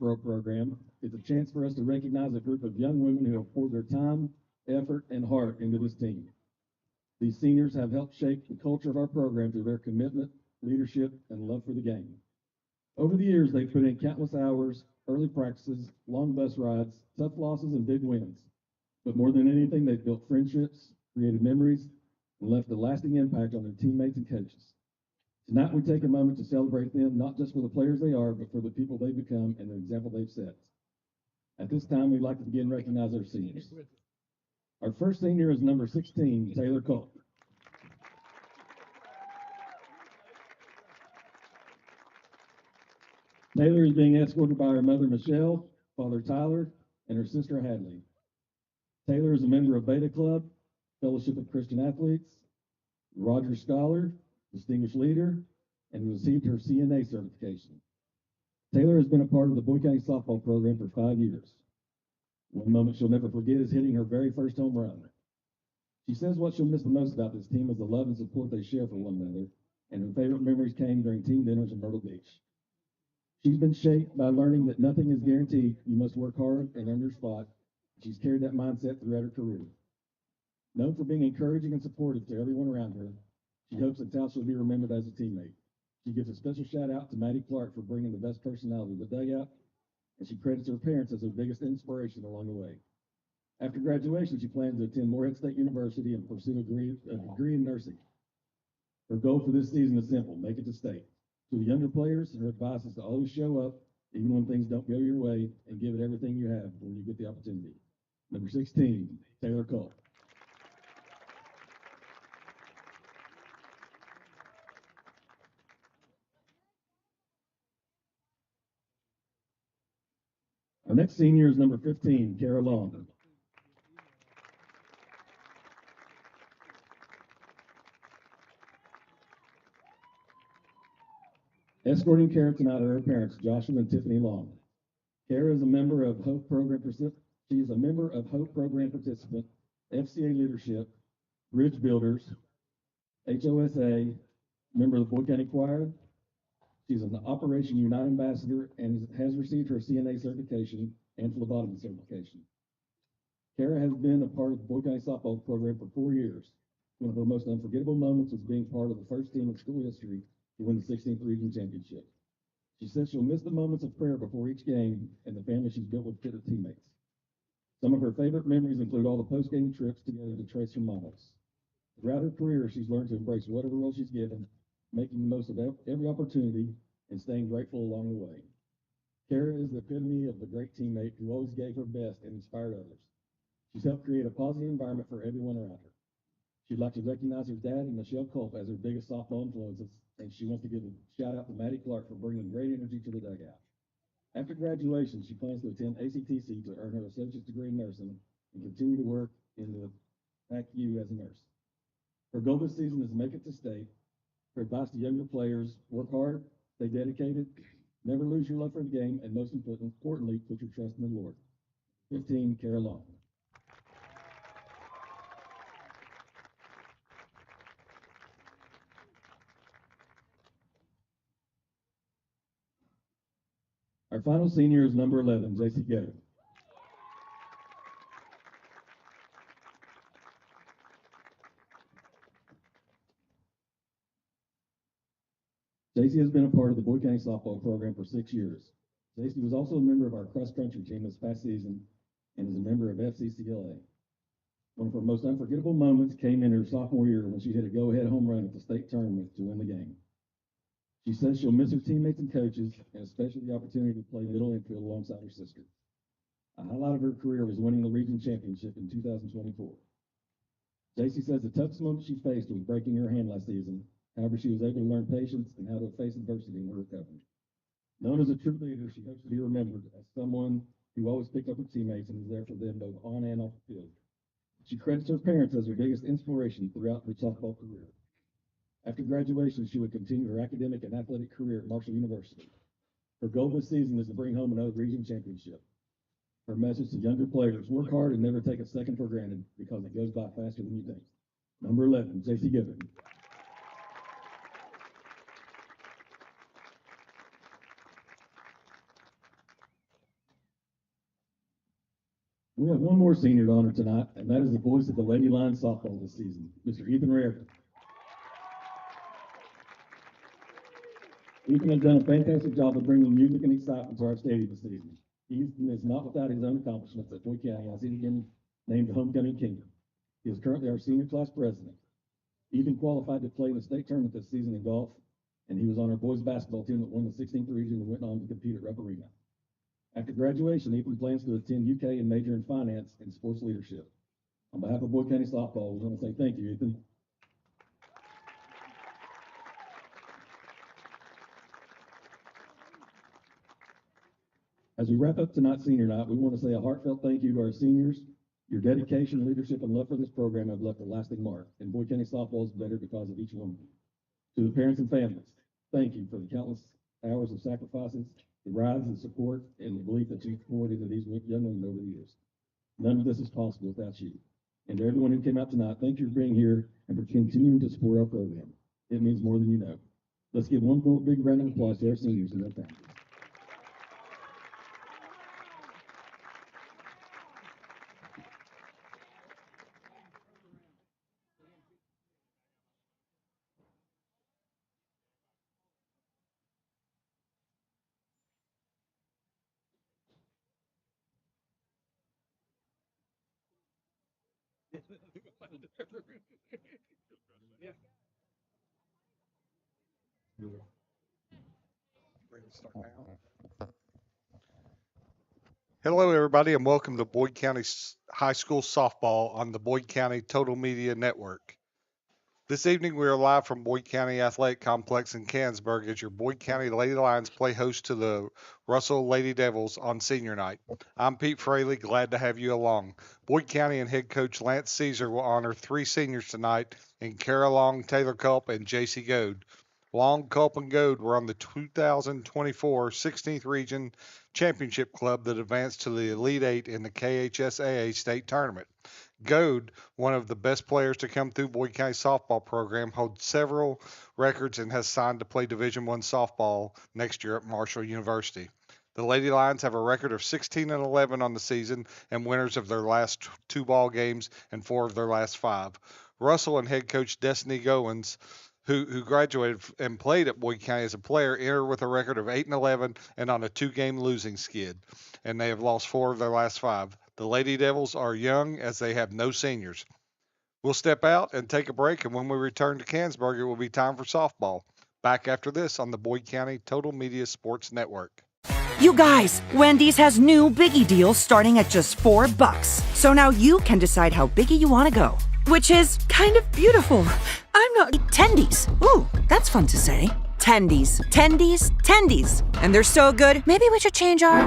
Pro program is a chance for us to recognize a group of young women who have poured their time, effort, and heart into this team. These seniors have helped shape the culture of our program through their commitment, leadership, and love for the game. Over the years, they've put in countless hours, early practices, long bus rides, tough losses, and big wins. But more than anything, they've built friendships, created memories, and left a lasting impact on their teammates and coaches. Tonight, we take a moment to celebrate them, not just for the players they are, but for the people they've become and the example they've set. At this time, we'd like to begin recognizing our seniors. Our first senior is number 16, Taylor Culp. Taylor is being escorted by her mother, Michelle, father, Tyler, and her sister, Hadley. Taylor is a member of Beta Club, Fellowship of Christian Athletes, Rogers Scholar, Distinguished Leader, and received her CNA certification. Taylor has been a part of the Boyd County softball program for 5 years. One moment she'll never forget is hitting her very first home run. She says what she'll miss the most about this team is the love and support they share for one another, and her favorite memories came during team dinners in Myrtle Beach. She's been shaped by learning that nothing is guaranteed. You must work hard and earn your spot. She's carried that mindset throughout her career. Known for being encouraging and supportive to everyone around her, she hopes that how she'll be remembered as a teammate. She gives a special shout out to Maddie Clark for bringing the best personality to the dugout, and she credits her parents as her biggest inspiration along the way. After graduation, she plans to attend Morehead State University and pursue a degree in nursing. Her goal for this season is simple: make it to state. To the younger players, her advice is to always show up, even when things don't go your way, and give it everything you have when you get the opportunity. Number 16, Taylor Culp. Our next senior is number 15, Kara Long. Escorting Kara tonight are her parents, Joshua and Tiffany Long. Kara is a member of Hope Program participant. She is a member of Hope Program participant, FCA Leadership, Bridge Builders, HOSA, member of the Boyd County Choir. She's an Operation Unite Ambassador and has received her CNA certification and phlebotomy certification. Kara has been a part of the Boyd County softball program for 4 years. One of her most unforgettable moments was being part of the first team in school history to win the 16th Region Championship. She says she'll miss the moments of prayer before each game and the family she's built with her teammates. Some of her favorite memories include all the post-game trips together to Tracer Models. Throughout her career, she's learned to embrace whatever role she's given, making the most of every opportunity and staying grateful along the way. Kara is the epitome of the great teammate who always gave her best and inspired others. She's helped create a positive environment for everyone around her. She'd like to recognize her dad and Michelle Culp as her biggest softball influences, and she wants to give a shout out to Maddie Clark for bringing great energy to the dugout. After graduation, she plans to attend ACTC to earn her associate's degree in nursing and continue to work in the PACU as a nurse. Her goal this season is to make it to state. Her advice to younger players: work hard, stay dedicated, never lose your love for the game, and most importantly, put your trust in the Lord. 15, Kara Long. Our final senior is number 11, JC Gator. JC has been a part of the Boyd County softball program for 6 years. JC was also a member of our cross-country team this past season and is a member of FCCLA. One of her most unforgettable moments came in her sophomore year when she hit a go-ahead home run at the state tournament to win the game. She says she'll miss her teammates and coaches, and especially the opportunity to play middle infield alongside her sister. A highlight of her career was winning the region championship in 2024. JC says the toughest moment she faced was breaking her hand last season. However, she was able to learn patience and how to face adversity in her recovery. Known as a true leader, she hopes to be remembered as someone who always picked up her teammates and was there for them both on and off the field. She credits her parents as her biggest inspiration throughout her softball career. After graduation, she would continue her academic and athletic career at Marshall University. Her goal this season is to bring home another region championship. Her message to younger players: work hard and never take a second for granted because it goes by faster than you think. Number 11, JC Gibbon. We have one more senior to honor tonight, and that is the voice of the Lady Lions softball this season, Mr. Ethan Rarick. Ethan has done a fantastic job of bringing music and excitement to our stadium this season. Ethan is not without his own accomplishments at Boyd County, as he again named the Homecoming King. He is currently our senior class president. Ethan qualified to play in the state tournament this season in golf, and he was on our boys basketball team that won the 16th region and went on to compete at Rupp Arena. After graduation, Ethan plans to attend UK and major in finance and sports leadership. On behalf of Boyd County Softball, we want to say thank you, Ethan. As we wrap up tonight's senior night, we want to say a heartfelt thank you to our seniors. Your dedication, leadership, and love for this program have left a lasting mark, and Boyd County Softball is better because of each one of you. To the parents and families, thank you for the countless hours of sacrifices, the rides, the support, and the belief that you've poured into these young women over the years. None of this is possible without you. And to everyone who came out tonight, thank you for being here and for continuing to support our program. It means more than you know. Let's give one more big round of applause to our seniors and their families. Hello, everybody, and welcome to Boyd County High School Softball on the Boyd County Total Media Network. This evening, we are live from Boyd County Athletic Complex in Canonsburg as your Boyd County Lady Lions play host to the Russell Lady Devils on senior night. I'm Pete Fraley, glad to have you along. Boyd County and head coach Lance Caesar will honor 3 seniors tonight in Kara Long, Taylor Culp, and J.C. Goad. Long, Culp, and Goad were on the 2024 16th Region Championship Club that advanced to the Elite Eight in the KHSAA State Tournament. Goad, one of the best players to come through Boyd County softball program, holds several records and has signed to play Division I softball next year at Marshall University. The Lady Lions have a record of 16-11 on the season and winners of their last 2 ball games and 4 of their last 5. Russell and head coach Destiny Goins, who graduated and played at Boyd County as a player, enter with a record of 8-11 and on a 2-game losing skid, and they have lost 4 of their last 5. The Lady Devils are young as they have no seniors. We'll step out and take a break, and when we return to Canonsburg, it will be time for softball. Back after this on the Boyd County Total Media Sports Network. You guys, Wendy's has new Biggie deals starting at just $4. So now you can decide how biggie you want to go, which is kind of beautiful. I'm not tendies. Ooh, that's fun to say. Tendies, tendies, tendies. And they're so good, maybe we should change our...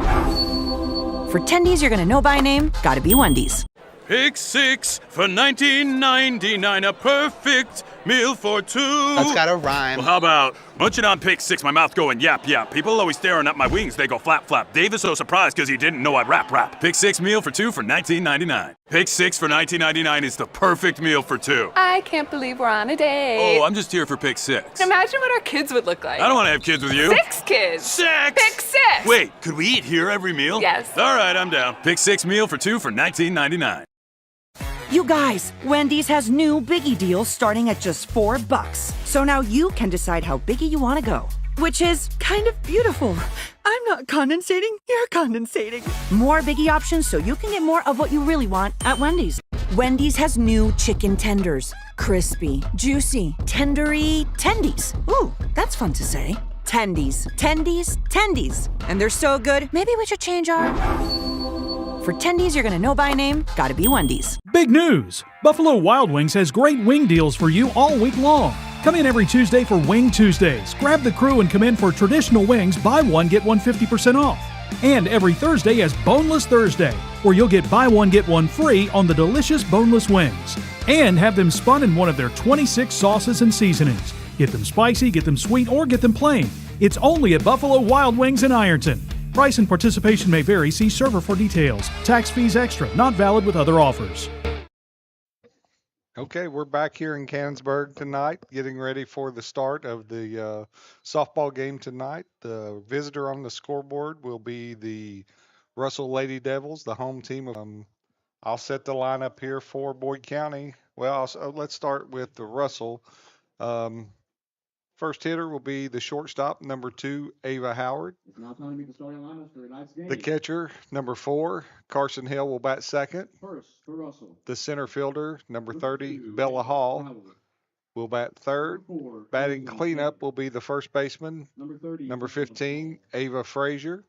For tendies you're gonna know by name, gotta be Wendy's. Pick 6 for $19.99, a perfect meal for 2. That's gotta rhyme. Well, how about munching on Pick 6, my mouth going yap yap. People always staring at my wings, they go flap flap. Dave is so surprised because he didn't know I'd rap. Pick 6 meal for 2 for $19.99. Pick 6 for $19.99 is the perfect meal for 2. I can't believe we're on a date. Oh, I'm just here for Pick 6. Imagine what our kids would look like. I don't want to have kids with you. 6 kids. 6! Pick 6! Wait, could we eat here every meal? Yes. All right, I'm down. Pick 6 meal for 2 for $19.99. You guys, Wendy's has new Biggie deals starting at just $4. So now you can decide how biggie you want to go, which is kind of beautiful. I'm not condensating, you're condensating. More Biggie options so you can get more of what you really want at Wendy's. Wendy's has new chicken tenders. Crispy, juicy, tendery tendies. Ooh, that's fun to say. Tendies, tendies, tendies. And they're so good, maybe we should change our... For tendies you're gonna know by name, gotta be Wendy's. Big news! Buffalo Wild Wings has great wing deals for you all week long. Come in every Tuesday for Wing Tuesdays. Grab the crew and come in for traditional wings, buy one, get one 50% off. And every Thursday is Boneless Thursday, where you'll get buy one, get one free on the delicious boneless wings. And have them spun in one of their 26 sauces and seasonings. Get them spicy, get them sweet, or get them plain. It's only at Buffalo Wild Wings in Ironton. Price and participation may vary. See server for details. Tax fees extra. Not valid with other offers. Okay, we're back here in Canonsburg tonight, getting ready for the start of the softball game tonight. The visitor on the scoreboard will be the Russell Lady Devils, the home team of I'll set the lineup here for Boyd County. Well, let's start with the Russell. Um, First hitter will be the shortstop, number 2, Ava Howard. It's now time to meet the starting lineups for tonight's game. The catcher, number 4, Carson Hill, will bat second. First, for Russell. The center fielder, number 30, Bella Hall, will bat third. Batting cleanup will be the first baseman, number 15, Ava Frazier.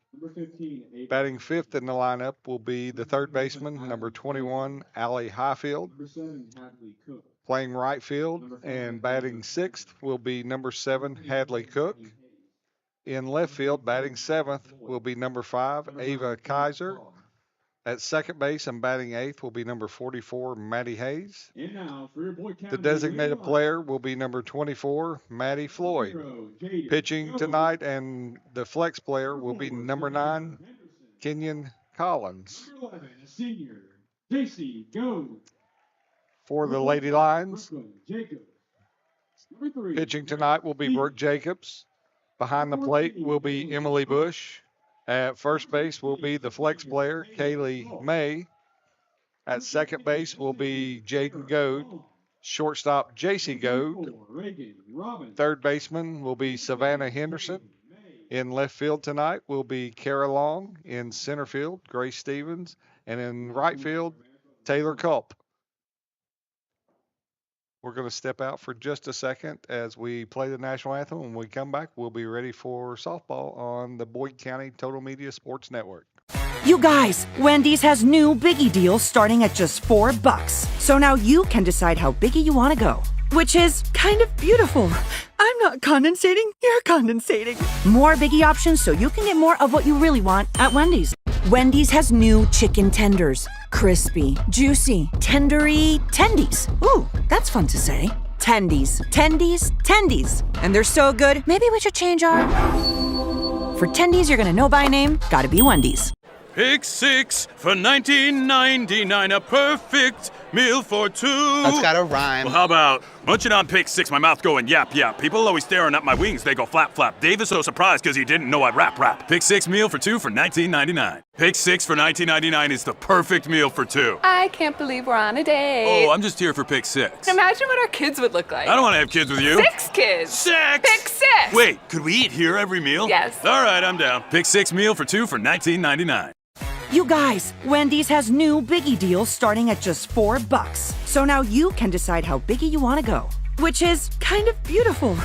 Batting fifth in the lineup will be the third baseman, number 21, Allie Highfield. Playing right field and batting sixth will be number 7, Hadley Cook. In left field, batting seventh will be number 5, Ava Kaiser. At second base and batting eighth will be number 44, Maddie Hayes. The designated player will be number 24, Maddie Floyd. Pitching tonight and the flex player will be number 9, Kenyon Collins. For the Lady Lions, pitching tonight will be Brooke Jacobs. Behind the plate will be Emily Bush. At first base will be the flex player, Kaylee May. At second base will be Jaden Goad. Shortstop, JC Goad. Third baseman will be Savannah Henderson. In left field tonight will be Kara Long. In center field, Grace Stevens. And in right field, Taylor Culp. We're going to step out for just a second as we play the national anthem. When we come back, we'll be ready for softball on the Boyd County Total Media Sports Network. You guys, Wendy's has new Biggie deals starting at just $4. So now you can decide how biggie you want to go, which is kind of beautiful. I'm not condensating, you're condensating. More Biggie options so you can get more of what you really want at Wendy's. Wendy's has new chicken tenders. Crispy, juicy, tendery, tendies. Ooh, that's fun to say. Tendies, tendies, tendies. And they're so good, maybe we should change our... For tendies you're gonna know by name, gotta be Wendy's. Pick 6 for $19.99, a perfect meal for 2. That's gotta rhyme. Well, how about munching on pick 6, my mouth going yap yap. People always staring at my wings, they go flap flap. Dave is so surprised because he didn't know I'd rap. Pick 6 meal for 2 for $19.99. Pick 6 for $19.99 is the perfect meal for 2. I can't believe we're on a date. Oh, I'm just here for pick 6. Imagine what our kids would look like. I don't want to have kids with you. 6 kids. 6! Pick 6! Wait, could we eat here every meal? Yes. All right, I'm down. Pick 6 meal for 2 for $19.99. You guys, Wendy's has new Biggie deals starting at just $4. So now you can decide how biggie you want to go, which is kind of beautiful.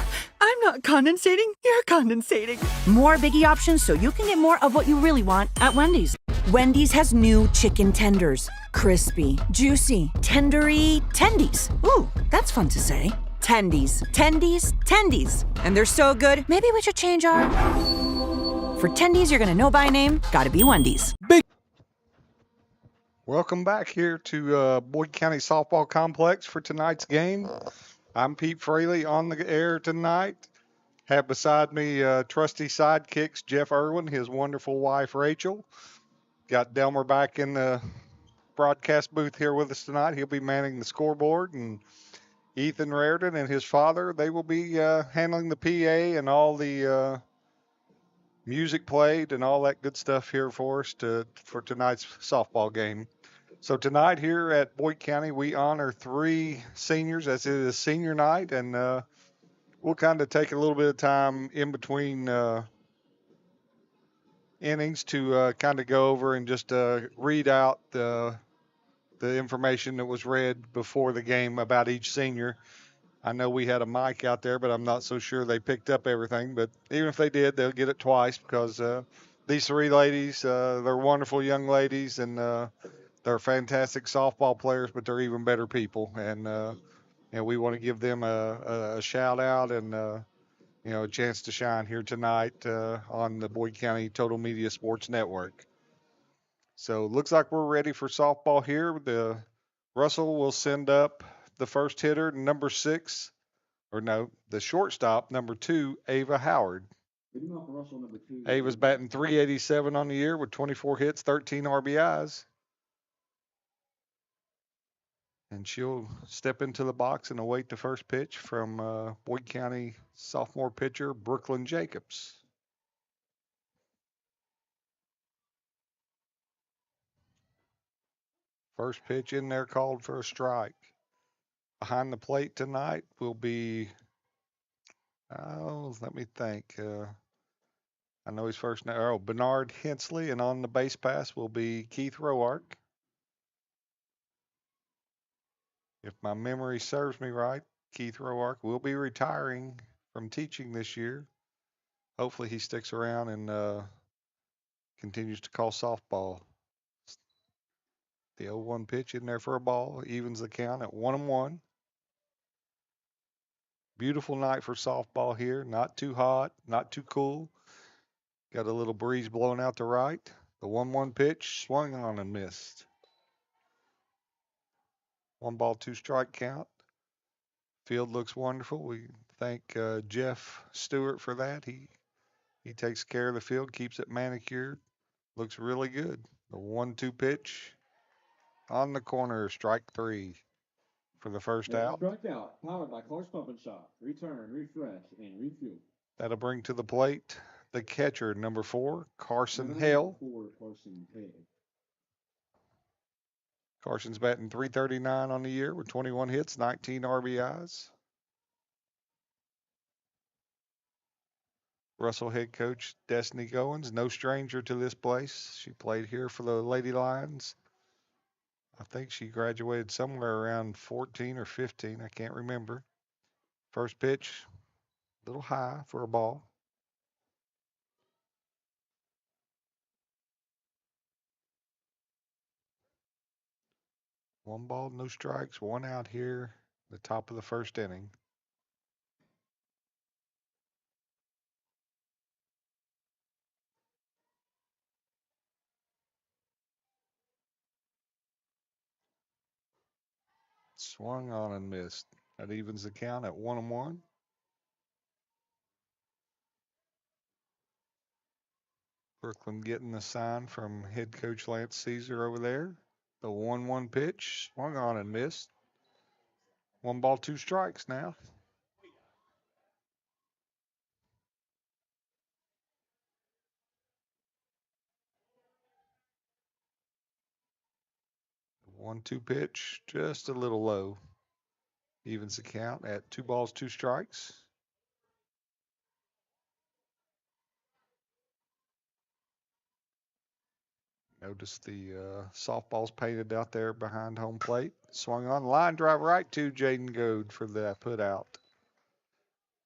I'm not condensating, you're condensating. More Biggie options so you can get more of what you really want at Wendy's. Wendy's has new chicken tenders. Crispy, juicy, tendery, tendies. Ooh, that's fun to say. Tendies, tendies, tendies. And they're so good, maybe we should change our... For tendies you're gonna know by name, gotta be Wendy's. Welcome back here to Boyd County Softball Complex for tonight's game. I'm Pete Fraley on the air tonight. Have beside me trusty sidekicks Jeff Irwin, his wonderful wife Rachel. Got Delmer back in the broadcast booth here with us tonight. He'll be manning the scoreboard, and Ethan Raridan and his father, they will be handling the PA and all the music played and all that good stuff here for us for tonight's softball game. So tonight here at Boyd County, we honor 3 seniors as it is senior night, and we'll kind of take a little bit of time in between innings to kind of go over and just read out the information that was read before the game about each senior. I know we had a mic out there, but I'm not so sure they picked up everything. But even if they did, they'll get it twice because these 3 ladies, they're wonderful young ladies, and they're fantastic softball players, but they're even better people. And we want to give them a shout out and a chance to shine here tonight on the Boyd County Total Media Sports Network. So looks like we're ready for softball here. The Russell will send up the first hitter, number 6, the shortstop, number 2, Ava Howard. Ava's batting .387 on the year with 24 hits, 13 RBIs. And she'll step into the box and await the first pitch from Boyd County sophomore pitcher Brooklyn Jacobs. First pitch in there called for a strike. Behind the plate tonight will be, let me think. I know his first name. Oh, Bernard Hensley, and on the base pass will be Keith Roark. If my memory serves me right, Keith Roark will be retiring from teaching this year. Hopefully he sticks around and continues to call softball. The 0-1 pitch in there for a ball, evens the count at 1-1. Beautiful night for softball here. Not too hot, not too cool. Got a little breeze blowing out to right. The 1-1 pitch swung on and missed. 1 ball, 2 strike count. Field looks wonderful. We thank Jeff Stewart for that. He takes care of the field, keeps it manicured. Looks really good. The 1-2 pitch on the corner, strike 3 for the first out. Strikeout, powered by Clark's Pump and Shop. Return, refresh, and refuel. That'll bring to the plate the catcher, number 4, Carson Hale. Carson's batting .339 on the year with 21 hits, 19 RBIs. Russell head coach Destiny Goins, no stranger to this place. She played here for the Lady Lions. I think she graduated somewhere around 14 or 15. I can't remember. First pitch, a little high for a ball. One ball, no strikes, 1 out here, the top of the first inning. Swung on and missed. That evens the count at 1-1. Brooklyn getting the sign from head coach Lance Caesar over there. The 1-1 pitch, swung on and missed. 1 ball, 2 strikes now. The 1-2 pitch, just a little low. Evens the count at 2 balls, 2 strikes. Notice the softballs painted out there behind home plate. Swung on, line drive right to Jaden Goad for the put out.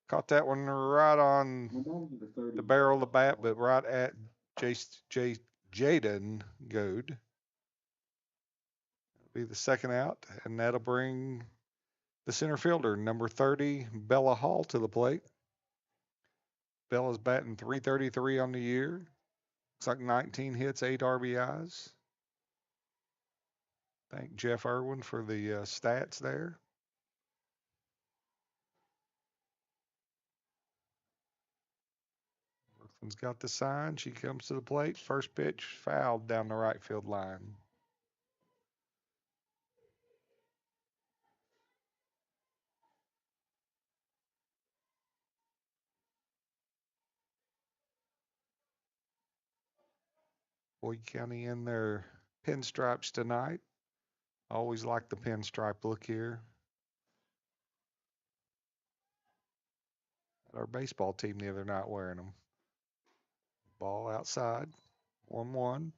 Caught that one right on the barrel of the bat, but right at Jaden Goad. Be the second out, and that'll bring the center fielder, number 30, Bella Hall, to the plate. Bella's batting .333 on the year. Looks like 19 hits, 8 RBIs. Thank Jeff Irwin for the stats there. Brooklyn's got the sign. She comes to the plate. First pitch fouled down the right field line. Boyd County in their pinstripes tonight. Always like the pinstripe look here. Our baseball team the other night wearing them. Ball outside, 1-1.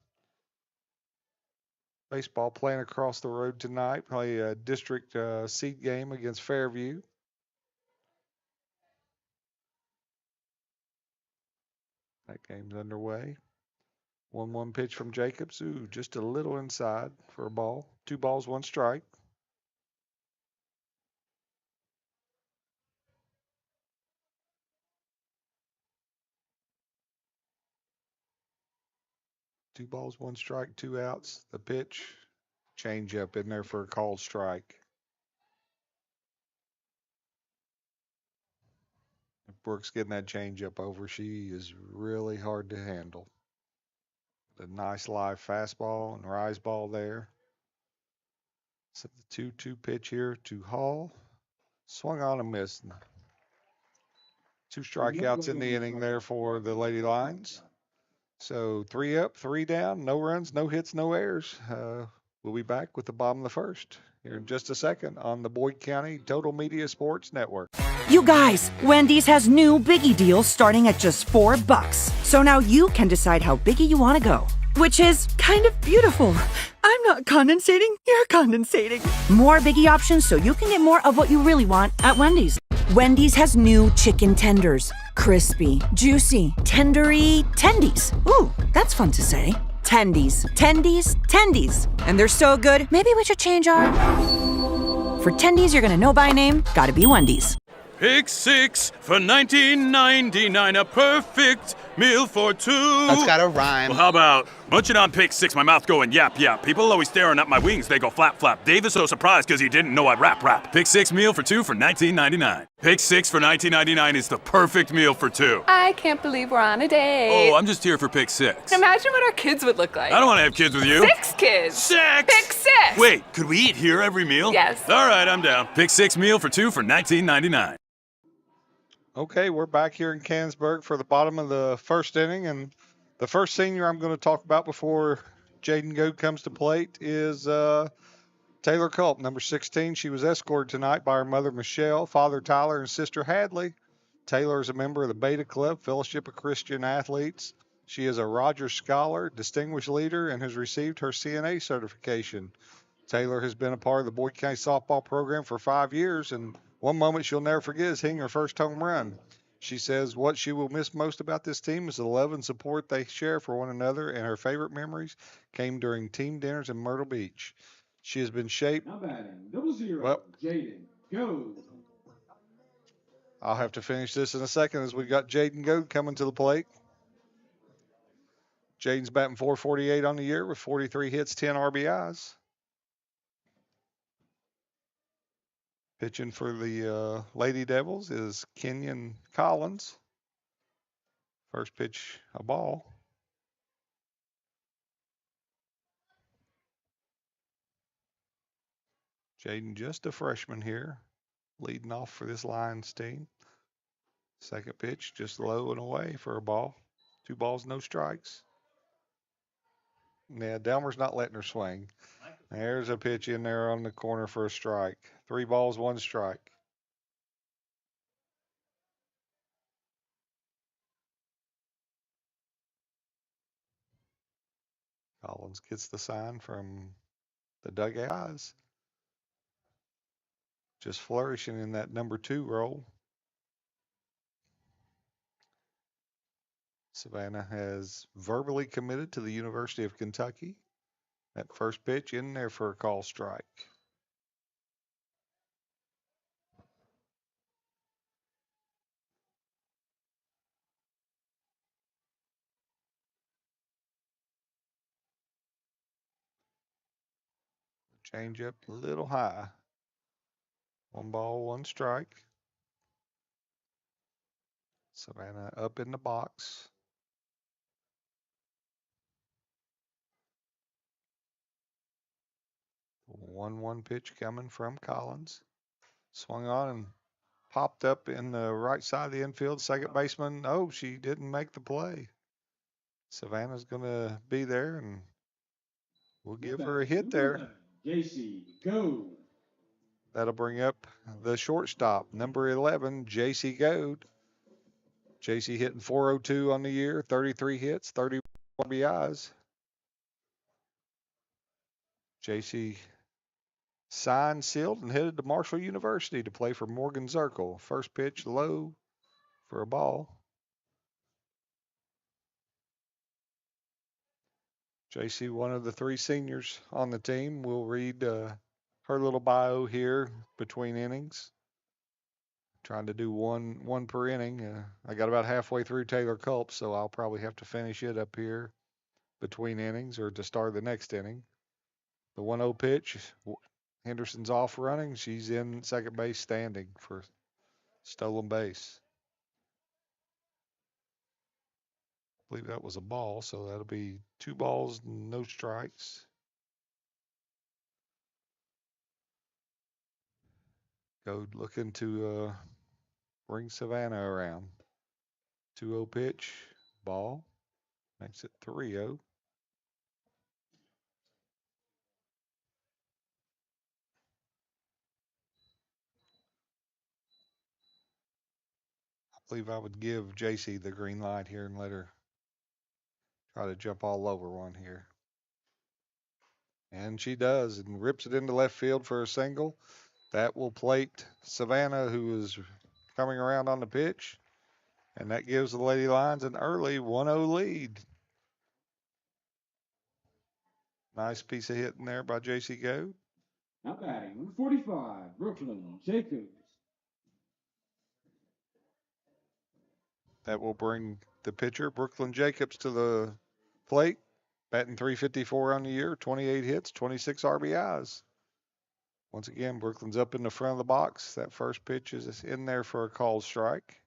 Baseball playing across the road tonight. Play a district seed game against Fairview. That game's underway. 1-1 pitch from Jacobs. Ooh, just a little inside for a ball. 2 balls, 1 strike. Two balls, 1 strike, 2 outs. The pitch, change up in there for a called strike. If Brooks getting that change up over, she is really hard to handle. The nice live fastball and rise ball there. So the 2-2 pitch here to Hall. Swung on and missed. 2 strikeouts in the inning there for the Lady Lions. So 3 up, 3 down, no runs, no hits, no errors. We'll be back with the bottom of the first here in just a second on the Boyd County Total Media Sports Network. You guys, Wendy's has new biggie deals starting at just $4. So now you can decide how biggie you want to go, which is kind of beautiful. I'm not condensating, you're condensating. More biggie options so you can get more of what you really want at Wendy's. Wendy's has new chicken tenders. Crispy, juicy, tendery tendies. Ooh, that's fun to say. Tendies, tendies, tendies. And they're so good, maybe we should change our... For tendies you're gonna know by name, gotta be Wendy's. Pick six for $19.99, a perfect meal for two. That's gotta rhyme. Well, how about munching on pick six, my mouth going yap yap. People always staring at my wings, they go flap flap. Dave is so surprised because he didn't know I'd rap. Pick six meal for two for $19.99. Pick six for $19.99 is the perfect meal for two. I can't believe we're on a date. Oh, I'm just here for pick six. Imagine what our kids would look like. I don't want to have kids with you. 6 kids. Six! Pick 6. Wait, could we eat here every meal? Yes. All right, I'm down. Pick six meal for two for $19.99. Okay, we're back here in Canonsburg for the bottom of the first inning, and the first senior I'm going to talk about before Jaden Goad comes to plate is Taylor Culp, number 16. She was escorted tonight by her mother, Michelle, father, Tyler, and sister, Hadley. Taylor is a member of the Beta Club, Fellowship of Christian Athletes. She is a Rogers Scholar, distinguished leader, and has received her CNA certification. Taylor has been a part of the Boyd County softball program for 5 years, and one moment she'll never forget is hitting her first home run. She says what she will miss most about this team is the love and support they share for one another, and her favorite memories came during team dinners in Myrtle Beach. She has been shaped. Now batting, 0-0, Well, Jaden Goad. I'll have to finish this in a second as we got Jaden Goad coming to the plate. Jaden's batting .448 on the year with 43 hits, 10 RBIs. Pitching for the Lady Devils is Kenyon Collins. First pitch, a ball. Jaden, just a freshman here, leading off for this Lions team. Second pitch, just low and away for a ball. 2 balls, no strikes. Yeah, Delmer's not letting her swing. There's a pitch in there on the corner for a strike. 3 balls, 1 strike. Collins gets the sign from the dugout. Just flourishing in that number 2 role. Savannah has verbally committed to the University of Kentucky. That first pitch in there for a call strike. Change up a little high. 1 ball, 1 strike. Savannah up in the box. The 1-1 pitch coming from Collins. Swung on and popped up in the right side of the infield. Second baseman, oh, she didn't make the play. Savannah's going to be there, and we'll give her a hit there. JC Goad. That'll bring up the shortstop, number 11, JC Goad. JC hitting .402 on the year, 33 hits, 30 RBIs. JC signed, sealed, and headed to Marshall University to play for Morgan Zirkle. First pitch low for a ball. JC, one of the 3 seniors on the team. We'll read her little bio here between innings. Trying to do one per inning. I got about halfway through Taylor Culp, so I'll probably have to finish it up here between innings or to start the next inning. The 1-0 pitch, Henderson's off running. She's in second base standing for stolen base. I believe that was a ball, so that'll be 2 balls, no strikes. Go looking to bring Savannah around. 2-0 pitch, ball, makes it 3-0. believe I would give JC the green light here and let her try to jump all over one here. And she does, and rips it into left field for a single. That will plate Savannah, who is coming around on the pitch. And that gives the Lady Lions an early 1-0 lead. Nice piece of hitting there by JC Goad. Now batting, number 45, Brooklyn Jacobs. That will bring the pitcher, Brooklyn Jacobs, to the plate. Batting .354 on the year, 28 hits, 26 RBIs. Once again, Brooklyn's up in the front of the box. That first pitch is in there for a called strike.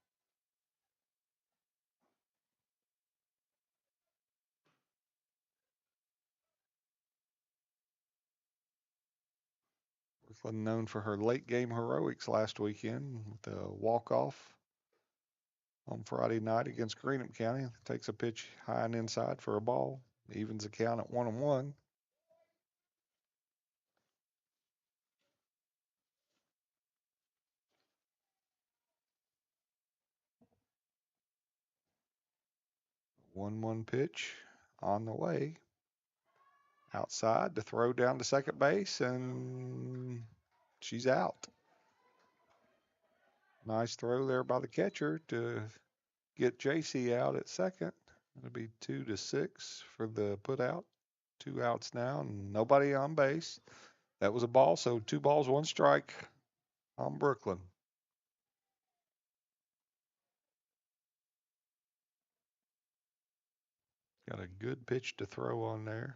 Brooklyn known for her late game heroics last weekend with a walk-off on Friday night against Greenup County. Takes a pitch high and inside for a ball. Evens the count at 1-1. One pitch on the way. Outside to throw down to second base, and she's out. Nice throw there by the catcher to get JC out at second. It'll be 2-6 for the put out. 2 outs now, and nobody on base. That was a ball, so 2 balls, 1 strike on Brooklyn. Got a good pitch to throw on there.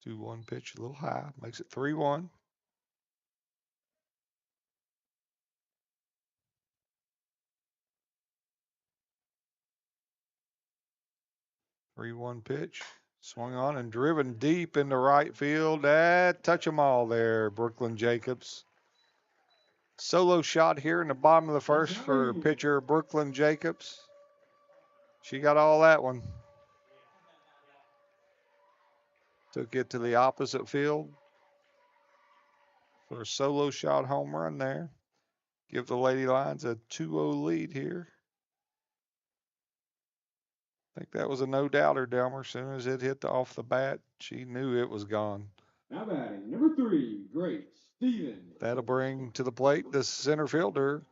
2-1 pitch, a little high, makes it 3-1. Three-one pitch, swung on and driven deep into right field. Touch them all there, Brooklyn Jacobs. Solo shot here in the bottom of the first for pitcher Brooklyn Jacobs. She got all that one. Took it to the opposite field for a solo shot home run there. Give the Lady Lions a 2-0 lead here. I think that was a no-doubter, Delmer. As soon as it hit off the bat, she knew it was gone. Now batting, number 3, Grace Stevens. That'll bring to the plate the center fielder,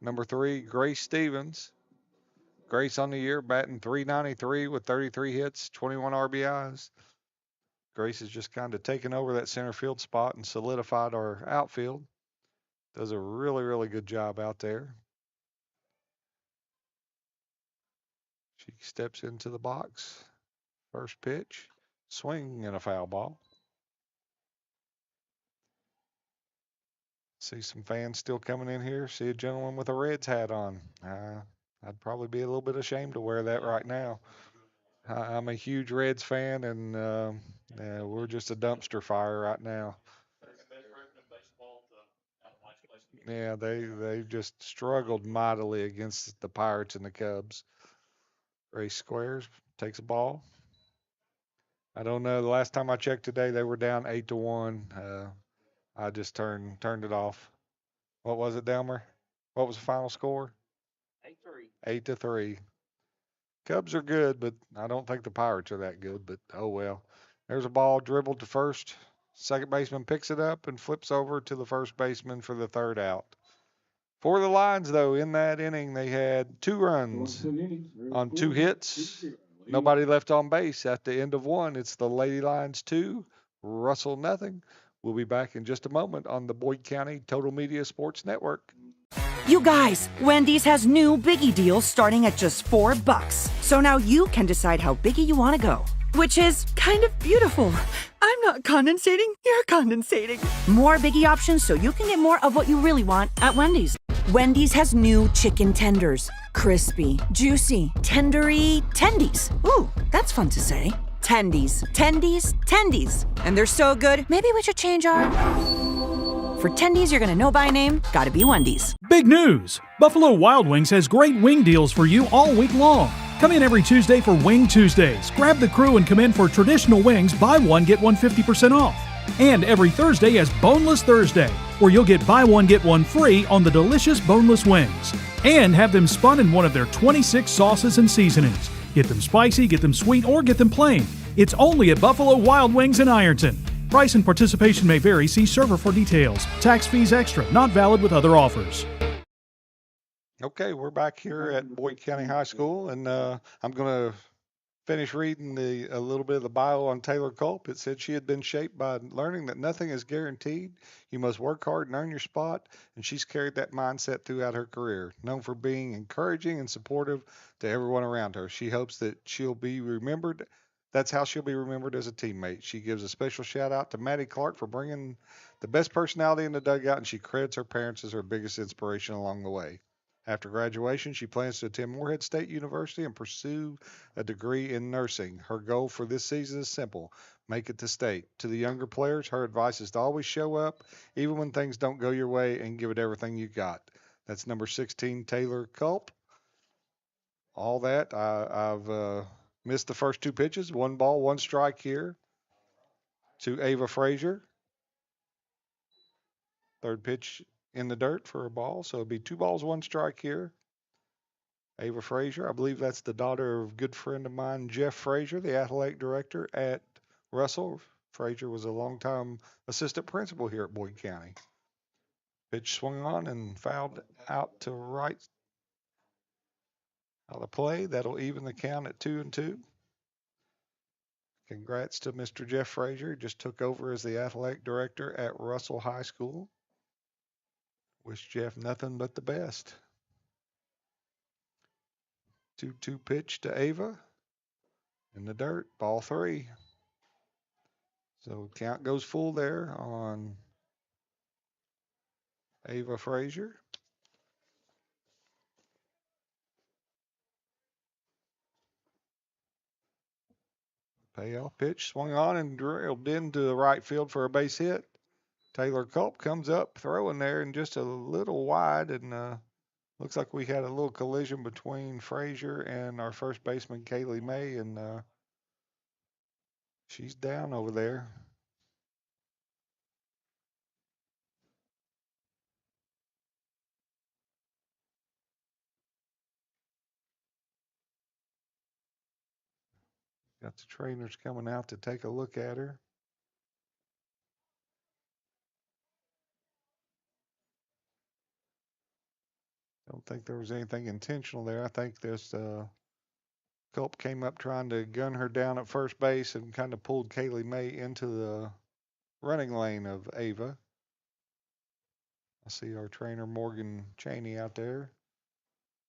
number 3, Grace Stevens. Grace on the year batting .393 with 33 hits, 21 RBIs. Grace has just kind of taken over that center field spot and solidified our outfield. Does a really, really good job out there. She steps into the box. First pitch, swing and a foul ball. See some fans still coming in here. See a gentleman with a Reds hat on. I'd probably be a little bit ashamed to wear that right now. I'm a huge Reds fan, and we're just a dumpster fire right now. Yeah, they just struggled mightily against the Pirates and the Cubs. Race squares, takes a ball. I don't know. The last time I checked today, they were down 8-1. I just turned it off. What was it, Delmer? What was the final score? 8-3. 8-3. Cubs are good, but I don't think the Pirates are that good, but oh well. There's a ball dribbled to first. Second baseman picks it up and flips over to the first baseman for the 3rd out. For the Lions, though, in that inning, they had 2 runs on 2 hits. Nobody left on base at the end of 1. It's the Lady Lions 2, Russell nothing. We'll be back in just a moment on the Boyd County Total Media Sports Network. You guys, Wendy's has new Biggie deals starting at just $4. So now you can decide how biggie you want to go. Which is kind of beautiful. I'm not condensating, you're condensating. More Biggie options so you can get more of what you really want at Wendy's. Wendy's has new chicken tenders. Crispy, juicy, tendery tendies. Ooh, that's fun to say. Tendies, tendies, tendies. And they're so good, maybe we should change our... For tendies you're gonna know by name, gotta be Wendy's. Big news! Buffalo Wild Wings has great wing deals for you all week long. Come in every Tuesday for Wing Tuesdays. Grab the crew and come in for traditional wings, buy one, get one 50% off. And every Thursday is Boneless Thursday, where you'll get buy one get one free on the delicious boneless wings. And have them spun in one of their 26 sauces and seasonings. Get them spicy, get them sweet, or get them plain. It's only at Buffalo Wild Wings in Ironton. Price and participation may vary. See server for details. Tax fees extra. Not valid with other offers. Okay, we're back here at Boyd County High School, and I'm going to finish reading a little bit of the bio on Taylor Culp. It said she had been shaped by learning that nothing is guaranteed. You must work hard and earn your spot, and she's carried that mindset throughout her career. Known for being encouraging and supportive to everyone around her, she hopes that she'll be remembered. That's how she'll be remembered as a teammate. She gives a special shout out to Maddie Clark for bringing the best personality in the dugout, and she credits her parents as her biggest inspiration along the way. After graduation, she plans to attend Morehead State University and pursue a degree in nursing. Her goal for this season is simple: make it to state. To the younger players, her advice is to always show up, even when things don't go your way, and give it everything you got. That's number 16, Taylor Culp. All that. I've missed the first two pitches. 1 ball, 1 strike here to Ava Frazier. Third pitch in the dirt for a ball, so it'll be 2 balls, 1 strike here. Ava Frazier, I believe that's the daughter of a good friend of mine, Jeff Frazier, the athletic director at Russell. Frazier was a longtime assistant principal here at Boyd County. Pitch swung on and fouled out to right out of play. That'll even the count at 2-2. Congrats to Mr. Jeff Frazier. He just took over as the athletic director at Russell High School. Wish Jeff nothing but the best. 2-2 pitch to Ava in the dirt, ball 3. So count goes full there on Ava Frazier. Payoff pitch swung on and drilled into the right field for a base hit. Taylor Culp comes up throwing there and just a little wide, and looks like we had a little collision between Frazier and our first baseman, Kaylee May, and she's down over there. Got the trainers coming out to take a look at her. Don't think there was anything intentional there. I think this Culp came up trying to gun her down at first base and kind of pulled Kaylee May into the running lane of Ava. I see our trainer, Morgan Cheney, out there.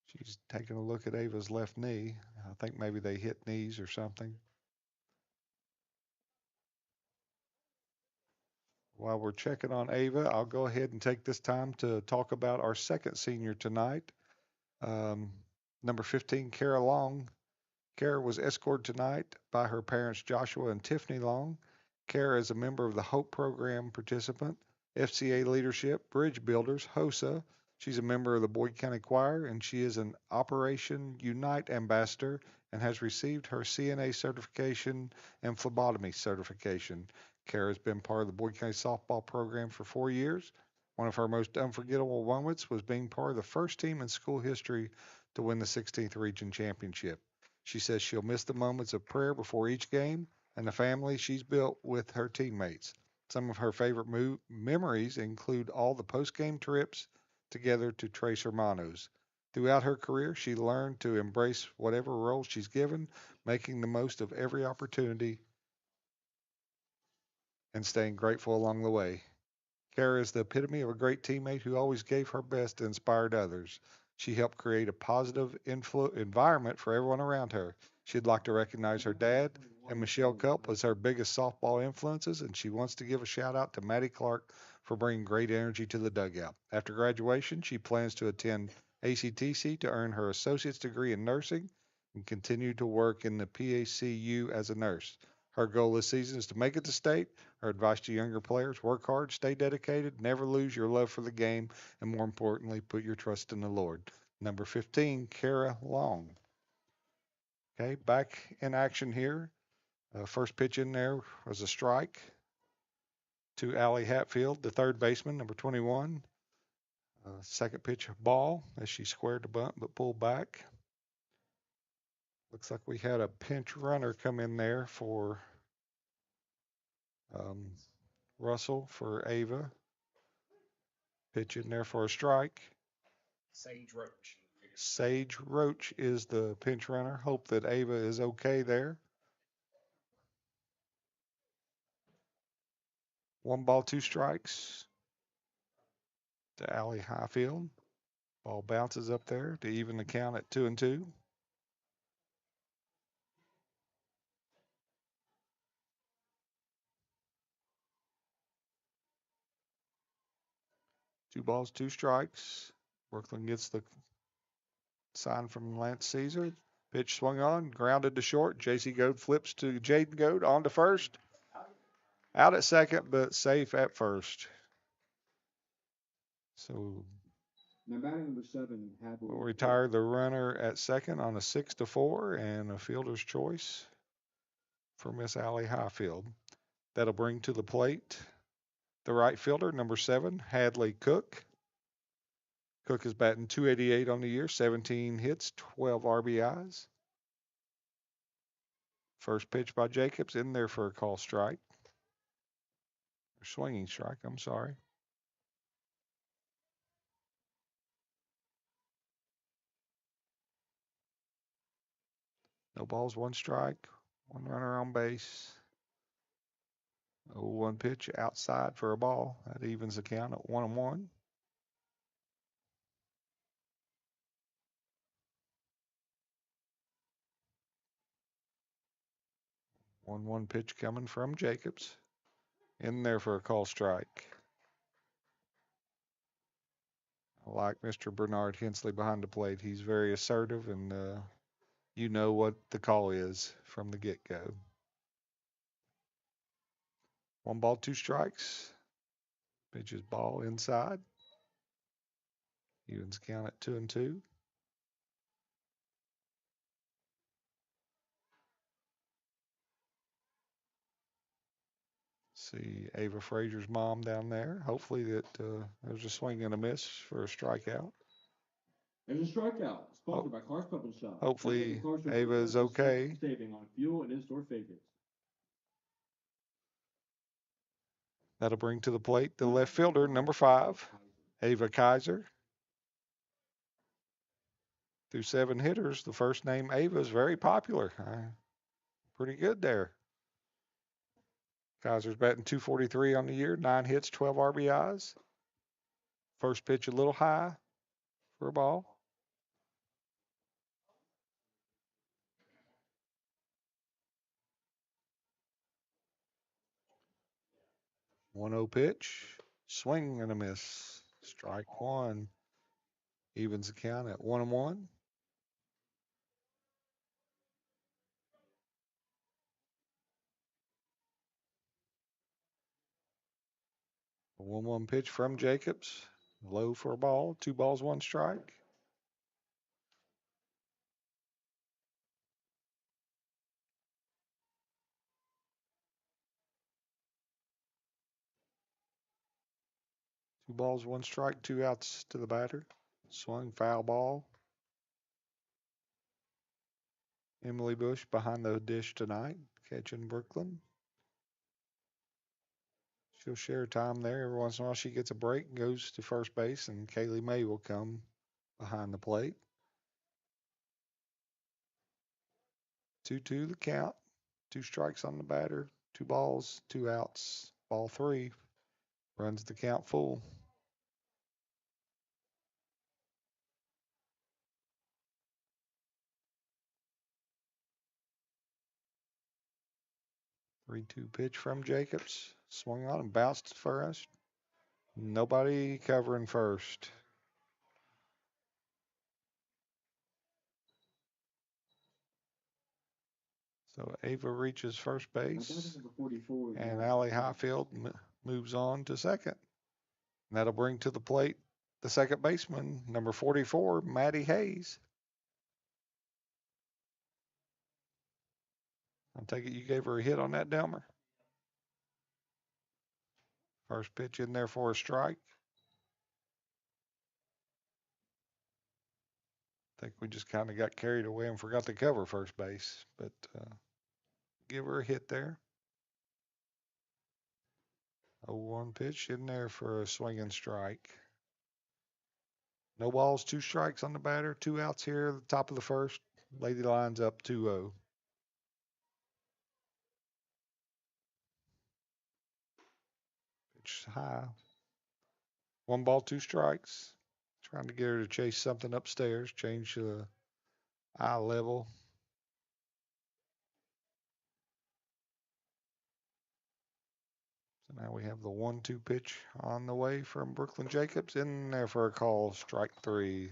She's taking a look at Ava's left knee. I think maybe they hit knees or something. While we're checking on Ava, I'll go ahead and take this time to talk about our second senior tonight. Number 15, Kara Long. Kara was escorted tonight by her parents, Joshua and Tiffany Long. Kara is a member of the Hope Program participant, FCA Leadership, Bridge Builders, HOSA. She's a member of the Boyd County Choir, and she is an Operation Unite ambassador and has received her CNA certification and phlebotomy certification. Kara has been part of the Boyd County softball program for 4 years. One of her most unforgettable moments was being part of the first team in school history to win the 16th Region Championship. She says she'll miss the moments of prayer before each game and the family she's built with her teammates. Some of her favorite memories include all the post-game trips together to Tres Hermanos. Throughout her career, she learned to embrace whatever role she's given, making the most of every opportunity and staying grateful along the way. Kara is the epitome of a great teammate who always gave her best and inspired others. She helped create a positive environment for everyone around her. She'd like to recognize her dad and Michelle Culp as her biggest softball influences, and she wants to give a shout out to Maddie Clark for bringing great energy to the dugout. After graduation, she plans to attend ACTC to earn her associate's degree in nursing and continue to work in the PACU as a nurse. Her goal this season is to make it to state. Her advice to younger players: work hard, stay dedicated, never lose your love for the game, and more importantly, put your trust in the Lord. Number 15, Kara Long. Okay, back in action here. First pitch in there was a strike. to Allie Hatfield, the third baseman, number 21. Second pitch ball as she squared the bunt but pulled back. Looks like we had a pinch runner come in there for Russell for Ava. Pitch in there for a strike. Sage Roach is the pinch runner. Hope that Ava is okay there. 1 ball, 2 strikes to Allie Highfield. Ball bounces up there to even the count at 2-2. Two balls, 2 strikes. Brooklyn gets the sign from Lance Caesar. Pitch swung on, grounded to short. J.C. Goad flips to Jaden Goad on to first. Out at second, but safe at first. So Now batting number 7, we'll retire the runner at second on a 6-4 and a fielder's choice for Miss Allie Highfield. That'll bring to the plate the right fielder, number 7, Hadley Cook. Cook is batting .288 on the year, 17 hits, 12 RBIs. First pitch by Jacobs in there for a call strike. Or swinging strike, I'm sorry. No balls, 1 strike, 1 runner on base. 0-1 pitch outside for a ball. That evens the count at 1-1. One pitch coming from Jacobs. In there for a call strike. I like Mr. Bernard Hensley behind the plate. He's very assertive, and you know what the call is from the get-go. 1 ball, 2 strikes. Pitches ball inside. Evens count at 2-2. See Ava Frazier's mom down there. Hopefully that there's a swing and a miss for a strikeout. There's a strikeout, sponsored by Cars Pump and Shop. Hopefully Ava is okay. Saving on fuel and in-store favorites. That'll bring to the plate the left fielder, number 5, Ava Kaiser. Through 7 hitters, the first name Ava is very popular. Pretty good there. Kaiser's batting .243 on the year, 9 hits, 12 RBIs. First pitch a little high for a ball. 1-0 pitch, swing and a miss. Strike 1. Evens the count at 1-1. A 1-1 pitch from Jacobs. Low for a ball. 2 balls, 1 strike. Two balls, 1 strike, 2 outs to the batter. Swung, foul ball. Emily Bush behind the dish tonight, catching Brooklyn. She'll share time there. Every once in a while she gets a break and goes to first base, and Kaylee May will come behind the plate. 2-2 the count. 2 strikes on the batter. 2 balls, 2 outs. Ball 3. Runs the count full. Three-two pitch from Jacobs. Swung on and bounced first. Nobody covering first. So Ava reaches first base, and Allie Highfield moves on to second. And that'll bring to the plate the second baseman, number 44, Maddie Hayes. I take it you gave her a hit on that, Delmer? First pitch in there for a strike. I think we just kind of got carried away and forgot to cover first base, but give her a hit there. 0-1 pitch in there for a swinging strike. No balls, 2 strikes on the batter, 2 outs here at the top of the first. Lady Lions up 2-0. Pitch high. 1 ball, 2 strikes. Trying to get her to chase something upstairs, change the eye level. So now we have the 1-2 pitch on the way from Brooklyn Jacobs. In there for a call, strike 3.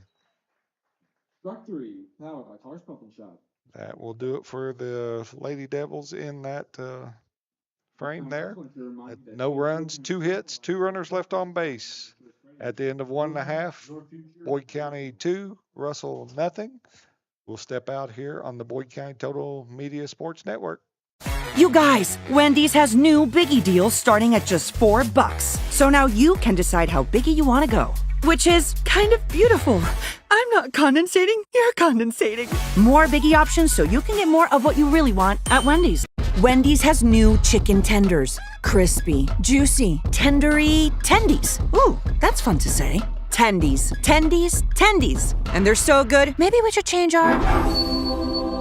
Strike 3, powered by Cars Pump and Shop. That will do it for the Lady Devils in that frame there. No runs, 2 hits, 2 runners left on base. At the end of 1.5, Boyd County 2, Russell nothing. We'll step out here on the Boyd County Total Media Sports Network. You guys, Wendy's has new Biggie deals starting at just $4. So now you can decide how biggie you want to go. Which is kind of beautiful. I'm not condensating, you're condensating. More Biggie options so you can get more of what you really want at Wendy's. Wendy's has new chicken tenders. Crispy, juicy, tendery tendies. Ooh, that's fun to say. Tendies, tendies, tendies. And they're so good, maybe we should change our...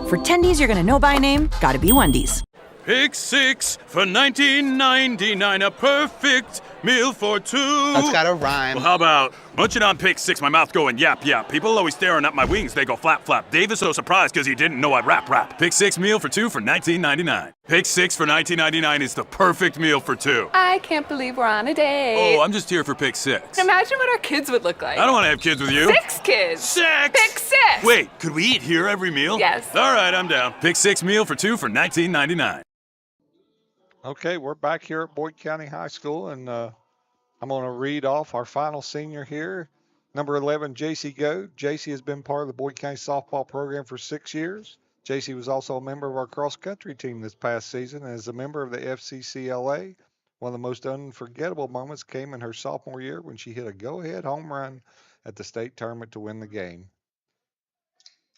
For tendies you're gonna know by name, gotta be Wendy's. Pick 6 for $19.99, a perfect meal for 2. That's gotta rhyme. Well, how about munching on pick 6, my mouth going yap yap. People always staring at my wings, they go flap flap. Dave is so surprised because he didn't know I'd rap. Pick 6 meal for 2 for $19.99. Pick 6 for $19.99 is the perfect meal for 2. I can't believe we're on a date. Oh, I'm just here for pick 6. Imagine what our kids would look like. I don't want to have kids with you. 6 kids. 6! Pick 6! Wait, could we eat here every meal? Yes. All right, I'm down. Pick 6 meal for 2 for $19.99. Okay, we're back here at Boyd County High School, and I'm going to read off our final senior here. Number 11, JC Goad. JC has been part of the Boyd County softball program for 6 years. JC was also a member of our cross-country team this past season and is a member of the FCCLA. One of the most unforgettable moments came in her sophomore year when she hit a go-ahead home run at the state tournament to win the game.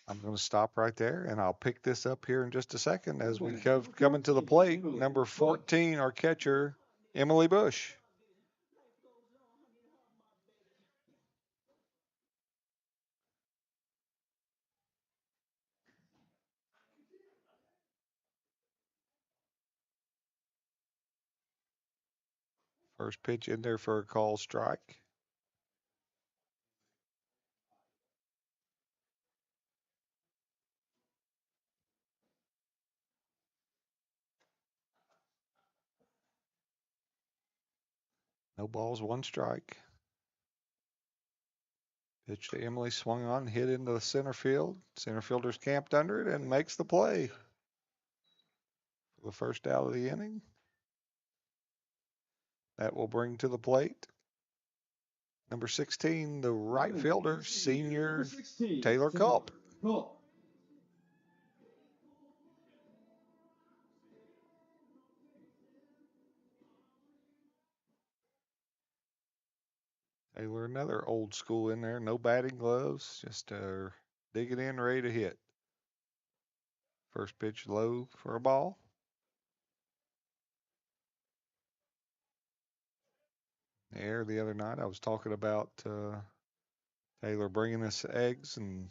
I'm going to stop right there, and I'll pick this up here in just a second as we come into the plate. Number 14, our catcher, Emily Bush. First pitch in there for a call strike. No balls, 1 strike. Pitch to Emily, swung on, hit into the center field. Center fielder's camped under it and makes the play for the first out of the inning. That will bring to the plate number 16, the right fielder, senior Taylor Culp. Taylor, another old school in there, no batting gloves, just digging in, ready to hit. First pitch low for a ball. There the other night I was talking about Taylor bringing us eggs and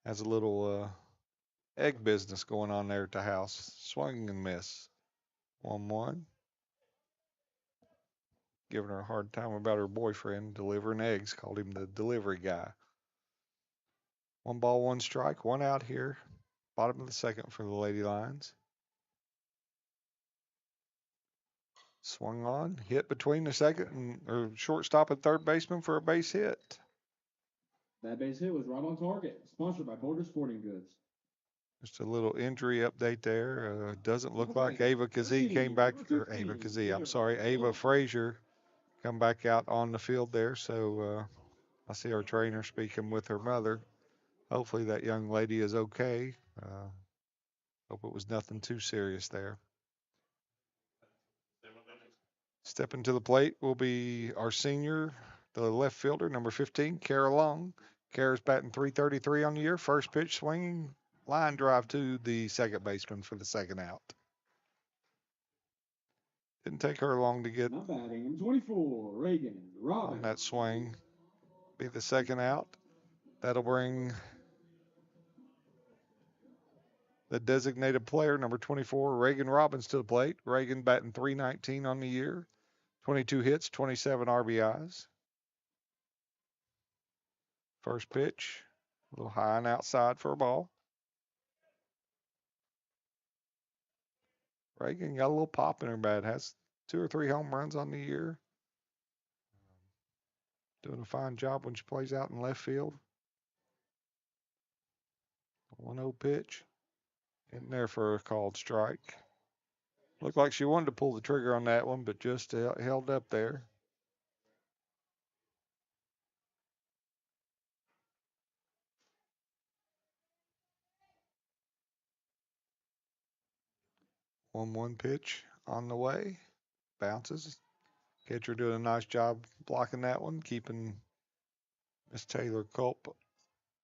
has a little egg business going on there at the house. Swing and miss. 1-1. Giving her a hard time about her boyfriend delivering eggs. Called him the delivery guy. 1 ball, 1 strike. 1 out here. Bottom of the second for the Lady Lions. Swung on, hit between the second or shortstop and third baseman for a base hit. That base hit was right on target. Sponsored by Border Sporting Goods. Just a little injury update there. Doesn't look like Ava Kazee came back, or Ava Kazee, I'm sorry, Ava Frazier come back out on the field there. So I see our trainer speaking with her mother. Hopefully that young lady is okay. Hope it was nothing too serious there. Stepping to the plate will be our senior, the left fielder, number 15, Kara Long. Kara's batting .333 on the year. First pitch swinging, line drive to the second baseman for the second out. Didn't take her long to get Now batting number 24, Reagan Robbins. on that swing. Be the second out. That'll bring the designated player, number 24, Reagan Robbins, to the plate. Reagan batting .319 on the year. 22 hits, 27 RBIs. First pitch, a little high and outside for a ball. Reagan got a little pop in her bat. Has 2 or 3 home runs on the year. Doing a fine job when she plays out in left field. 1-0 pitch. In there for a called strike. Looked like she wanted to pull the trigger on that one, but just held up there. One pitch on the way. Bounces. Catcher doing a nice job blocking that one, keeping Miss Taylor Culp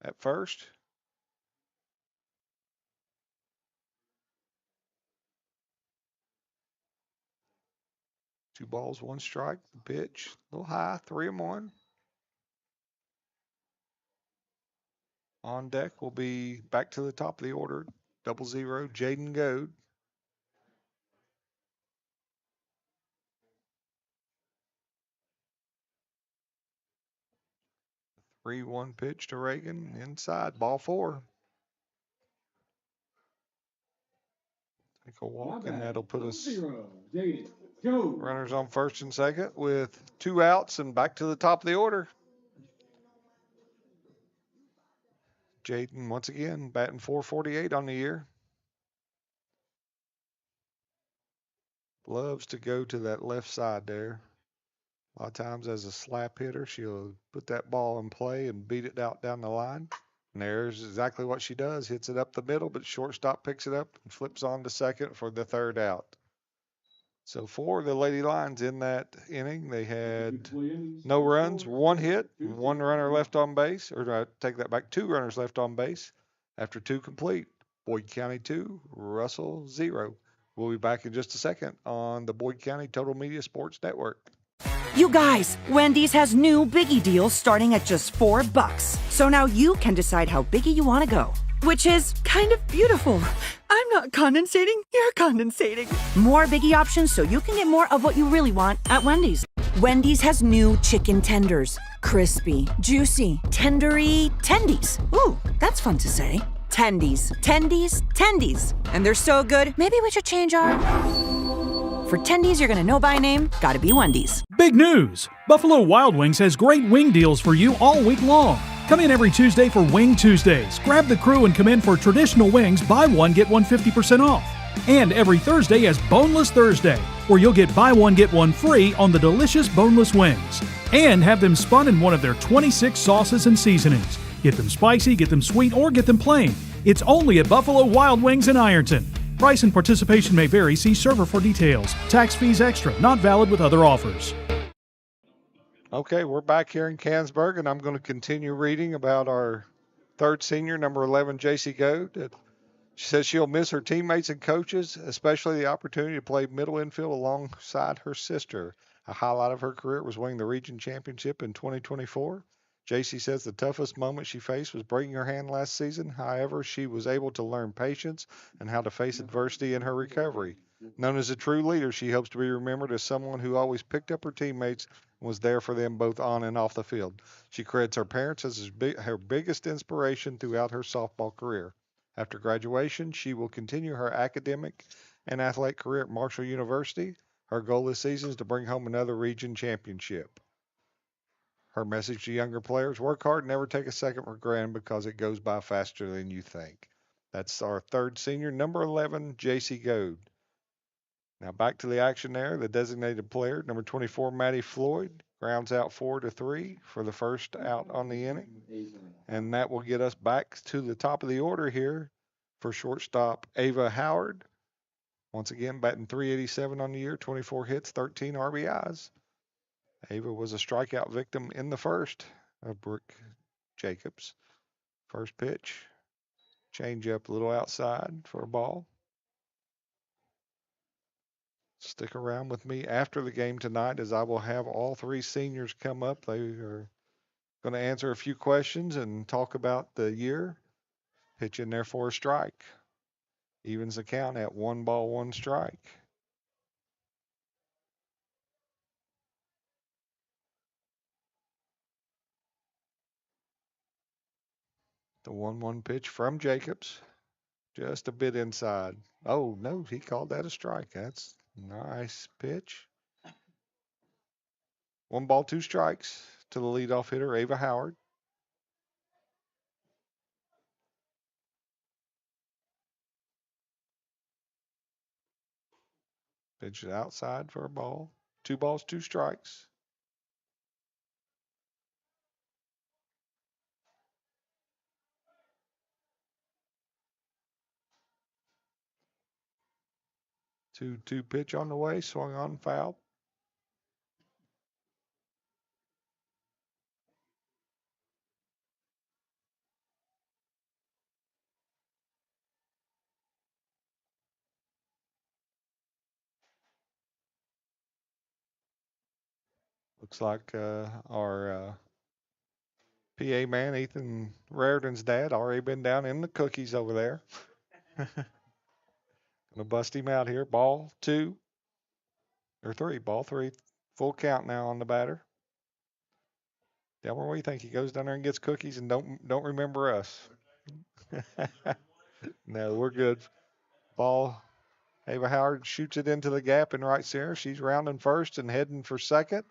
at first. Two balls, one strike. The pitch, a little high, 3-1. On deck will be back to the top of the order. 0-0, Jaden Goad. The 3-1 pitch to Reagan. Inside, ball 4. Take a walk, and that'll put us runners on first and second with 2 outs and back to the top of the order. Jaden, once again, batting .448 on the year. Loves to go to that left side there. A lot of times as a slap hitter, she'll put that ball in play and beat it out down the line. And there's exactly what she does. Hits it up the middle, but shortstop picks it up and flips on to second for the third out. So for the Lady Lions in that inning, they had no runs, 1 hit, 1 runner left on base, or I take that back, 2 runners left on base after 2 complete. Boyd County 2, Russell 0. We'll be back in just a second on the Boyd County Total Media Sports Network. You guys, Wendy's has new Biggie deals starting at just $4. So now you can decide how biggie you want to go. Which is kind of beautiful. I'm not condensating, you're condensating. More Biggie options so you can get more of what you really want at Wendy's. Wendy's has new chicken tenders. Crispy, juicy, tendery, tendies. Ooh, that's fun to say. Tendies, tendies, tendies. And they're so good, maybe we should change our... For tendies you're gonna know by name, gotta be Wendy's. Big news! Buffalo Wild Wings has great wing deals for you all week long. Come in every Tuesday for Wing Tuesdays. Grab the crew and come in for traditional wings, buy one, get one 50% off. And every Thursday is Boneless Thursday, where you'll get buy one, get one free on the delicious boneless wings. And have them spun in one of their 26 sauces and seasonings. Get them spicy, get them sweet, or get them plain. It's only at Buffalo Wild Wings in Ironton. Price and participation may vary. See server for details. Tax fees extra. Not valid with other offers. Okay, we're back here in Canonsburg, and I'm going to continue reading about our third senior, number 11, JC Goad. She says she'll miss her teammates and coaches, especially the opportunity to play middle infield alongside her sister. A highlight of her career was winning the region championship in 2024. JC says the toughest moment she faced was breaking her hand last season. However, she was able to learn patience and how to face adversity in her recovery. Known as a true leader, she hopes to be remembered as someone who always picked up her teammates and was there for them both on and off the field. She credits her parents as her biggest inspiration throughout her softball career. After graduation, she will continue her academic and athletic career at Marshall University. Her goal this season is to bring home another region championship. Her message to younger players: work hard, never take a second for granted because it goes by faster than you think. That's our third senior, number 11, JC Goad. Now back to the action there. The designated player, number 24, Maddie Floyd, grounds out 4-3 for the first out on the inning. And that will get us back to the top of the order here for shortstop Ava Howard. Once again, batting .387 on the year, 24 hits, 13 RBIs. Ava was a strikeout victim in the first of Brooke Jacobs. First pitch, change up a little outside for a ball. Stick around with me after the game tonight, as I will have all three seniors come up. They are going to answer a few questions and talk about the year. Pitch in there for a strike. Evens the count at 1 ball, 1 strike. The 1-1 pitch from Jacobs. Just a bit inside. Oh, no, he called that a strike. That's a nice pitch. 1 ball, 2 strikes to the leadoff hitter, Ava Howard. Pitch it outside for a ball. 2 balls, 2 strikes. Two pitch on the way, swung on, fouled. Looks like our PA man, Ethan Raridan's dad, already been down in the cookies over there. Gonna bust him out here. Ball 2 or 3. Ball 3. Full count now on the batter. Delmer, what do you think? He goes down there and gets cookies and don't remember us. No, we're good. Ball. Ava Howard shoots it into the gap in right center. She's rounding first and heading for second.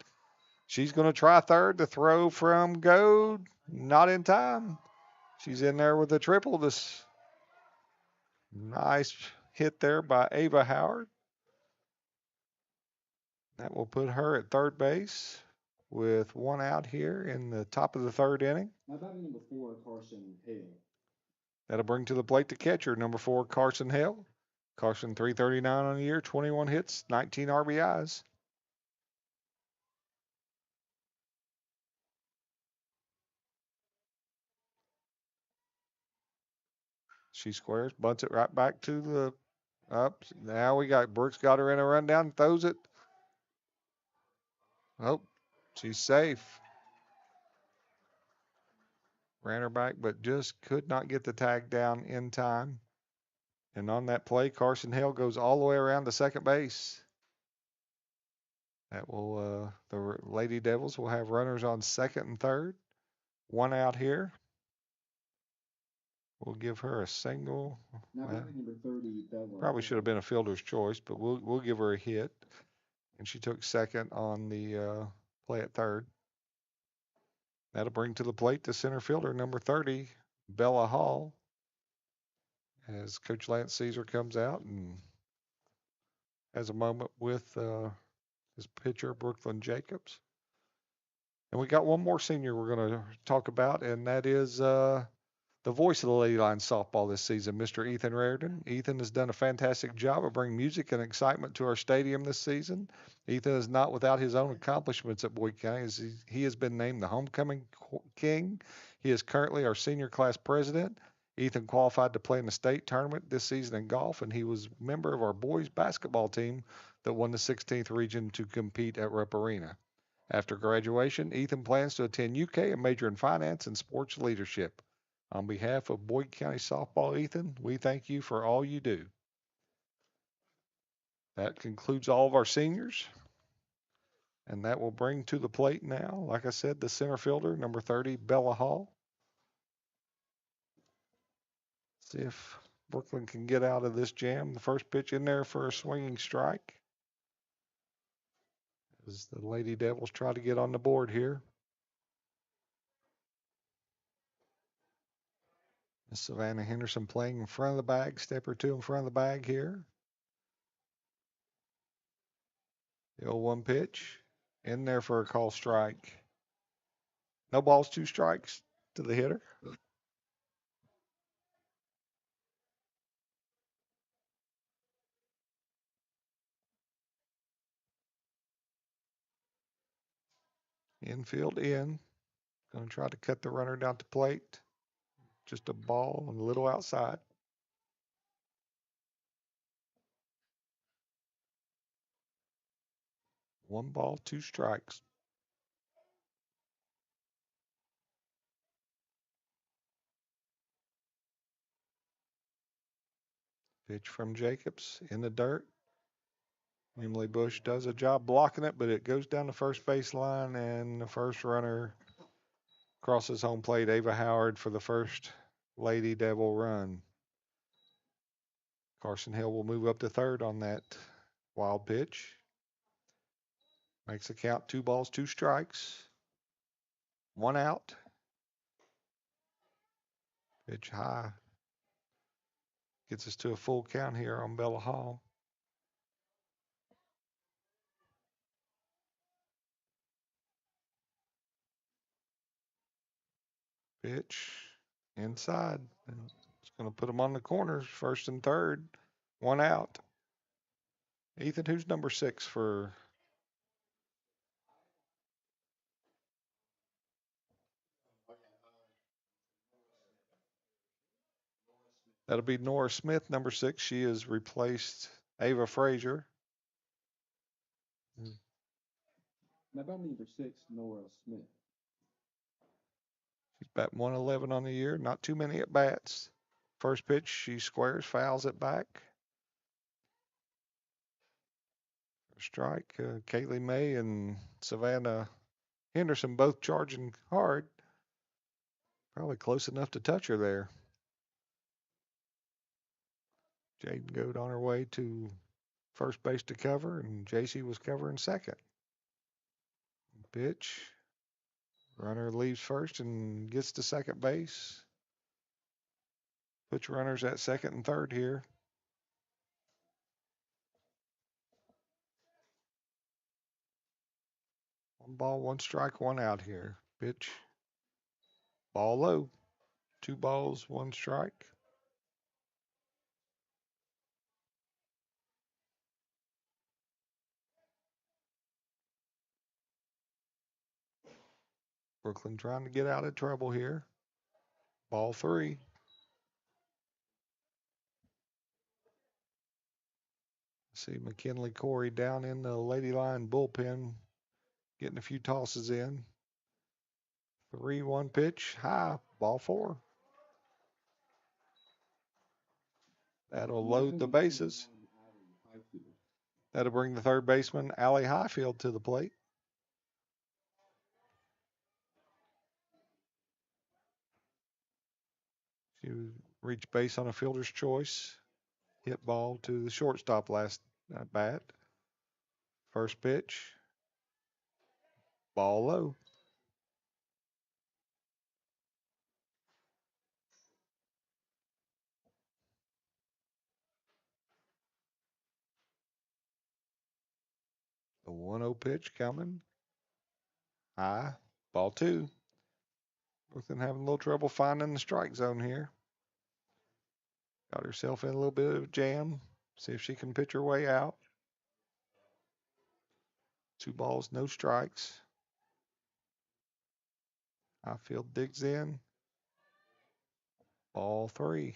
She's going to try third. The throw from Goad, not in time. She's in there with a triple. This nice hit there by Ava Howard. That will put her at third base with 1 out here in the top of the 3rd inning. Now batting number 4, Carson Hale. That'll bring to the plate the catcher, number 4, Carson Hale. Carson, .339 on the year, 21 hits, 19 RBIs. She squares, bunts it right back to the up. Now we got Brooks got her in a rundown, throws it. Oh, she's safe. Ran her back, but just could not get the tag down in time. And on that play, Carson Hale goes all the way around to second base. That will, the Lady Devils will have runners on second and third. 1 out here. We'll give her a single. Now batting number 30, Bella. Probably should have been a fielder's choice, but we'll give her a hit. And she took second on the play at third. That'll bring to the plate the center fielder, number 30, Bella Hall. As Coach Lance Caesar comes out and has a moment with his pitcher, Brooklyn Jacobs. And we got one more senior we're going to talk about, and that is the voice of the Lady Lions softball this season, Mr. Ethan Raridan. Ethan has done a fantastic job of bringing music and excitement to our stadium this season. Ethan is not without his own accomplishments at Boyd County, as he has been named the homecoming king. He is currently our senior class president. Ethan qualified to play in the state tournament this season in golf, and he was a member of our boys basketball team that won the 16th region to compete at Rupp Arena. After graduation, Ethan plans to attend UK and major in finance and sports leadership. On behalf of Boyd County Softball, Ethan, we thank you for all you do. That concludes all of our seniors. And that will bring to the plate now, like I said, the center fielder, number 30, Bella Hall. See if Brooklyn can get out of this jam. The first pitch in there for a swinging strike. As the Lady Devils try to get on the board here. Savannah Henderson playing in front of the bag, step or two in front of the bag here. The 0-1 pitch in there for a call strike. No balls, 2 strikes to the hitter. Infield in. Going to try to cut the runner down to plate. Just a ball and a little outside. One ball, two strikes. Pitch from Jacobs in the dirt. Emily Bush does a job blocking it, but it goes down the first base line, and the first runner crosses home plate. Ava Howard for the first Lady Devil run. Carson Hill will move up to third on that wild pitch. Makes the count 2 balls, 2 strikes. 1 out. Pitch high. Gets us to a full count here on Bella Hall. Pitch inside. It's going to put them on the corners, first and third. 1 out. Ethan, who's number 6 for? That'll be Nora Smith, number 6. She has replaced Ava Frazier. How about number 6, Nora Smith? She's batting 111 on the year. Not too many at bats. First pitch, she squares, fouls it back. Strike. Kaylee May and Savannah Henderson both charging hard. Probably close enough to touch her there. Jaden Goad on her way to first base to cover, and JC was covering second. Pitch. Runner leaves first and gets to second base. Puts runners at second and third here. One ball, 1 strike, 1 out here. Pitch. Ball low. 2 balls, 1 strike. Brooklyn trying to get out of trouble here. Ball 3. See McKinley Corey down in the Lady Lion bullpen, getting a few tosses in. 3-1 pitch, high, ball 4. That'll load the bases. That'll bring the third baseman, Allie Highfield, to the plate. She reached base on a fielder's choice. Hit ball to the shortstop last at bat. First pitch. Ball low. The 1-0 pitch coming. High. Ball 2. Brooklyn having a little trouble finding the strike zone here. Got herself in a little bit of a jam. See if she can pitch her way out. 2 balls, no strikes. Highfield digs in. Ball 3.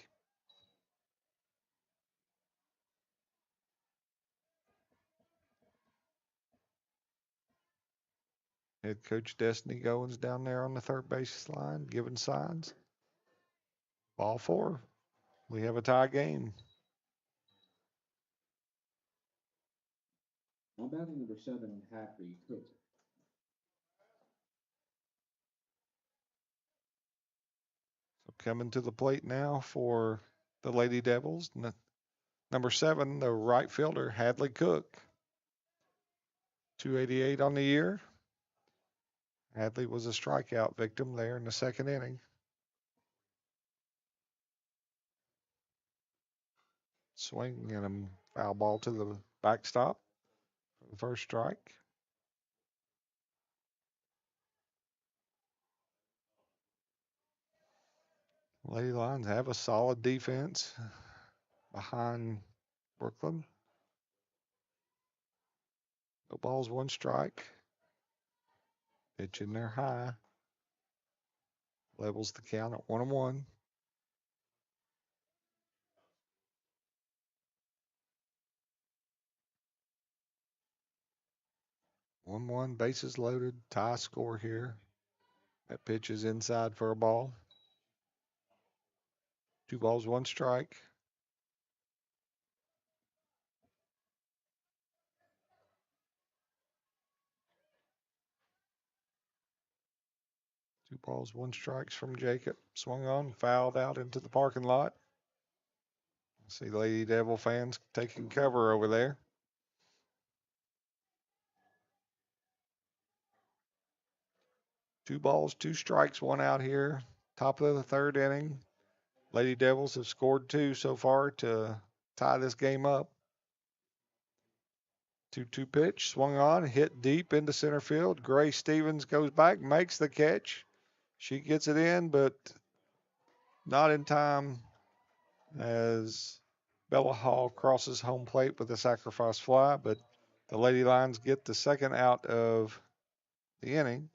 Head coach Destiny Goins down there on the third base line, giving signs. Ball 4. We have a tie game. I'm batting number 7, Happy Cook. So coming to the plate now for the Lady Devils. Number 7, the right fielder, Hadley Cook. 288 on the year. Hadley was a strikeout victim there in the second inning. Swing and a foul ball to the backstop for the first strike. Lady Lions have a solid defense behind Brooklyn. No balls, 1 strike. Pitch in there high. Levels the count at 1-1. One, bases loaded, tie score here. That pitch is inside for a ball. 2 balls, 1 strike. Two balls, 1 strikes from Jacob. Swung on, fouled out into the parking lot. See Lady Devil fans taking cover over there. Two balls, 2 strikes, 1 out here. Top of the 3rd inning. Lady Devils have scored 2 so far to tie this game up. 2-2 pitch, swung on, hit deep into center field. Grace Stevens goes back, makes the catch. She gets it in, but not in time as Bella Hall crosses home plate with a sacrifice fly, but the Lady Lions get the 2nd out of the inning.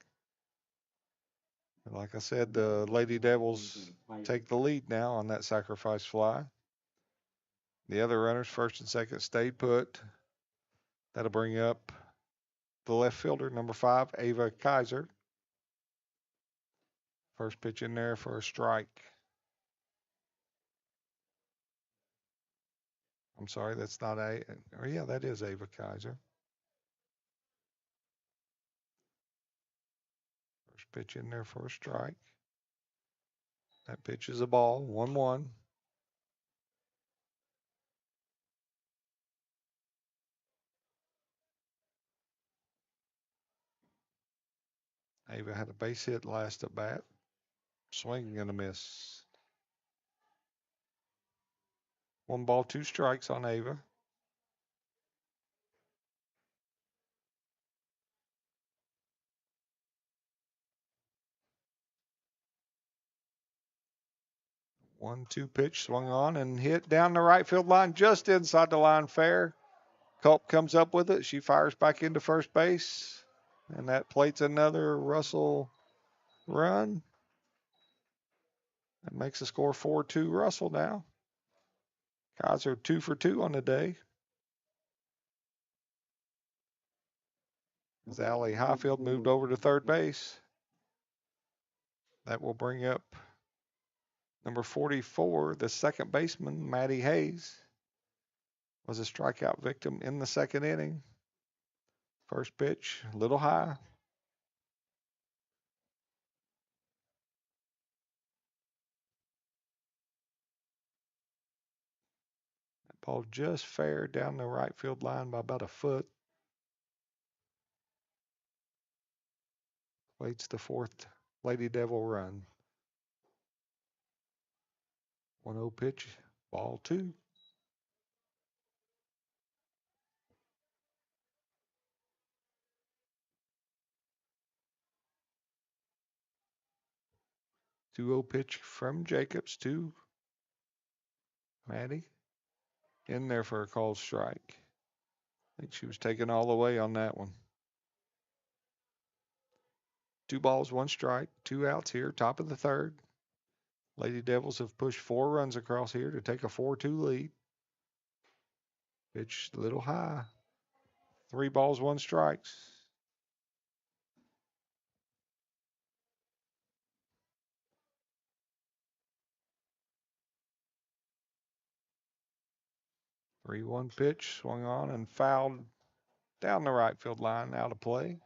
And like I said, the Lady Devils take the lead now on that sacrifice fly. The other runners, 1st and 2nd, stayed put. That'll bring up the left fielder, number 5, Ava Kaiser. First pitch in there for a strike. I'm sorry, that's not yeah, that is Ava Kaiser. First pitch in there for a strike. That pitch is a ball, 1-1. Ava had a base hit last at bat. Swing and a miss. 1 ball, 2 strikes on Ava. One-two pitch swung on and hit down the right field line, just inside the line fair. Culp comes up with it. She fires back into first base, and that plates another Russell run. That makes the score 4-2 Russell now. Kaiser 2 for 2 on the day. As Allie Highfield moved over to third base. That will bring up number 44, the second baseman, Maddie Hayes, was a strikeout victim in the 2nd inning. First pitch, a little high. That ball just fair down the right field line by about a foot. Waits the 4th Lady Devil run. 1-0 pitch, ball 2. Two-0 pitch from Jacobs to Maddie. In there for a called strike. I think she was taken all the way on that one. 2 balls, 1 strike, 2 outs here, top of the 3rd. Lady Devils have pushed 4 runs across here to take a 4-2 lead. Pitch a little high. 3 balls, 1 strikes. Three-one pitch, swung on and fouled down the right field line, out of play.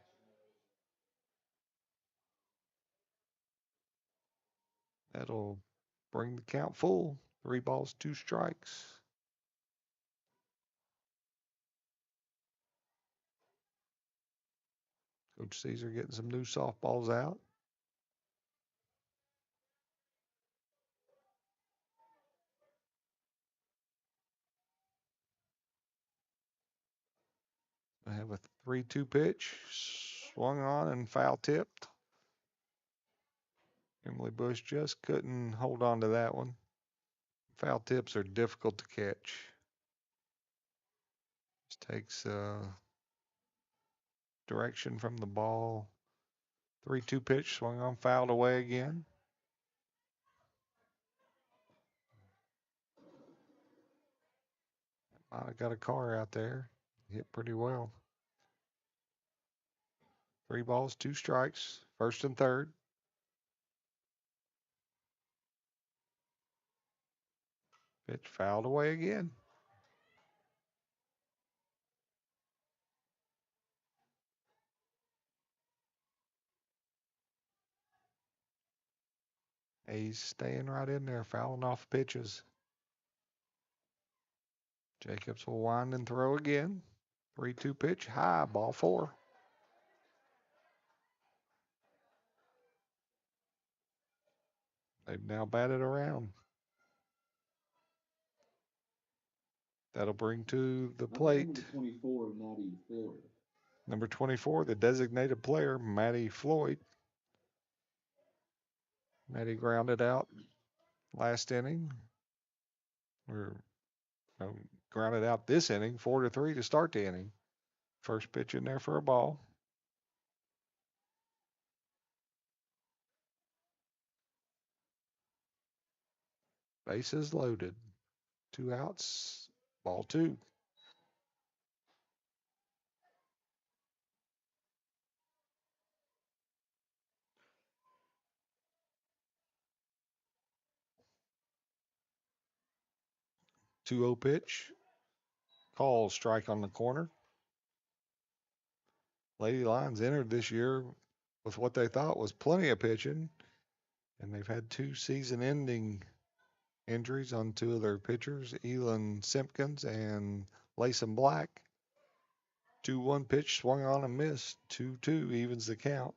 That'll bring the count full. 3 balls, 2 strikes. Coach Caesar getting some new softballs out. I have a 3-2 pitch, swung on and foul tipped. Emily Bush just couldn't hold on to that one. Foul tips are difficult to catch. Just takes direction from the ball 3-2 pitch, swung on, fouled away again. I got a car out there. Hit pretty well. 3 balls, 2 strikes, first and third. Pitch fouled away again. He's staying right in there, fouling off pitches. Jacobs will wind and throw again. 3-2 pitch, high, ball 4. They've now batted around. That'll bring to the plate number 24, the designated player, Matty Floyd. Matty grounded out last inning. Grounded out this inning, 4-3 to start the inning. First pitch in there for a ball. Bases loaded. 2 outs, ball 2. Two-0 pitch. Call, strike on the corner. Lady Lions entered this year with what they thought was plenty of pitching, and they've had 2 season-ending injuries on 2 of their pitchers, Elon Simpkins and Layson Black. 2-1 pitch, swung on and missed. 2-2 evens the count.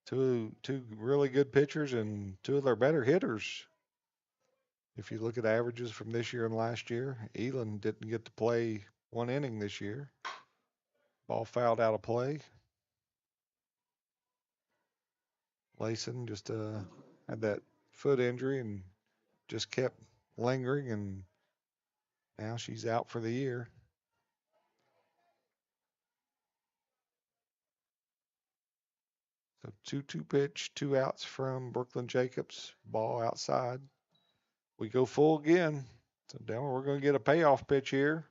Two really good pitchers and 2 of their better hitters. If you look at averages from this year and last year, Elon didn't get to play 1 inning this year. Ball fouled out of play. Layson just had that foot injury and just kept lingering, and now she's out for the year. So 2-2 pitch, 2 outs from Brooklyn Jacobs. Ball outside. We go full again. So down, we're going to get a payoff pitch here.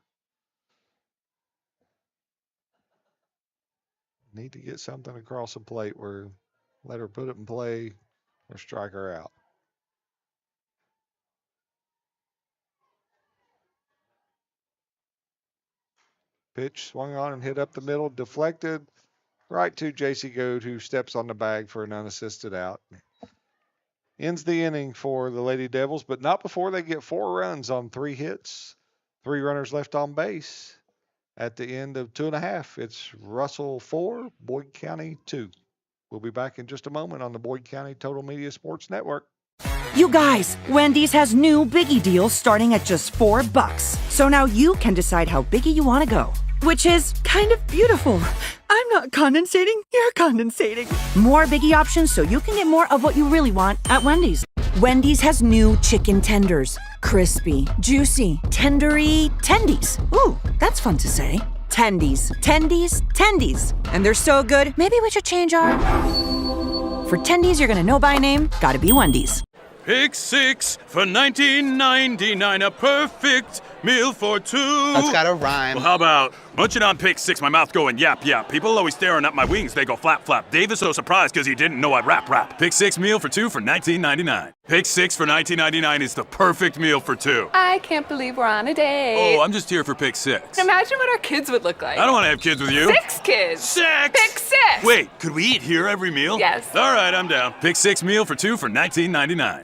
Need to get something across the plate where let her put it in play or strike her out. Pitch swung on and hit up the middle, deflected right to J.C. Goad, who steps on the bag for an unassisted out. Ends the inning for the Lady Devils, but not before they get 4 runs on 3 hits. 3 runners left on base. At the end of 2.5, it's Russell 4, Boyd County 2. We'll be back in just a moment on the Boyd County Total Media Sports Network. You guys, Wendy's has new biggie deals starting at just $4. So now you can decide how biggie you want to go, which is kind of beautiful. I'm not condensating, you're condensating. More biggie options so you can get more of what you really want at Wendy's. Wendy's has new chicken tenders. Crispy, juicy, tendery tendies. Ooh, that's fun to say. Tendies, tendies, tendies. And they're so good, maybe we should change our... For tendies you're gonna know by name, gotta be Wendy's. Pick 6 for $19.99, a perfect meal for 2. That's gotta rhyme. Well, how about munching on pick 6, my mouth going yap yap. People always staring at my wings, they go flap flap. Dave is so surprised because he didn't know I'd rap. Pick 6 meal for 2 for $19.99. Pick 6 for $19.99 is the perfect meal for 2. I can't believe we're on a date. Oh, I'm just here for pick 6. Imagine what our kids would look like. I don't want to have kids with you. 6 kids. 6! Pick 6! Wait, could we eat here every meal? Yes. All right, I'm down. Pick 6 meal for 2 for $19.99.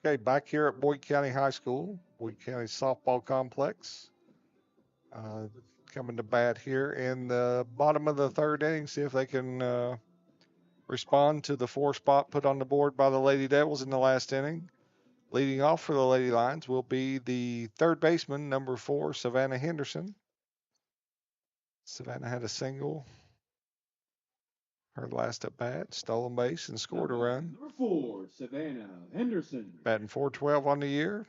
Okay, back here at Boyd County High School, Boyd County Softball Complex. Coming to bat here in the bottom of the 3rd inning, see if they can respond to the 4 spot put on the board by the Lady Devils in the last inning. Leading off for the Lady Lions will be the 3rd baseman, number 4, Savannah Henderson. Savannah had a single her last at bat, stolen base, and scored a run. Number 4, Savannah Henderson. Batting .412 on the year.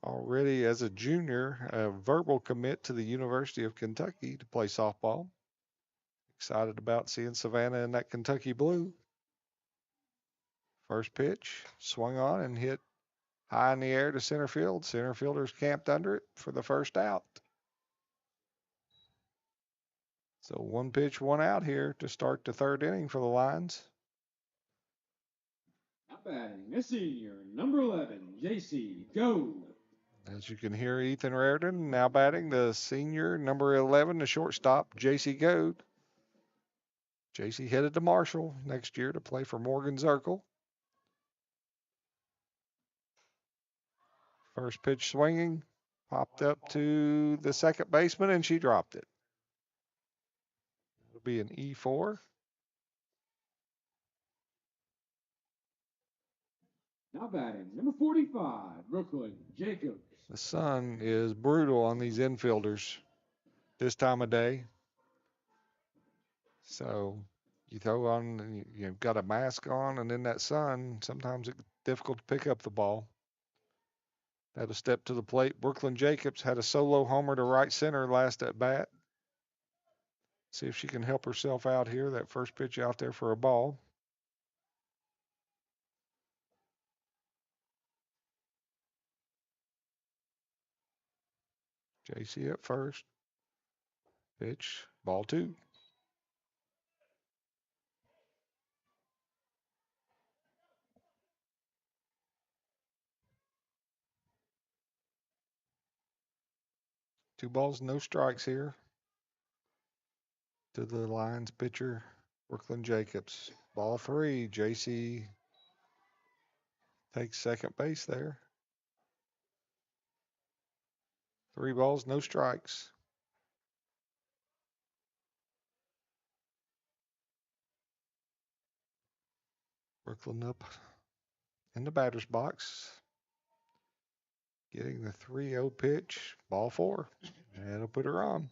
already as a junior, a verbal commit to the University of Kentucky to play softball. Excited about seeing Savannah in that Kentucky blue. First pitch, swung on and hit high in the air to center field. Center fielders camped under it for the first out. So 1 pitch, 1 out here to start the third inning for the Lions. Now batting, a senior, number 11, JC Go. As you can hear, Ethan Raritan now batting, the senior, number 11, the shortstop, JC Goad. JC headed to Marshall next year to play for Morgan Zirkle. First pitch swinging, popped up to the second baseman, and she dropped it. It'll be an E4. Now batting, number 45, Brooklyn Jacobs. The sun is brutal on these infielders this time of day. So you throw on, you've got a mask on, and in that sun, sometimes it's difficult to pick up the ball. Had a step to the plate. Brooklyn Jacobs had a solo homer to right center last at bat. See if she can help herself out here. That first pitch out there for a ball. JC at first. Pitch, ball 2. Two balls, no strikes here to the Lions pitcher, Brooklyn Jacobs. Ball 3, JC takes second base there. 3 balls, no strikes. Brooklyn up in the batter's box. Getting the 3-0 pitch, ball 4. That'll put her on.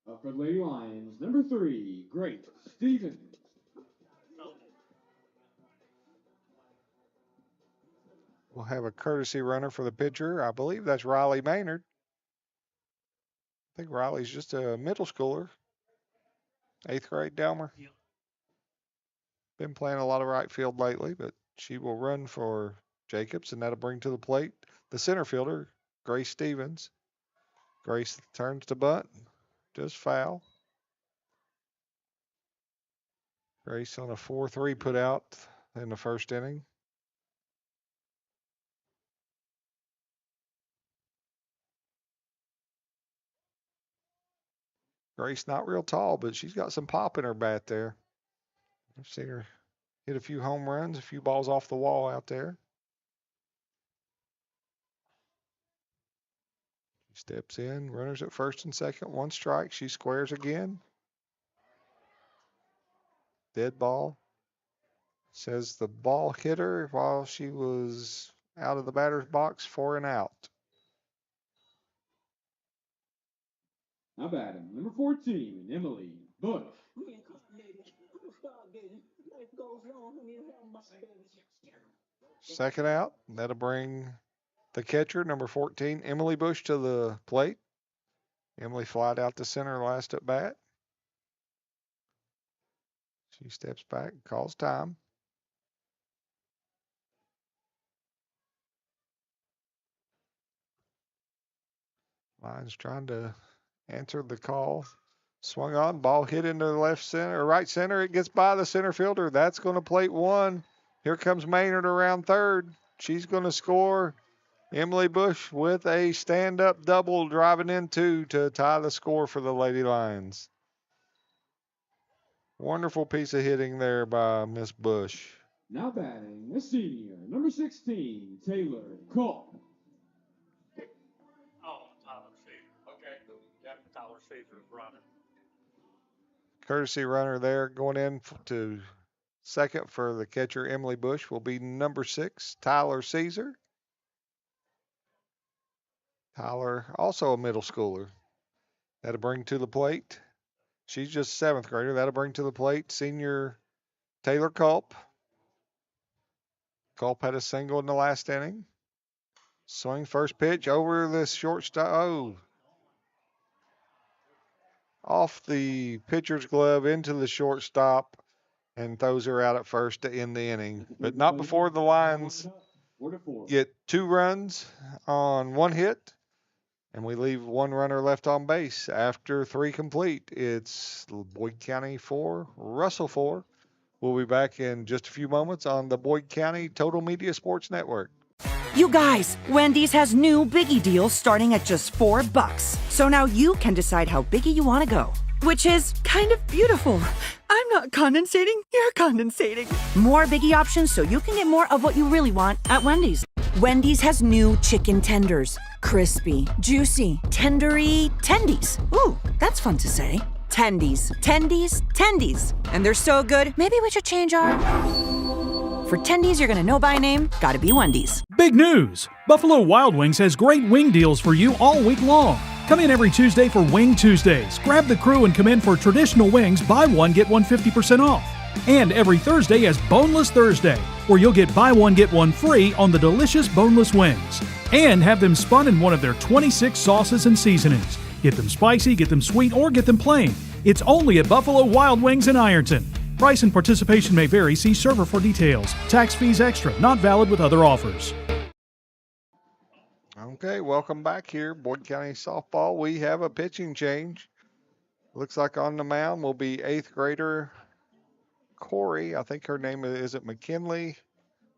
Up for the Lady Lions, number 3, Grace Stevens. We'll have a courtesy runner for the pitcher. I believe that's Riley Maynard. I think Riley's just a middle schooler. 8th grade Delmer. Been playing a lot of right field lately, but she will run for Jacobs, and that'll bring to the plate the center fielder, Grace Stevens. Grace turns to bunt, just foul. Grace on a 4-3 put out in the first inning. Grace not real tall, but she's got some pop in her bat there. I've seen her hit a few home runs, a few balls off the wall out there. She steps in, runners at first and second, 1 strike. She squares again. Dead ball. Says the ball hit her while she was out of the batter's box for an out. Now batting, number 14, Emily Bush. Second out. That'll bring the catcher, number 14, Emily Bush, to the plate. Emily flied out to center last at bat. She steps back, calls time. Lions trying to answer the call. Swung on, ball hit into the left center, right center. It gets by the center fielder. That's going to plate 1. Here comes Maynard around third. She's going to score. Emily Bush with a stand-up double driving in 2 to tie the score for the Lady Lions. Wonderful piece of hitting there by Miss Bush. Now batting, a senior, number 16, Taylor Culp. Courtesy runner there going in to second for the catcher, Emily Bush, will be number 6, Tyler Caesar. Tyler, also a middle schooler. That'll bring to the plate. She's just 7th grader. That'll bring to the plate senior Taylor Culp. Culp had a single in the last inning. Swing first pitch over the shortstop. Oh. Off the pitcher's glove into the shortstop and throws her out at first to end the inning. But not before the Lions get 2 runs on 1 hit. And we leave 1 runner left on base after 3 complete. It's Boyd County 4, Russell 4. We'll be back in just a few moments on the Boyd County Total Media Sports Network. You guys, Wendy's has new biggie deals starting at just $4. So now you can decide how biggie you want to go. Which is kind of beautiful. I'm not condensating, you're condensating. More biggie options so you can get more of what you really want at Wendy's. Wendy's has new chicken tenders. Crispy, juicy, tendery tendies. Ooh, that's fun to say. Tendies, tendies, tendies. And they're so good, maybe we should change our... For tendies you're gonna know by name, gotta be Wendy's. Big news! Buffalo Wild Wings has great wing deals for you all week long. Come in every Tuesday for Wing Tuesdays. Grab the crew and come in for traditional wings, buy one, get one 50% off. And every Thursday is Boneless Thursday, where you'll get buy one, get one free on the delicious boneless wings. And have them spun in one of their 26 sauces and seasonings. Get them spicy, get them sweet, or get them plain. It's only at Buffalo Wild Wings in Ironton. Price and participation may vary. See server for details. Tax fees extra. Not valid with other offers. Okay, welcome back here, Boyd County Softball. We have a pitching change. Looks like on the mound will be 8th grader Corey. I think her name is it McKinley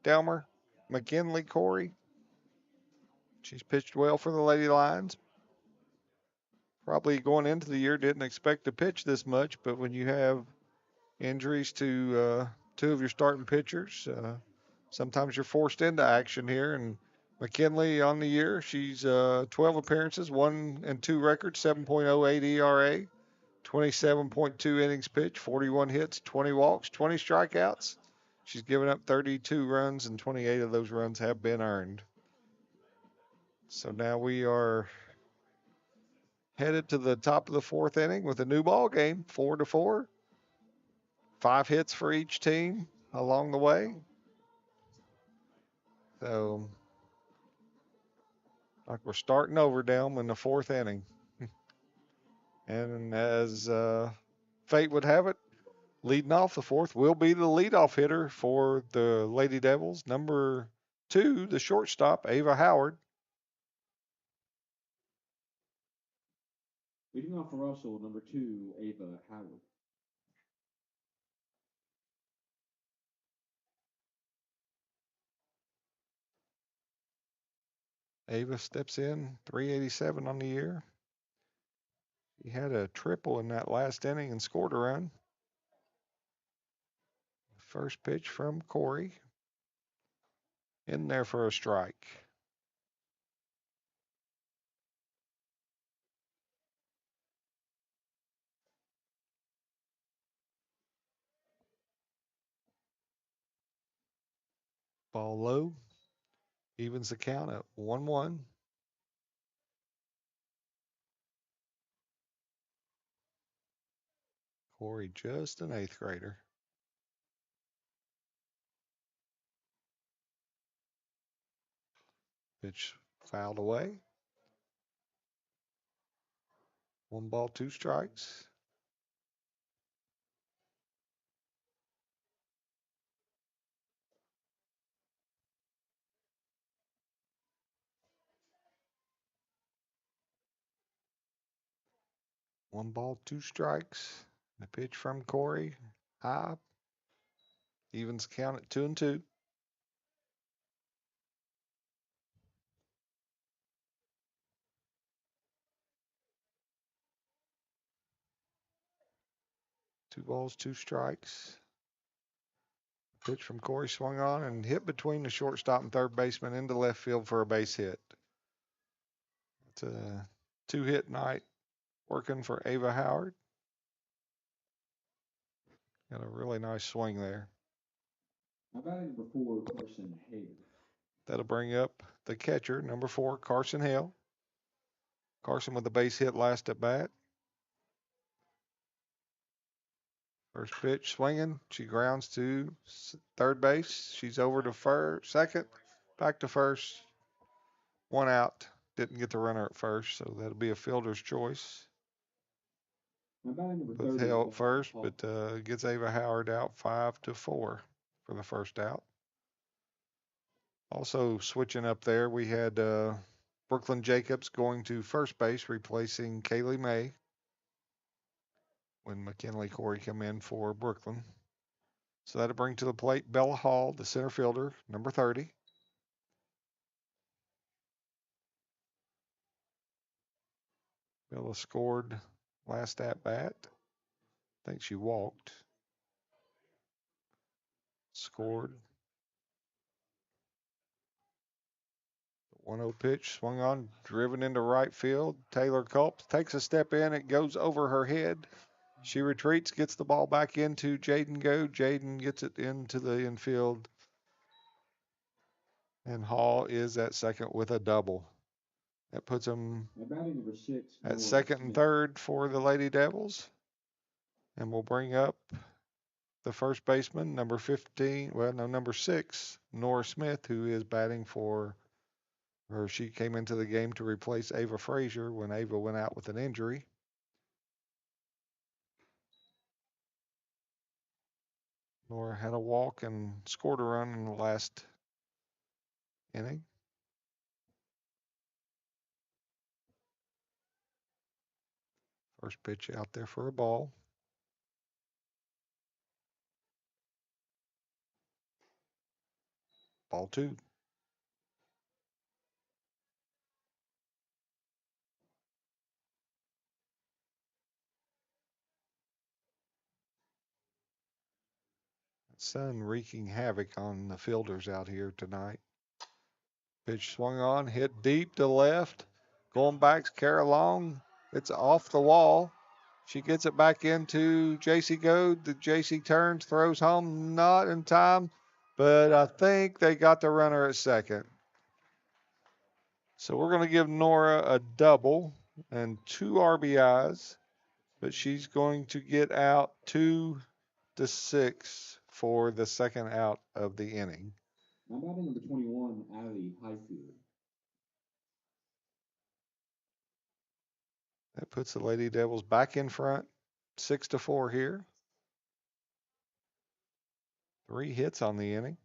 Delmer? McKinley Corey. She's pitched well for the Lady Lions. Probably going into the year didn't expect to pitch this much, but when you have injuries to 2 of your starting pitchers, sometimes you're forced into action here. And McKinley on the year, she's 12 appearances, 1 and 2 records, 7.08 ERA, 27.2 innings pitched, 41 hits, 20 walks, 20 strikeouts. She's given up 32 runs, and 28 of those runs have been earned. So now we are headed to the top of the 4th inning with a new ball game, 4-4. 5 hits for each team along the way. So, like we're starting over down in the 4th inning. And as fate would have it, leading off the 4th will be the leadoff hitter for the Lady Devils, number 2, the shortstop, Ava Howard. Leading off for Russell, number 2, Ava Howard. Ava steps in, 387 on the year. He had a triple in that last inning and scored a run. First pitch from Corey. In there for a strike. Ball low. Evens the count at 1-1. Corey just an 8th grader. Pitch fouled away. 1 ball, 2 strikes. One ball, 2 strikes. The pitch from Corey, high. Evens count at 2-2. Two balls, 2 strikes. Pitch from Corey swung on and hit between the shortstop and third baseman into left field for a base hit. It's a 2-hit night working for Ava Howard. Got a really nice swing there. How about number 4, Carson Hale? That'll bring up the catcher, number 4, Carson Hale. Carson with a base hit last at bat. First pitch swinging. She grounds to third base. She's over to second, back to first. One out. Didn't get the runner at first, so that'll be a fielder's choice. Now batting number With 30. Hale at first, but gets Ava Howard out 5-4 for the first out. Also switching up there, we had Brooklyn Jacobs going to first base, replacing Kaylee May when McKinley Corey come in for Brooklyn. So that'll bring to the plate Bella Hall, the center fielder, number 30. Bella scored last at bat. I think she walked. Scored. 1-0 pitch, swung on, driven into right field. Taylor Culp takes a step in. It goes over her head. She retreats, gets the ball back into Jaden Go. Jaden gets it into the infield. And Hall is at second with a double. That puts him Now batting number 6. at second and third for the Lady Devils. And we'll bring up the first baseman, number 6, Nora Smith, who is batting for her. She came into the game to replace Ava Frazier when Ava went out with an injury. Nora had a walk and scored a run in the last inning. First pitch out there for a ball. Ball 2. Sun wreaking havoc on the fielders out here tonight. Pitch swung on, hit deep to left. Going back, Kara Long. It's off the wall. She gets it back into JC Goad. The JC turns, throws home, not in time, but I think they got the runner at second. So we're going to give Nora a double and 2 RBIs, but she's going to get out 2-6 for the second out of the inning. Now batting number 21, Allie Highfield. That puts the Lady Devils back in front, 6-4 here. 3 hits on the inning.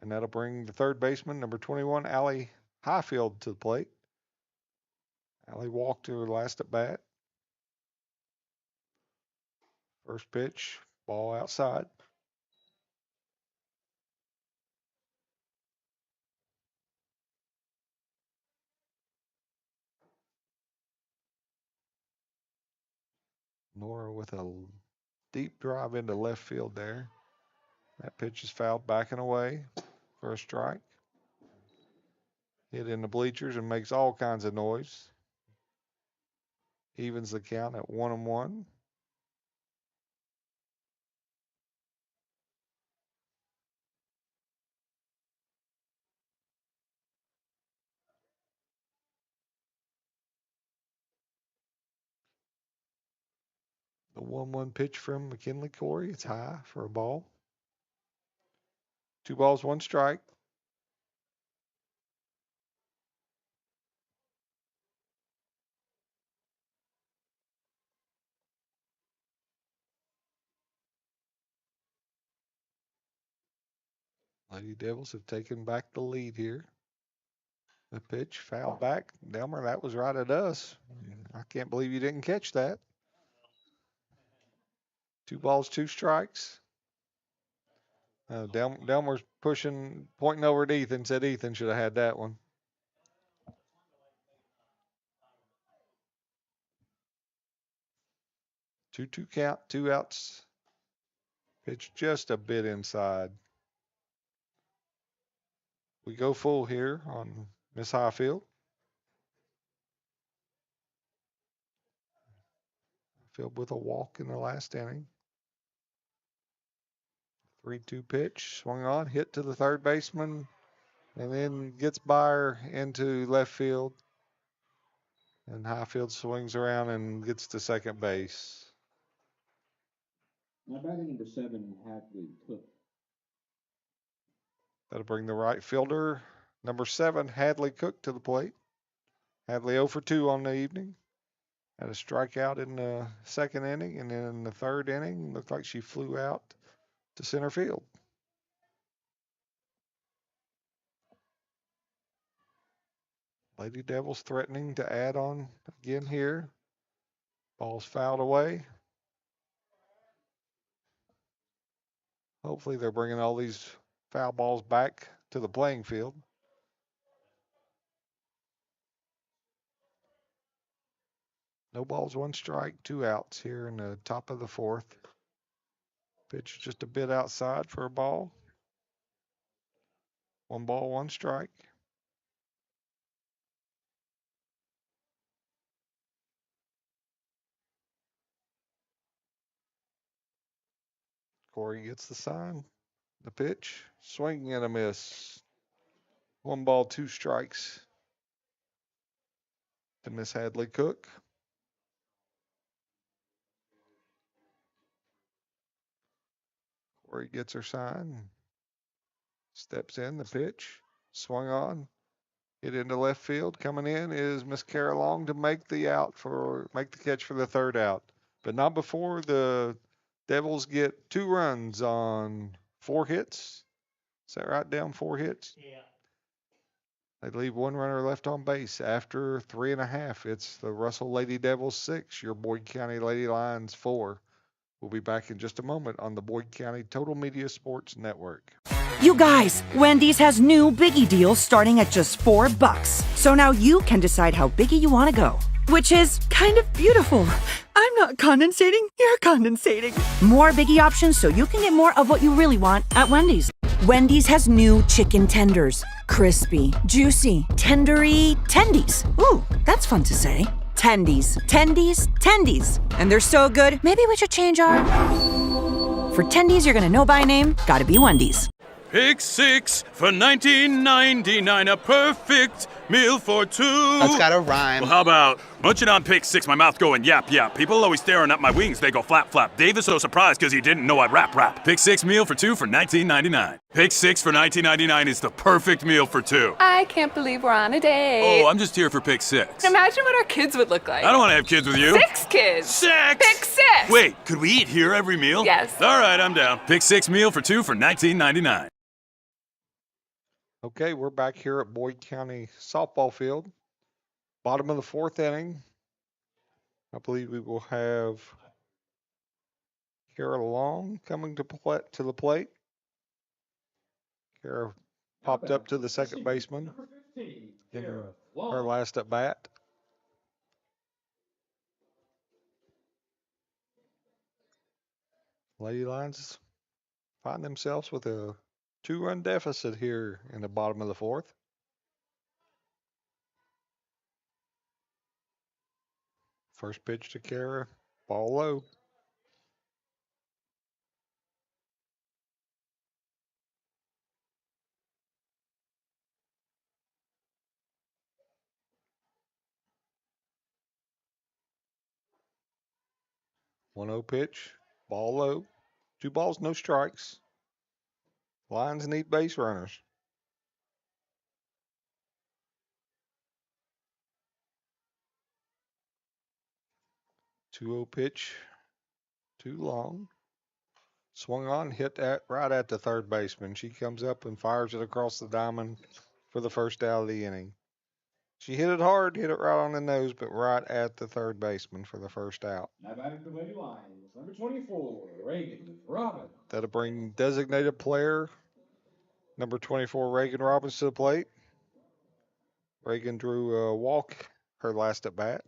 And that'll bring the third baseman, number 21, Allie Highfield, to the plate. Allie walked to her last at bat. First pitch, ball outside. Nora with a deep drive into left field there. That pitch is fouled back and away for a strike. Hit in the bleachers and makes all kinds of noise. Evens the count at 1-1. The 1-1 pitch from McKinley Corey. It's high for a ball. 2 balls, 1 strike. Lady Devils have taken back the lead here. The pitch, foul back. Delmer, that was right at us. I can't believe you didn't catch that. 2 balls, 2 strikes. Delmer's pointing over at Ethan, said Ethan should have had that one. Two count, 2 outs. Pitch just a bit inside. We go full here on Miss Highfield. Highfield with a walk in the last inning. 3-2 pitch, swung on, hit to the third baseman, and then gets by her into left field. And Highfield swings around and gets to second base. Now batting number 7, Hadley Cook. That'll bring the right fielder, number 7, Hadley Cook, to the plate. Hadley 0 for 2 on the evening. Had a strikeout in the second inning, and then in the third inning, looked like she flew out to center field. Lady Devils threatening to add on again here. Ball's fouled away. Hopefully they're bringing all these foul balls back to the playing field. No balls, 1 strike, 2 outs here in the top of the 4th. Pitch just a bit outside for a ball. 1 ball, 1 strike. Corey gets the sign. The pitch, swing and a miss. 1 ball, 2 strikes to Miss Hadley Cook. Corey gets her sign. Steps in, the pitch, swung on, hit into left field. Coming in is Miss Kara Long to make the catch for the 3rd out. But not before the Devils get 2 runs on 4 hits. Is that right? Down 4 hits? Yeah. They leave 1 runner left on base after 3.5. It's the Russell Lady Devils 6, your Boyd County Lady Lions 4. We'll be back in just a moment on the Boyd County Total Media Sports Network. You guys, Wendy's has new biggie deals starting at just $4. So now you can decide how biggie you want to go, which is kind of beautiful. I'm not condensating, you're condensating. More biggie options so you can get more of what you really want at Wendy's. Wendy's has new chicken tenders. Crispy, juicy, tendery tendies. Ooh, that's fun to say. Tendies, tendies, tendies. And they're so good, maybe we should change our... For tendies you're gonna know by name, gotta be Wendy's. Pick 6 for $19.99, a perfect meal for 2. That's gotta rhyme. Well, how about munching on pick 6, my mouth going yap yap. People always staring at my wings, they go flap flap. Dave is so surprised because he didn't know I'd rap. Pick 6 meal for 2 for $19.99. Pick 6 for $19.99 is the perfect meal for 2. I can't believe we're on a date. Oh, I'm just here for pick 6. Imagine what our kids would look like. I don't want to have kids with you. 6 kids. 6! Pick 6. Wait, could we eat here every meal? Yes. All right, I'm down. Pick 6 meal for 2 for $19.99. Okay, we're back here at Boyd County softball field. Bottom of the 4th inning. I believe we will have Kara Long coming to the plate. Kara popped up to the second baseman in her last at bat. Lady Lions find themselves with a 2-run deficit here in the bottom of the 4th. First pitch to Kara, ball low. One 0 pitch, ball low. 2 balls, no strikes. Lions need base runners. 2-0 pitch, too long. Swung on, hit right at the third baseman. She comes up and fires it across the diamond for the first out of the inning. She hit it hard, hit it right on the nose, but right at the third baseman for the first out. Now batting the Lady Lions, number 24, Reagan Robbins. That'll bring designated player number 24, Reagan Robbins, to the plate. Reagan drew a walk her last at bat.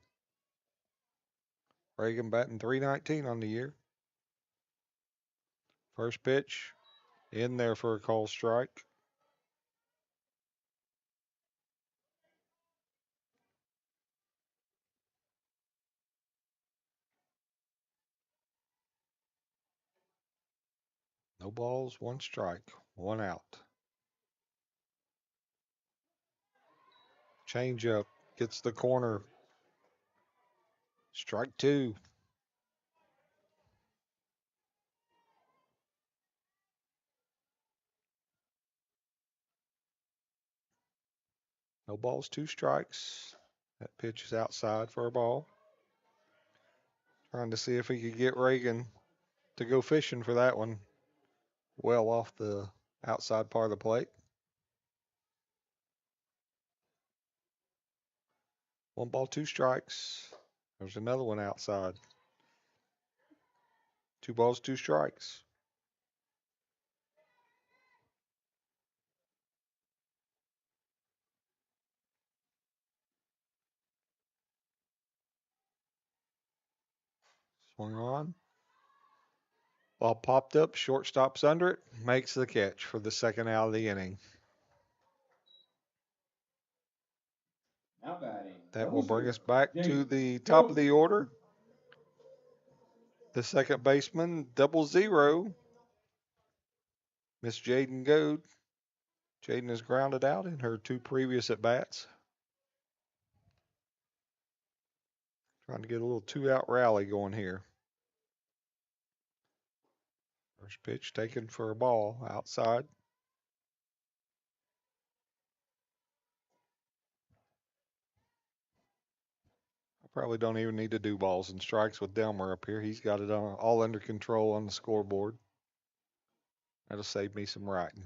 Reagan batting .319 on the year. First pitch, in there for a call strike. No balls, 1 strike, 1 out. Change up, gets the corner. Strike 2. No balls, 2 strikes. That pitch is outside for a ball. Trying to see if he could get Reagan to go fishing for that one. Well off the outside part of the plate. 1 ball, 2 strikes. There's another one outside. 2 balls, 2 strikes. Swung on. Ball popped up, shortstop's under it, makes the catch for the second out of the inning. Now batting. That will bring us back to James. the top of the order. The second baseman, 0-0. Miss Jaden Goad. Jaden is grounded out in her 2 previous at-bats. Trying to get a little 2-out rally going here. First pitch taken for a ball outside. I probably don't even need to do balls and strikes with Delmer up here. He's got it all under control on the scoreboard. That'll save me some writing.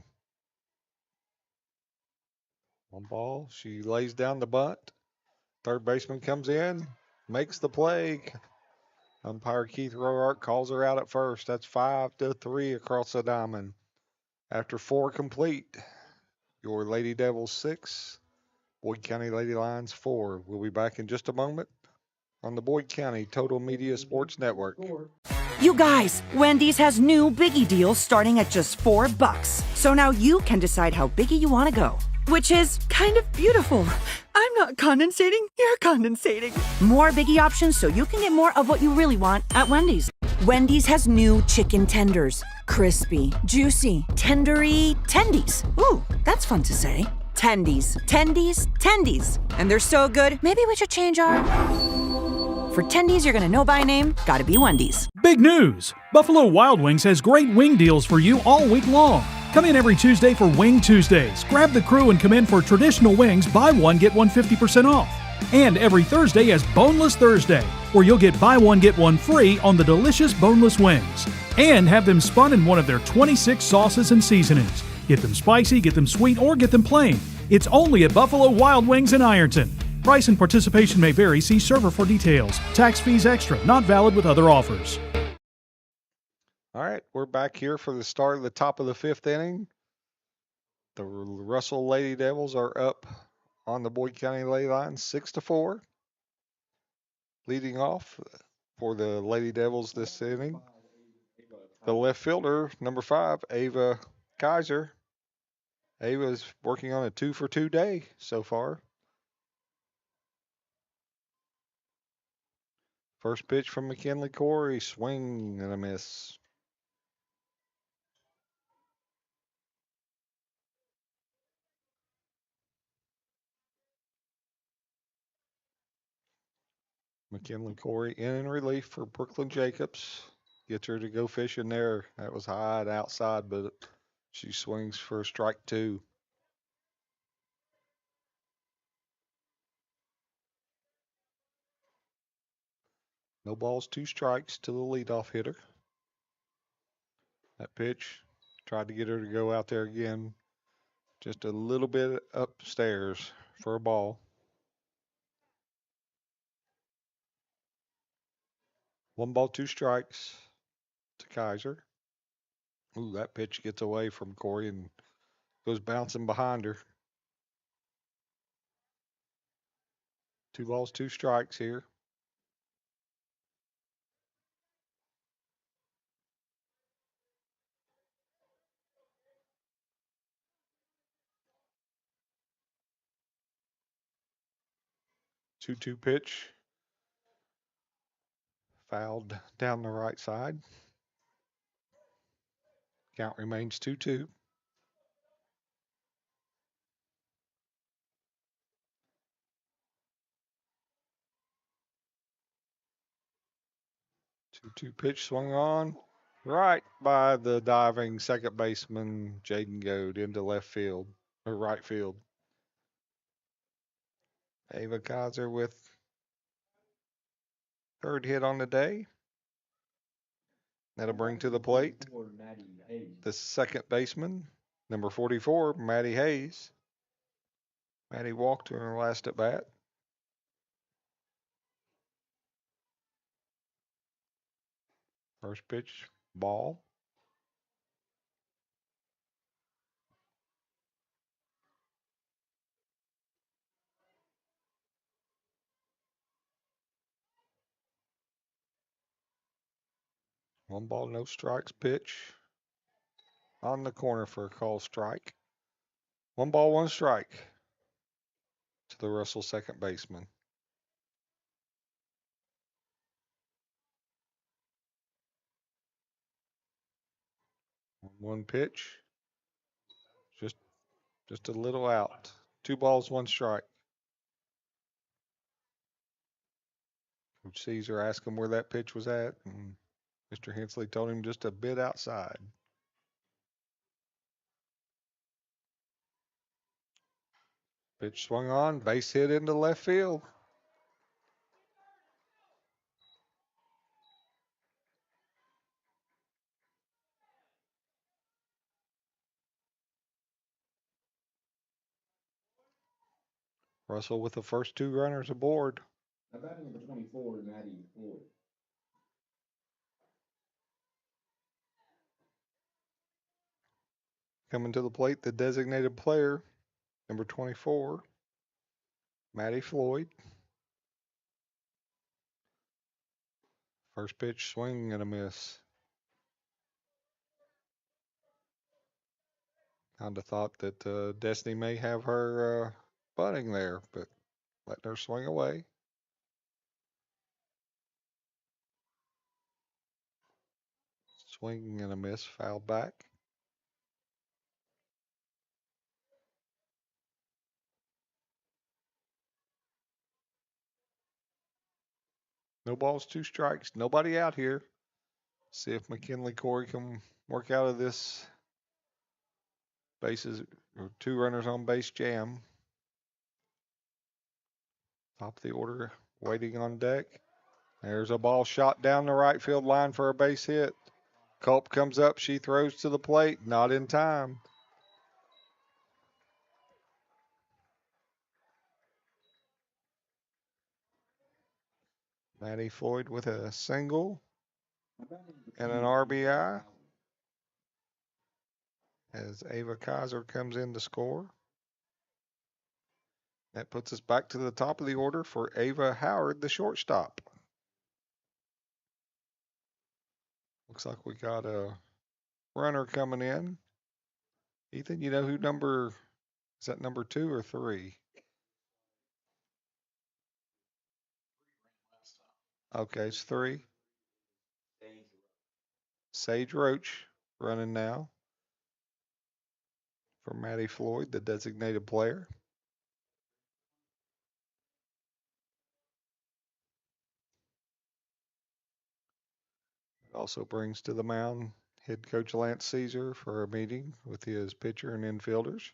1 ball. She lays down the bunt. Third baseman comes in, makes the play. Umpire Keith Roark calls her out at first. That's 5-3 across the diamond. After 4 complete, your Lady Devils 6, Boyd County Lady Lions 4. We'll be back in just a moment on the Boyd County Total Media Sports Network. You guys, Wendy's has new biggie deals starting at just $4. So now you can decide how biggie you want to go. Which is kind of beautiful. I'm not condensating, you're condensating. More biggie options so you can get more of what you really want at Wendy's. Wendy's has new chicken tenders. Crispy, juicy, tendery, tendies. Ooh, that's fun to say. Tendies, tendies, tendies. And they're so good, maybe we should change our... For tendies you're gonna know by name, gotta be Wendy's. Big news! Buffalo Wild Wings has great wing deals for you all week long. Come in every Tuesday for Wing Tuesdays. Grab the crew and come in for traditional wings, buy one, get one 50% off. And every Thursday is Boneless Thursday, where you'll get buy one, get one free on the delicious boneless wings. And have them spun in one of their 26 sauces and seasonings. Get them spicy, get them sweet, or get them plain. It's only at Buffalo Wild Wings in Ironton. Price and participation may vary. See server for details. Tax fees extra. Not valid with other offers. All right, we're back here for the start of the top of the 5th inning. The Russell Lady Devils are up on the Boyd County Lady Lions 6-4. Leading off for the Lady Devils this inning, the left fielder, number 5, Ava Kaiser. Ava is working on a 2-for-2 day so far. First pitch from McKinley Corey, swing and a miss. McKinley Corey in relief for Brooklyn Jacobs. Gets her to go fishing there. That was high and outside, but she swings for strike 2. No balls, 2 strikes to the leadoff hitter. That pitch, tried to get her to go out there again. Just a little bit upstairs for a ball. 1 ball, 2 strikes to Kaiser. Ooh, that pitch gets away from Corey and goes bouncing behind her. 2 balls, 2 strikes here. Two-two pitch. Fouled down the right side. Count remains 2-2. Two-two pitch swung on right by the diving second baseman Jaden Goad into left field or right field. Ava Kaiser with third hit on the day. That'll bring to the plate the second baseman, number 44, Maddie Hayes. Maddie walked in her last at bat. First pitch, ball. One ball, no strikes pitch. On the corner for a call strike. One ball, one strike to the Russell second baseman. One pitch. Just a little out. 2 balls, 1 strike. Coach Caesar asked him where that pitch was at, and Mr. Hensley told him just a bit outside. Pitch swung on, base hit into left field. Russell with the first 2 runners aboard. Now batting number 24, Maddie Floyd. Coming to the plate, the designated player, number 24, Maddie Floyd. First pitch, swing and a miss. Kind of thought that Destiny may have her bunting there, but letting her swing away. Swing and a miss, fouled back. No balls, 2 strikes. Nobody out here. See if McKinley Corey can work out of this bases or 2 runners on base jam. Top of the order, waiting on deck. There's a ball shot down the right field line for a base hit. Culp comes up. She throws to the plate. Not in time. Maddie Floyd with a single and an RBI as Ava Kaiser comes in to score. That puts us back to the top of the order for Ava Howard, the shortstop. Looks like we got a runner coming in. Ethan, you know who is that number 2 or 3? Okay, it's 3. Sage Roach running now for Maddie Floyd, the designated player. Also brings to the mound head coach Lance Caesar for a meeting with his pitcher and infielders.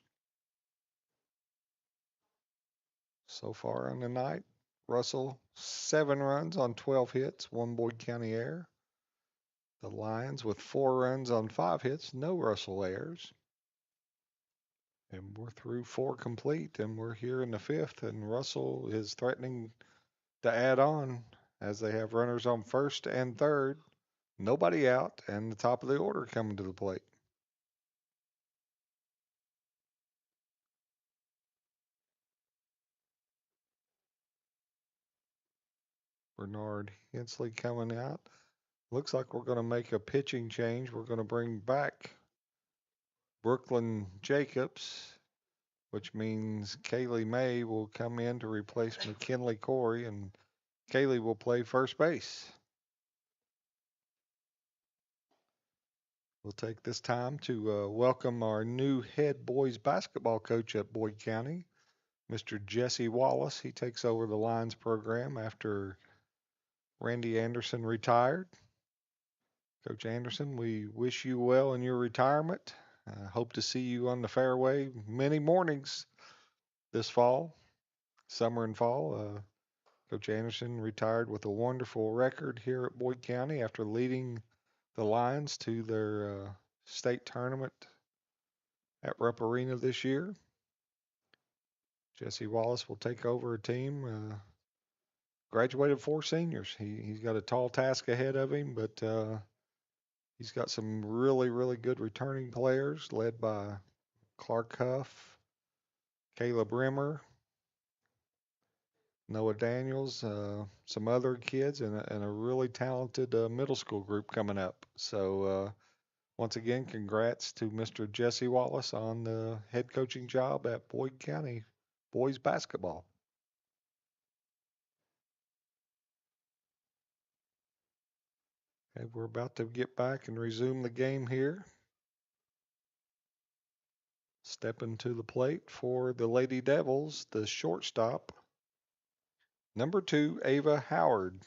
So far on the night, Russell 7 runs on 12 hits, 1 Boyd County error. The Lions with 4 runs on 5 hits, no Russell errors. And we're through 4 complete, and we're here in the 5th, and Russell is threatening to add on as they have runners on first and third. Nobody out, and the top of the order coming to the plate. Bernard Hensley coming out. Looks like we're going to make a pitching change. We're going to bring back Brooklyn Jacobs, which means Kaylee May will come in to replace McKinley Corey, and Kaylee will play first base. We'll take this time to welcome our new head boys basketball coach at Boyd County, Mr. Jesse Wallace. He takes over the Lions program after Randy Anderson retired. Coach Anderson, we wish you well in your retirement. Hope to see you on the fairway many mornings this fall. summer and fall. Coach Anderson retired with a wonderful record here at Boyd County after leading the Lions to their state tournament at Rupp Arena this year. Jesse Wallace will take over a team. Graduated 4 seniors. He's got a tall task ahead of him, but he's got some really, really good returning players led by Clark Huff, Caleb Rimmer, Noah Daniels, some other kids, and a really talented middle school group coming up. So once again, congrats to Mr. Jesse Wallace on the head coaching job at Boyd County boys basketball. Okay, we're about to get back and resume the game here. Stepping to the plate for the Lady Devils, the shortstop, number 2, Ava Howard.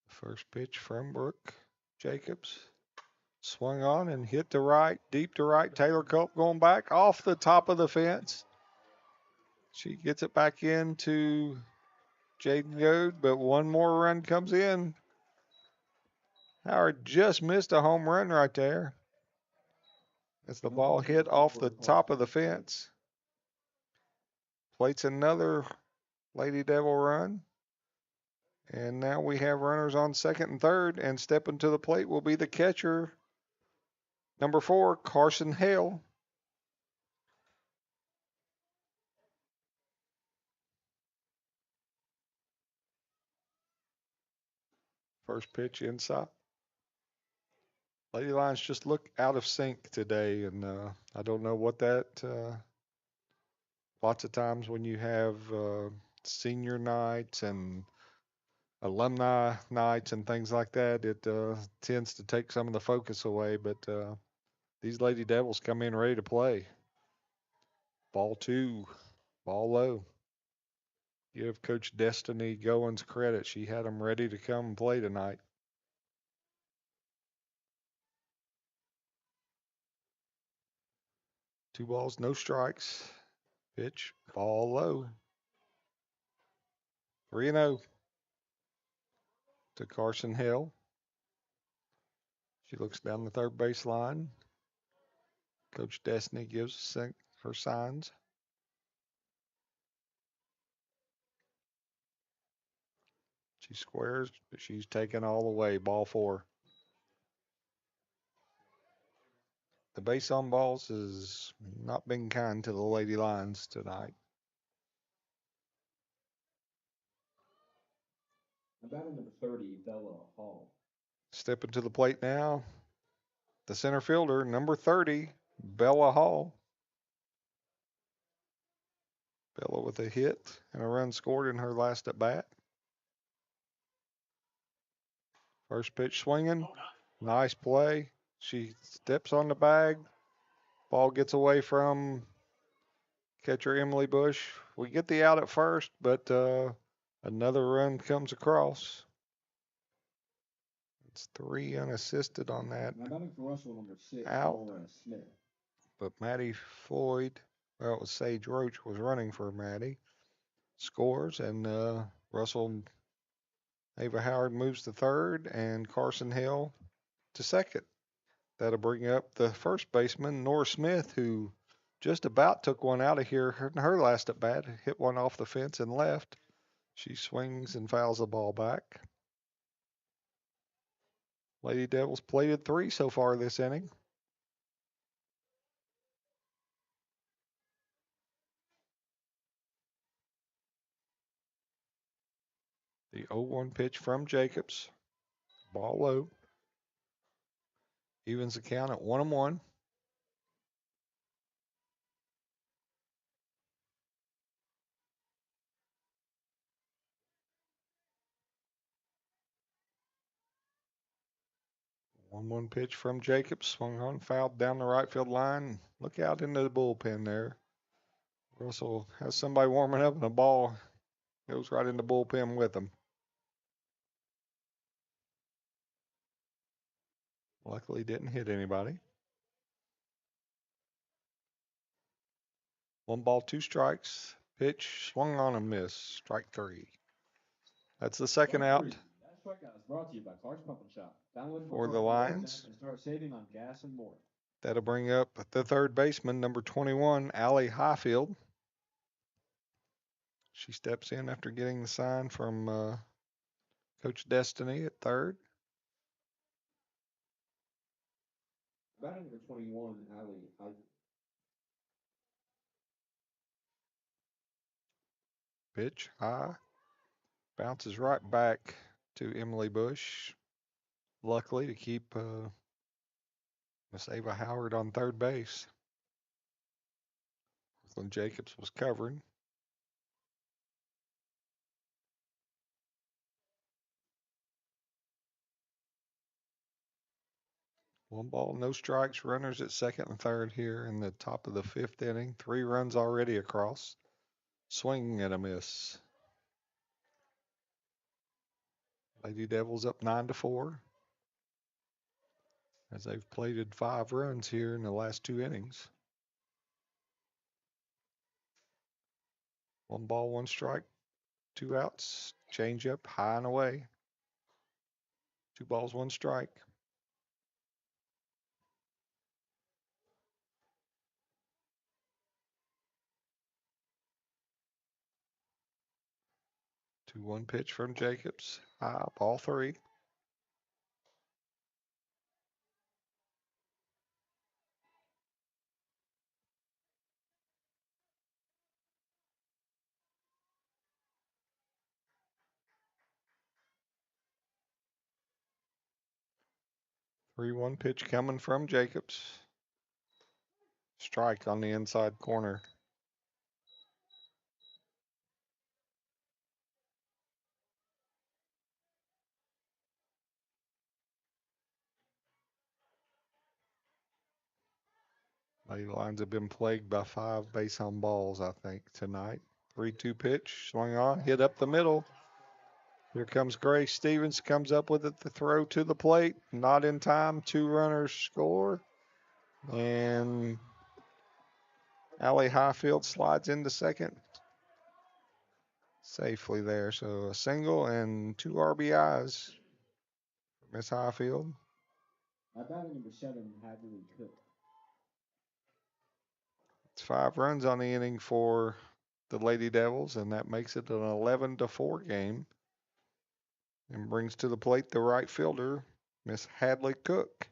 First pitch from Brooke Jacobs. Swung on and hit to right, deep to right. Taylor Culp going back off the top of the fence. She gets it back into Jaden Goad, but one more run comes in. Howard just missed a home run right there as the ball hit off the top of the fence. Plates another Lady Devil run. And now we have runners on second and third, and stepping to the plate will be the catcher, number 4, Carson Hale. First pitch inside. Lady Lions just look out of sync today, and I don't know what that. Lots of times when you have senior nights and alumni nights and things like that, it tends to take some of the focus away. But these Lady Devils come in ready to play. Ball 2, ball low. Give Coach Destiny Goins credit. She had them ready to come and play tonight. Two balls, no strikes. Pitch, ball low. 3-0 to Carson Hill. She looks down the third base line. Coach Destiny gives her signs. She squares, but she's taken all the way. Ball 4. The base on balls has not been kind to the Lady Lions tonight. Batting number 30, Bella Hall. Stepping to the plate now, the center fielder, number 30, Bella Hall. Bella with a hit and a run scored in her last at bat. First pitch swinging. Nice play. She steps on the bag. Ball gets away from catcher Emily Bush. We get the out at first, but another run comes across. It's 3 unassisted on that. Now batting for Russell, number 6, out. Laura Smith. But Maddie Floyd, well, it was Sage Roach was running for Maddie. Scores, and Russell Ava Howard moves to third, and Carson Hill to second. That'll bring up the first baseman, Nora Smith, who just about took one out of here. Her last at bat hit one off the fence and left. She swings and fouls the ball back. Lady Devils plated 3 so far this inning. The 0-1 pitch from Jacobs. Ball low. Evens the count at 1-1. One pitch from Jacobs, swung on, fouled down the right field line. Look out into the bullpen there. Russell has somebody warming up, and the ball goes right in the bullpen with him. Luckily didn't hit anybody. 1 ball, 2 strikes. Pitch swung on and missed. Strike 3. That's the second out That strikeout is brought to you by Clark's Pump and Shop. Download for the Clark's Lions. app and start saving on gas and more. That'll bring up the third baseman, number 21, Allie Highfield. She steps in after getting the sign from Coach Destiny at third. Batting number 21, Ali. Pitch high. Bounces right back to Emily Bush. Luckily to keep Miss Ava Howard on third base. When Jacobs was covering. One ball, no strikes, runners at second and third here in the top of the 5th inning. 3 runs already across. Swing and a miss. Lady Devils up 9-4. As they've plated 5 runs here in the last 2 innings. 1 ball, 1 strike, 2 outs. Change up, high and away. 2 balls, 1 strike. Two 1 pitch from Jacobs. High, ball 3. Three 1 pitch coming from Jacobs. Strike on the inside corner. Lady Lions have been plagued by 5 base on balls, I think, tonight. 3-2 pitch, swung on, hit up the middle. Here comes Grace Stevens, comes up with it, the throw to the plate. Not in time, 2 runners score. And Allie Highfield slides into second. Safely there, so a single and 2 RBIs for Miss Highfield. Batting number 7, Hadley Cook. It's 5 runs on the inning for the Lady Devils, and that makes it an 11-4 game. And brings to the plate the right fielder, Miss Hadley Cook.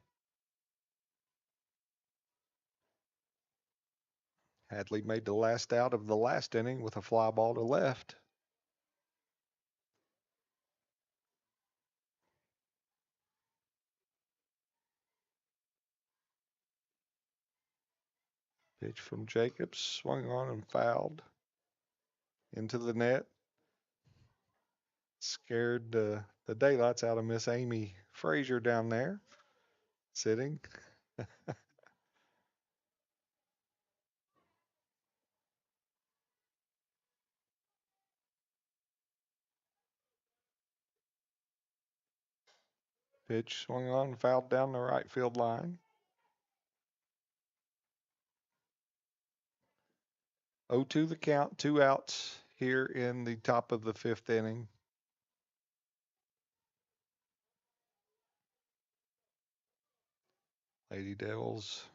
Hadley made the last out of the last inning with a fly ball to left. Pitch from Jacobs, swung on and fouled into the net. Scared the daylights out of Miss Amy Frazier down there, sitting. Pitch swung on, fouled down the right field line. 0-2 the count, 2 outs here in the top of the 5th inning. Lady Devils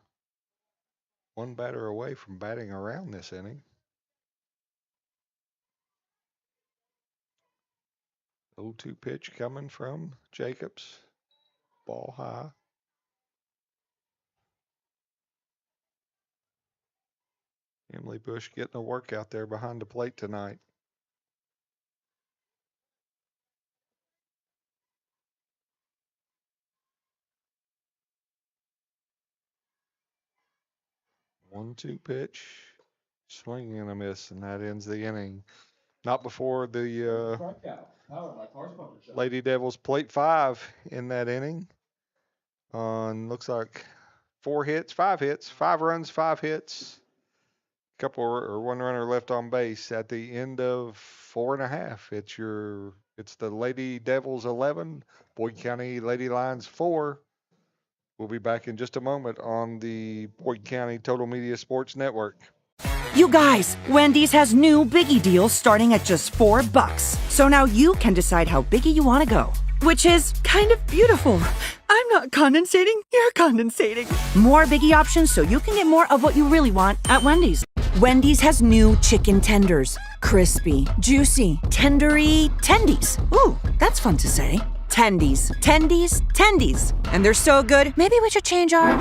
1 batter away from batting around this inning. 0-2 pitch coming from Jacobs. Ball high. Emily Bush getting a workout there behind the plate tonight. One-two pitch, swing and a miss, and that ends the inning. Not before the Strikeout. Powered by Clark's Pump and Shop. Lady Devils plate 5 in that inning. On looks like 4 hits, 5 hits, 5 runs, 5 hits. Couple or 1 runner left on base at the end of 4.5. It's the Lady Devils 11, Boyd County Lady Lions 4. We'll be back in just a moment on the Boyd County Total Media Sports Network. You guys, Wendy's has new biggie deals starting at just $4. So now you can decide how biggie you want to go, which is kind of beautiful. I'm not condensating, you're condensating. More biggie options so you can get more of what you really want at Wendy's. Wendy's has new chicken tenders. Crispy, juicy, tendery tendies. Ooh, that's fun to say. Tendies, tendies, tendies. And they're so good, maybe we should change our...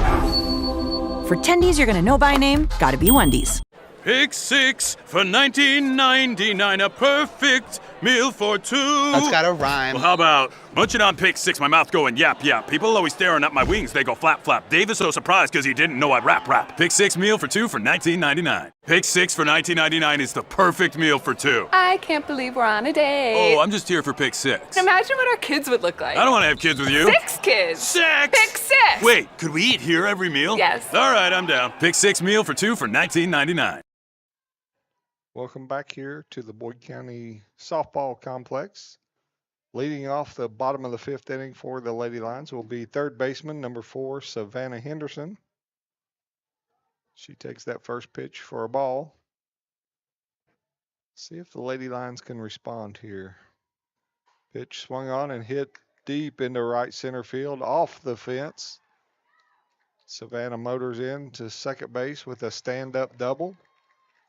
For tendies you're gonna know by name, gotta be Wendy's. Pick six for $19.99, a perfect meal for two. That's gotta rhyme. Well, how about munching on pick six, my mouth going yap yap. People always staring at my wings, they go flap flap. Dave is so surprised because he didn't know I'd rap. Pick six meal for two for $19.99. Pick six for $19.99 is the perfect meal for two. I can't believe we're on a date. Oh, I'm just here for pick six. Imagine what our kids would look like. I don't want to have kids with you. 6 kids. Six! Pick six. Wait, could we eat here every meal? Yes. All right, I'm down. Pick six meal for two for $19.99. Welcome back here to the Boyd County Softball Complex. Leading off the bottom of the 5th inning for the Lady Lions will be third baseman, number 4, Savannah Henderson. She takes that first pitch for a ball. See if the Lady Lions can respond here. Pitch swung on and hit deep into right center field off the fence. Savannah motors in to second base with a stand-up double.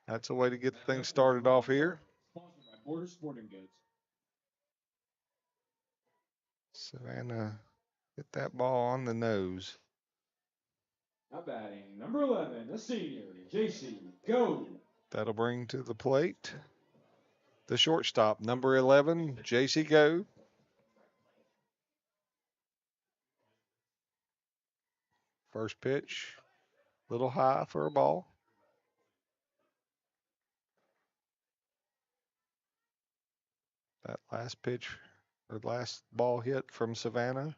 That's a way to get things started off here. Sponsored by Border Sporting Goods. Savannah hit that ball on the nose. Now batting, number 11, the senior, JC, go. That'll bring to the plate the shortstop, number 11, JC Go. First pitch, little high for a ball. That last pitch, or last ball hit from Savannah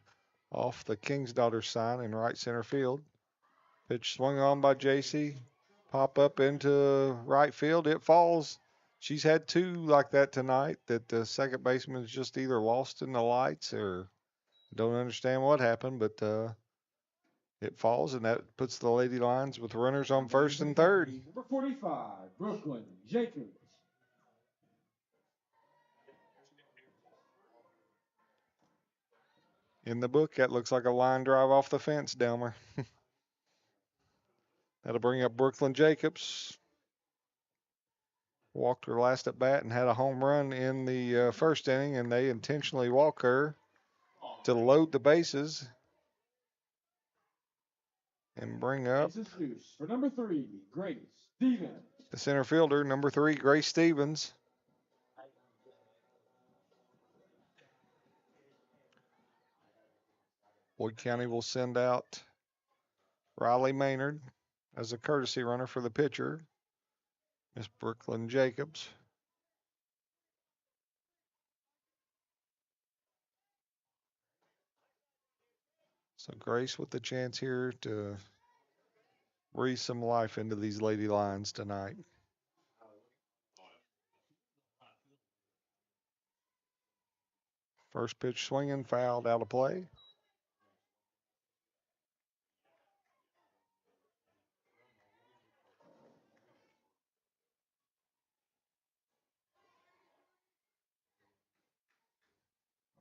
off the King's Daughter sign in right center field. Pitch swung on by JC. Pop up into right field. It falls. She's had 2 like that tonight that the second baseman's just either lost in the lights or don't understand what happened, but it falls, and that puts the Lady Lions with runners on first and third. Number 45, Brooklyn Jacobs. In the book, that looks like a line drive off the fence, Delmer. That'll bring up Brooklyn Jacobs. Walked her last at bat and had a home run in the first inning, and they intentionally walk her to load the bases and bring up For number 3, Grace Stevens. the center fielder, number 3, Grace Stevens. Boyd County will send out Riley Maynard as a courtesy runner for the pitcher, Miss Brooklyn Jacobs. So Grace with the chance here to breathe some life into these Lady Lions tonight. First pitch swinging, fouled out of play.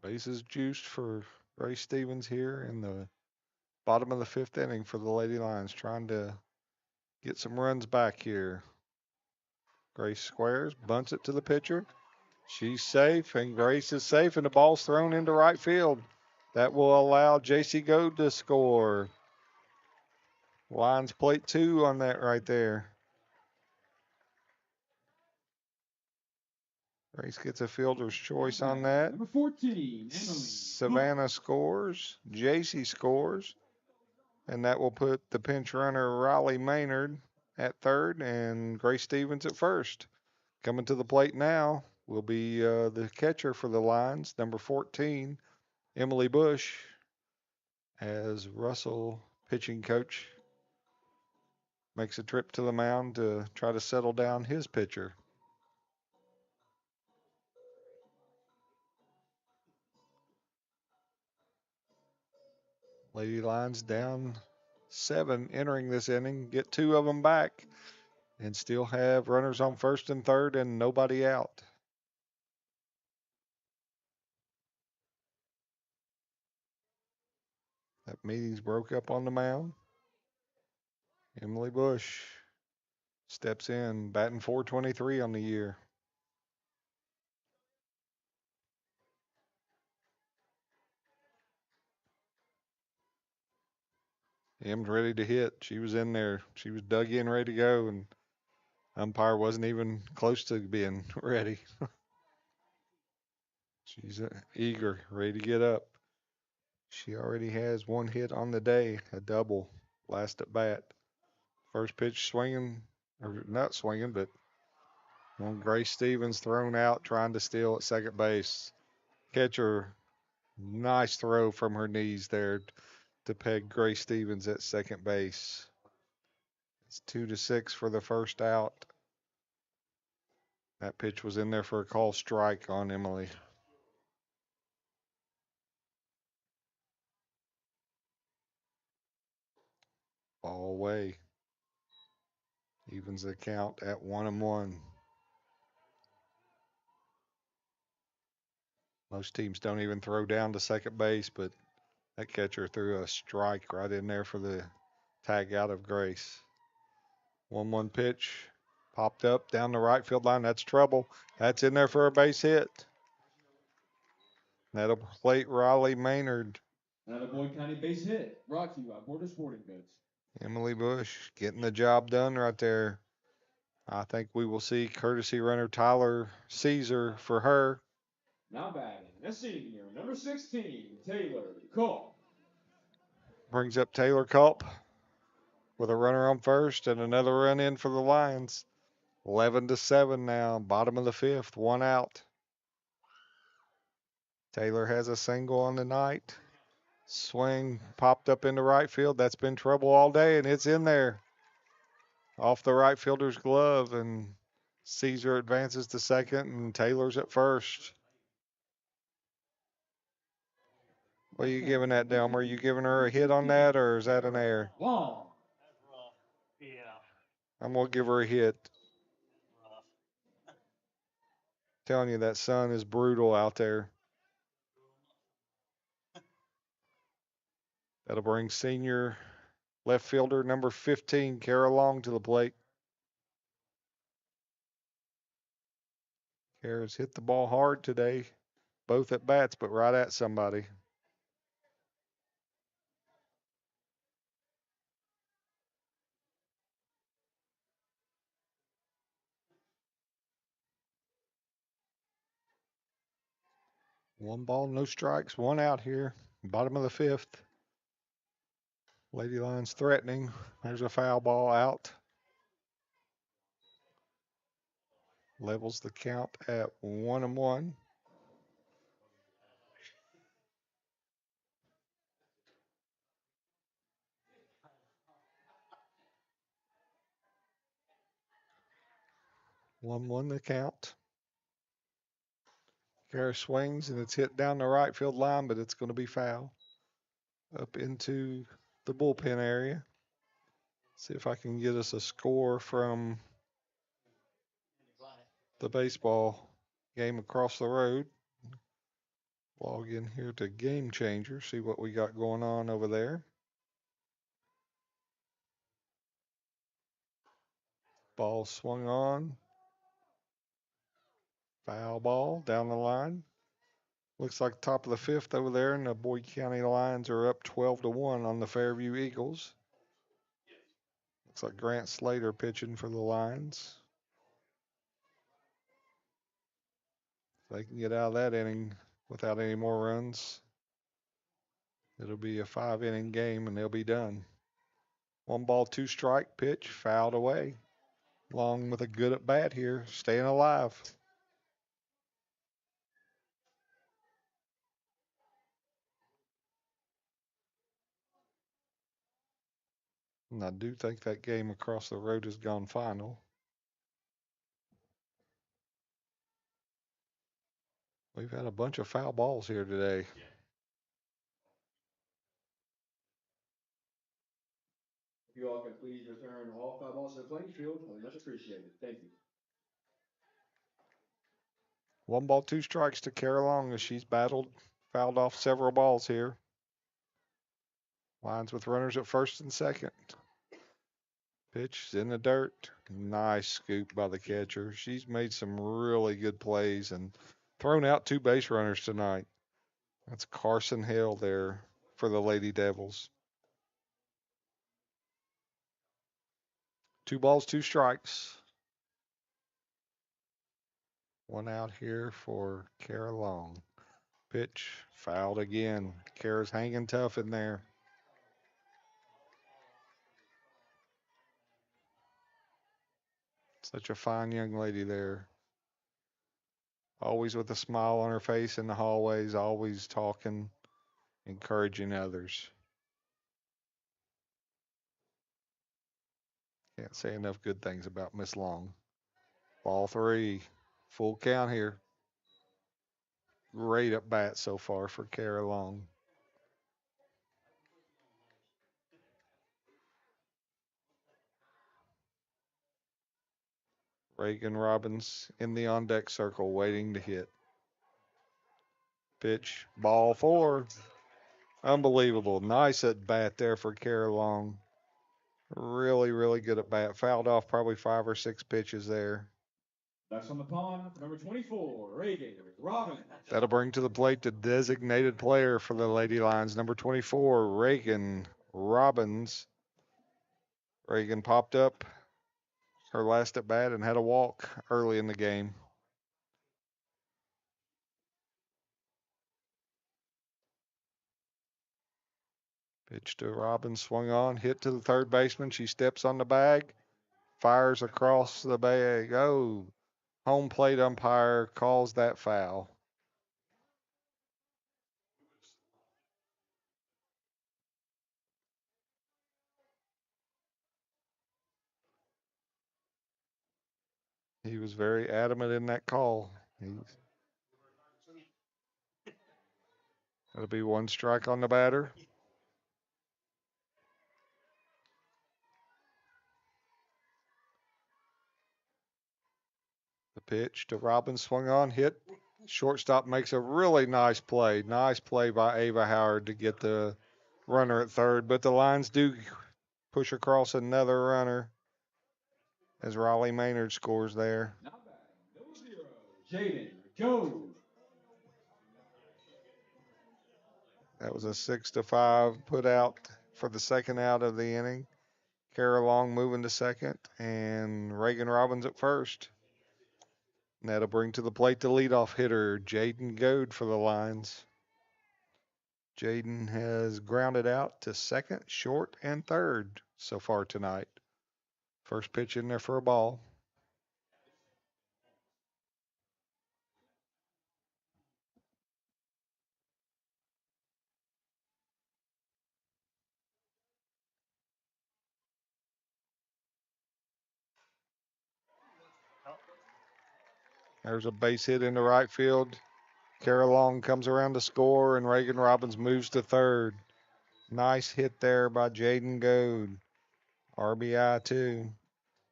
Bases juiced for Grace Stevens here in the bottom of the 5th inning for the Lady Lions, trying to get some runs back here. Grace squares, bunts it to the pitcher. She's safe, and Grace is safe, and the ball's thrown into right field. That will allow JC Goad to score. Lions plate 2 on that right there. Grace gets a fielder's choice on that. Number 14, Emily. Savannah scores. JC scores. And that will put the pinch runner Riley Maynard at third and Grace Stevens at first. Coming to the plate now will be the catcher for the Lions, number 14, Emily Bush, as Russell, pitching coach, makes a trip to the mound to try to settle down his pitcher. Lady Lions down 7 entering this inning, get 2 of them back, and still have runners on first and third and nobody out. That meeting's broke up on the mound. Emily Bush steps in, batting .423 on the year. Em's ready to hit. She was in there. She was dug in, ready to go, and umpire wasn't even close to being ready. She's eager, ready to get up. She already has 1 hit on the day, a double, last at bat. First pitch swinging, or not swinging, but Grace Stevens thrown out trying to steal at second base. Catcher, nice throw from her knees there to peg Grace Stevens at second base. It's 2-6 for the first out. That pitch was in there for a call strike on Emily. Ball away. Evens the count at 1-1. Most teams don't even throw down to second base, but that catcher threw a strike right in there for the tag out of Grace. 1-1 pitch. Popped up down the right field line. That's trouble. That's in there for a base hit. That'll plate Riley Maynard. Another Boyd County base hit, brought to you by Border Sporting Goods. Emily Bush getting the job done right there. I think we will see courtesy runner Tyler Caesar for her. Now batting, a senior, number 16, Taylor Cole. Brings up Taylor Culp with a runner on first and another run in for the Lions. 11-7 now, bottom of the 5th, 1 out. Taylor has a single on the night. Swing popped up into right field. That's been trouble all day, and it's in there. Off the right fielder's glove, and Caesar advances to second, and Taylor's at first. What are you giving that, Delmer? Are you giving her a hit on that, or is that an error? Long. I'm going to give her a hit. Telling you, that sun is brutal out there. That'll bring senior left fielder number 15, Kara Long, to the plate. Kara's hit the ball hard today, both at bats, but right at somebody. One ball, no strikes, 1 out here. Bottom of the 5th. Lady Lions threatening. There's a foul ball out. Levels the count at 1-1. One the count. Kara swings and it's hit down the right field line, but it's going to be foul. Up into the bullpen area. See if I can get us a score from the baseball game across the road. Log in here to Game Changer, see what we got going on over there. Ball swung on. Foul ball down the line. Looks like top of the 5th over there, and the Boyd County Lions are up 12-1 on the Fairview Eagles. Looks like Grant Slater pitching for the Lions. If they can get out of that inning without any more runs, it'll be a 5-inning game and they'll be done. 1 ball, 2 strike pitch, fouled away. Long with a good at bat here, staying alive. And I do think that game across the road has gone final. We've had a bunch of foul balls here today. you all can please return all 5 balls to the playing field, I'd much appreciated. Thank you. 1 ball, 2 strikes to Kara Long as she's fouled off several balls here. Lines with runners at first and second. Pitch is in the dirt. Nice scoop by the catcher. She's made some really good plays and thrown out 2 base runners tonight. That's Carson Hale there for the Lady Devils. 2 balls, 2 strikes. 1 out here for Kara Long. Pitch fouled again. Kara's hanging tough in there. Such a fine young lady there. Always with a smile on her face in the hallways, always talking, encouraging others. Can't say enough good things about Miss Long. Ball 3, full count here. Great at bat so far for Kara Long. Reagan Robbins in the on deck circle waiting to hit. Pitch, ball 4. Unbelievable. Nice at bat there for Kara Long. Really, really good at bat. Fouled off probably 5 or 6 pitches there. That's on the pond, number 24, Reagan Robbins. That'll bring to the plate the designated player for the Lady Lions, number 24, Reagan Robbins. Reagan popped up her last at bat and had a walk early in the game. Pitch to Robbins, swung on, hit to the third baseman. She steps on the bag, fires across the bag. Oh, home plate umpire calls that foul. He was very adamant in that call. That'll be 1 strike on the batter. The pitch to Robbins, swung on, hit. Shortstop makes a really nice play. Nice play by Ava Howard to get the runner at third, but the Lions do push across another runner as Raleigh Maynard scores there. Now batting, no 0, Jaden Jones. That was a 6-5 put out for the second out of the inning. Kara Long moving to second and Reagan Robbins at first. And that'll bring to the plate the leadoff hitter, Jaden Goad for the Lions. Jaden has grounded out to second, short, and third so far tonight. First pitch in there for a ball. There's a base hit into right field. Kara Long comes around to score, and Reagan Robbins moves to third. Nice hit there by Jaden Goad. RBI 2.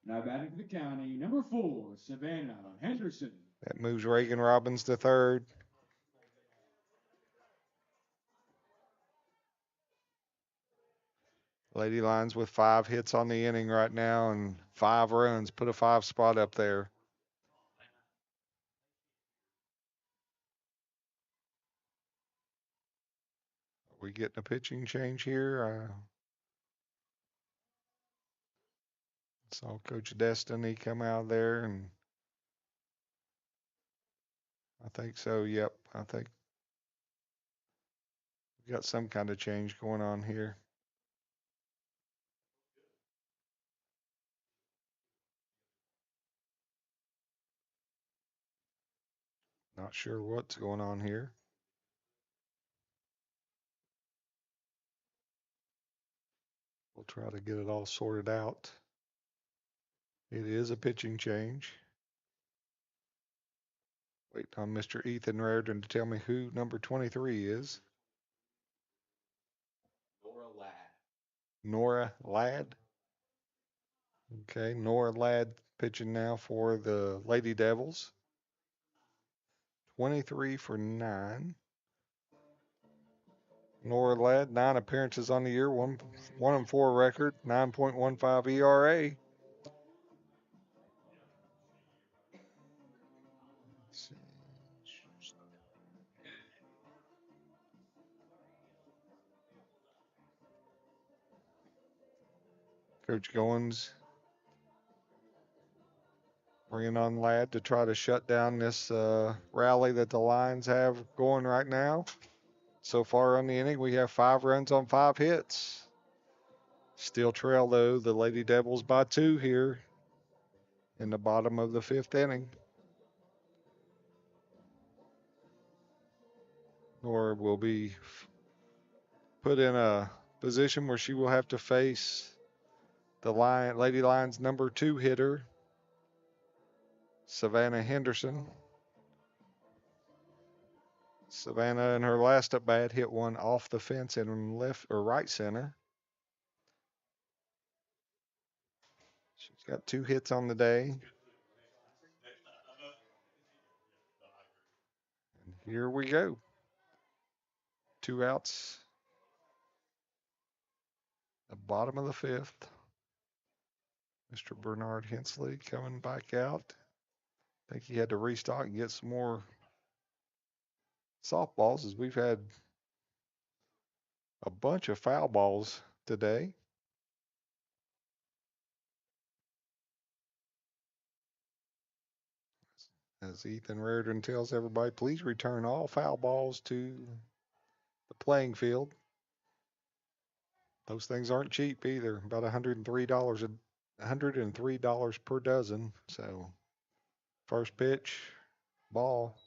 Now batting for the county, number 4, Savannah Henderson. That moves Reagan Robbins to third. Lady Lions with 5 hits on the inning right now and 5 runs. Put a 5 spot up there. Are we getting a pitching change here? Saw Coach Destiny come out there, and I think so. Yep, I think we got some kind of change going on here. Not sure what's going on here. We'll try to get it all sorted out. It is a pitching change. Wait on Mr. Ethan Raridan to tell me who number 23 is. Nora Ladd. Nora Ladd. Okay, Nora Ladd pitching now for the Lady Devils. 23 for 9. Nora Ladd, 9 appearances on the year, 1-4 record, 9.15 ERA. Coach Goins bringing on Ladd to try to shut down this rally that the Lions have going right now. So far on the inning, we have 5 runs on 5 hits. Still trail, though, the Lady Devils by 2 here in the bottom of the 5th inning. Nora will be put in a position where she will have to face the Lady Lions' number 2 hitter, Savannah Henderson. Savannah in her last at bat hit one off the fence in left or right center. She's got 2 hits on the day. And here we go. 2 outs. The bottom of the 5th. Mr. Bernard Hensley coming back out. I think he had to restock and get some more softballs, as we've had a bunch of foul balls today. As Ethan Reardon tells everybody, please return all foul balls to the playing field. Those things aren't cheap either. About $103 per dozen. So first pitch, ball.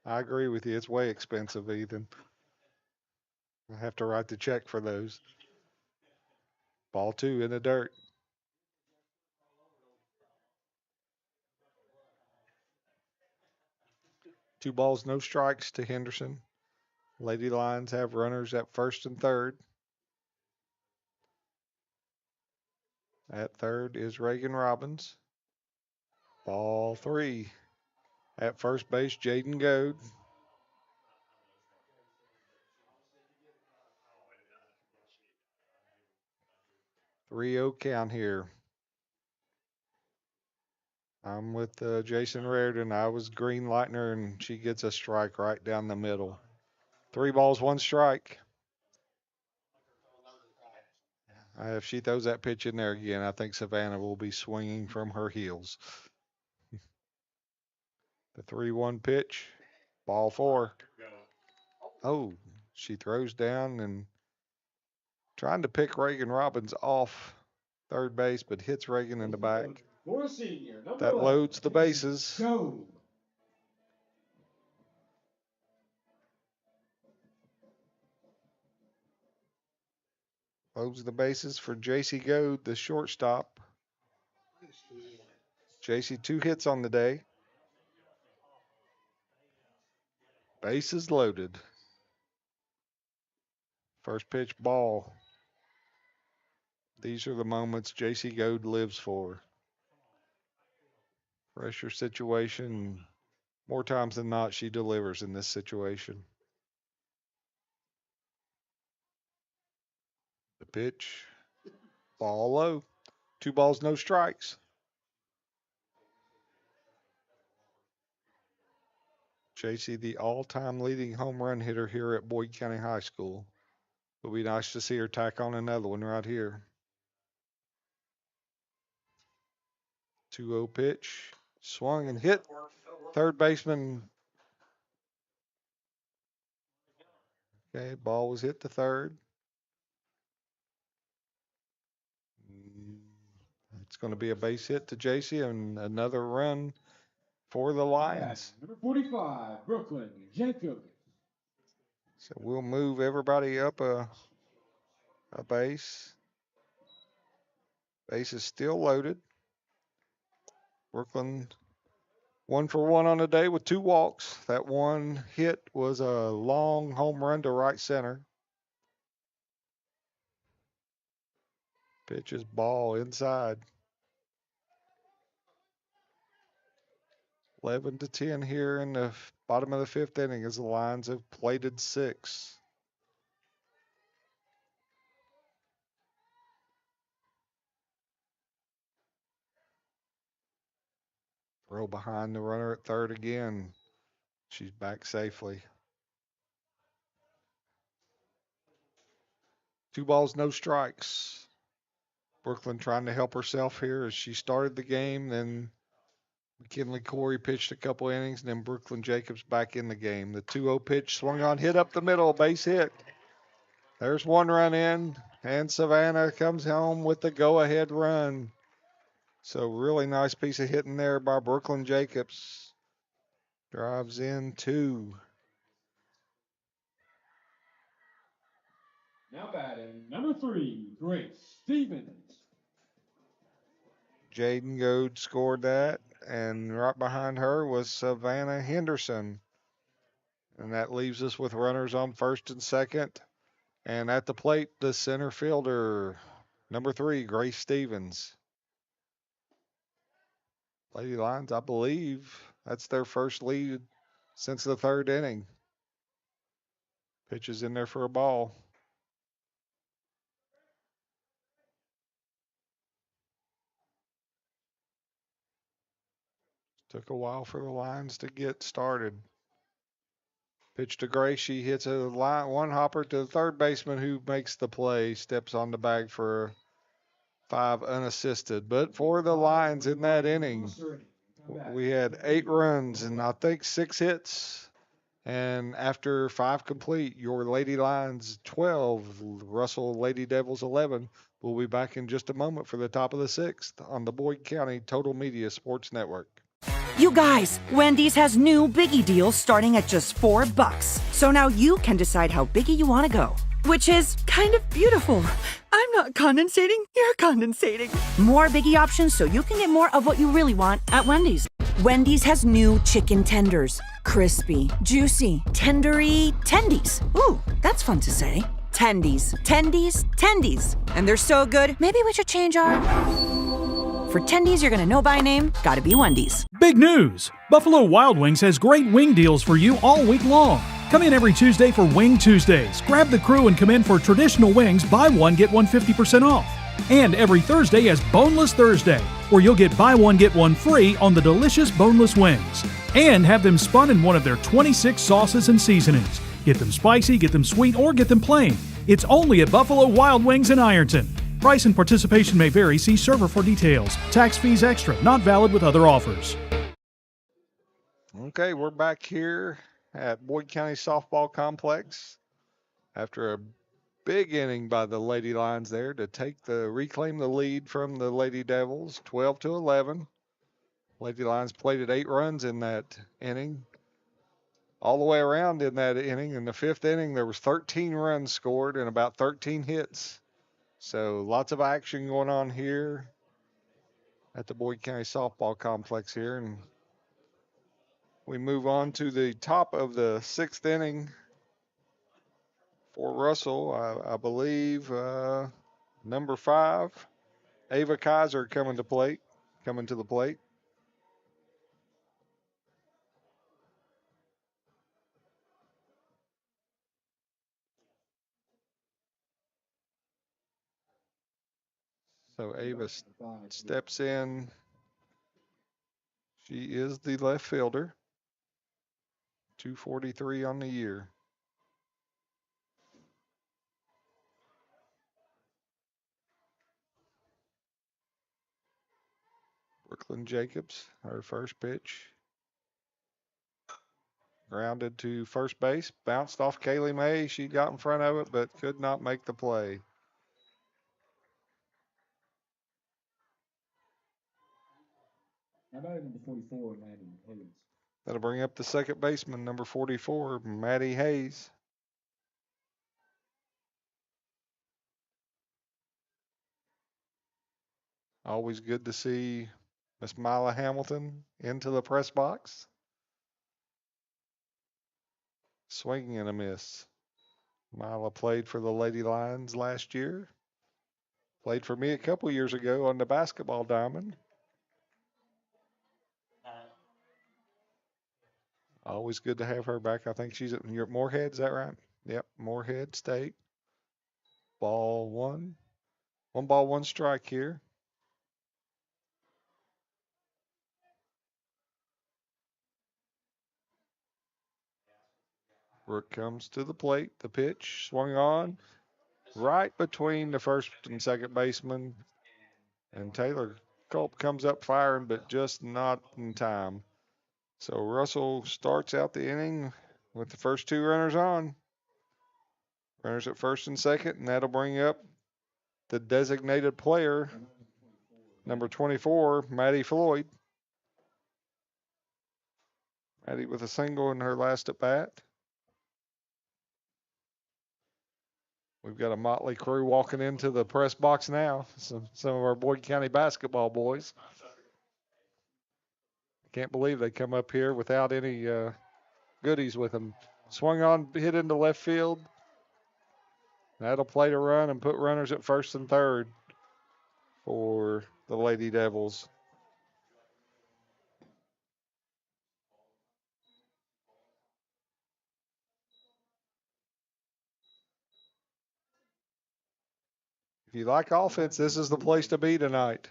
I agree with you. It's way expensive, Ethan. I have to write the check for those. Ball 2 in the dirt. Two balls, no strikes to Henderson. Lady Lions have runners at first and third. At third is Reagan Robbins. Ball 3. At first base, Jaden Goad. 3-0 count here. I'm with Jason Reardon. I was green lighting her, and she gets a strike right down the middle. 3 balls, 1 strike. If she throws that pitch in there again, I think Savannah will be swinging from her heels. The 3-1 pitch. Ball 4. Oh, she throws down and trying to pick Reagan Robbins off third base, but hits Reagan in the back. That loads the bases. Loads the bases for JC Goad, the shortstop. JC 2 hits on the day. Bases loaded. First pitch, ball. These are the moments JC Goad lives for. Pressure situation. More times than not, she delivers in this situation. The pitch, ball low. 2 balls, no strikes. JC, the all-time leading home run hitter here at Boyd County High School. It'll be nice to see her tack on another one right here. 2-0 pitch, swung and hit. Third baseman. Okay, ball was hit to third. It's going to be a base hit to JC and another run for the Lions. Number 45, Brooklyn Jacobs. So we'll move everybody up a base. Base is still loaded. Brooklyn 1 for 1 on the day with 2 walks. That one hit was a long home run to right center. Pitch is ball inside. 11-10 here in the bottom of the 5th inning as the Lions have plated 6. Throw behind the runner at third again. She's back safely. 2 balls, no strikes. Brooklyn trying to help herself here as she started the game. Then McKinley Corey pitched a couple innings, and then Brooklyn Jacobs back in the game. The 2-0 pitch swung on, hit up the middle, base hit. There's 1 run in, and Savannah comes home with the go-ahead run. So really nice piece of hitting there by Brooklyn Jacobs. Drives in 2. Now batting, number 3, Grace Stevens. Jaden Goad scored that, and right behind her was Savannah Henderson. And that leaves us with runners on first and second. And at the plate, the center fielder, number 3, Grace Stevens. Lady Lions, I believe that's their first lead since the 3rd inning. Pitch is in there for a ball. Took a while for the Lions to get started. Pitch to Grace. She hits a one hopper to the third baseman who makes the play, steps on the bag for 5 unassisted. But for the Lions in that inning, we had 8 runs and I think 6 hits. And after 5 complete, your Lady Lions 12, Russell Lady Devils 11. We'll be back in just a moment for the top of the 6th on the Boyd County Total Media Sports Network. You guys, Wendy's has new Biggie deals starting at just $4. So now you can decide how biggie you want to go. Which is kind of beautiful. I'm not condensating, you're condensating. More Biggie options so you can get more of what you really want at Wendy's. Wendy's has new chicken tenders. Crispy, juicy, tendery tendies. Ooh, that's fun to say. Tendies, tendies, tendies. And they're so good, maybe we should change our... For tendies you're gonna know by name, gotta be Wendy's. Big news! Buffalo Wild Wings has great wing deals for you all week long. Come in every Tuesday for Wing Tuesdays. Grab the crew and come in for traditional wings, buy one, get one 50% off. And every Thursday is Boneless Thursday, where you'll get buy one, get one free on the delicious boneless wings. And have them spun in one of their 26 sauces and seasonings. Get them spicy, get them sweet, or get them plain. It's only at Buffalo Wild Wings in Ironton. Price and participation may vary. See server for details. Tax fees extra. Not valid with other offers. Okay, we're back here at Boyd County Softball Complex after a big inning by the Lady Lions there to reclaim the lead from the Lady Devils, 12-11. Lady Lions plated 8 runs in that inning. All the way around in that inning, in the 5th inning, there was 13 runs scored and about 13 hits. So lots of action going on here at the Boyd County Softball Complex here. And we move on to the top of the 6th inning for Russell. I believe number 5, Ava Kaiser coming to the plate. So Ava steps in. She is the left fielder. 243 on the year. Brooklyn Jacobs, her first pitch. Grounded to first base, bounced off Kaylee May. She got in front of it, but could not make the play. How about number 44, Maddie Hayes? That'll bring up the second baseman, number 44, Maddie Hayes. Always good to see Miss Mila Hamilton into the press box. Swinging and a miss. Mila played for the Lady Lions last year. Played for me a couple years ago on the basketball diamond. Always good to have her back. I think she's at Moorhead, is that right? Yep, Moorhead State. Ball one. 1 ball, 1 strike here. Rook comes to the plate. The pitch swung on right between the first and second baseman. And Taylor Culp comes up firing, but just not in time. So Russell starts out the inning with the first 2 runners on. Runners at first and second, and that'll bring up the designated player, number 24, Maddie Floyd. Maddie with a single in her last at bat. We've got a motley crew walking into the press box now. Some of our Boyd County basketball boys. Can't believe they come up here without any goodies with them. Swung on, hit into left field. That'll play to run and put runners at first and third for the Lady Devils. If you like offense, this is the place to be tonight.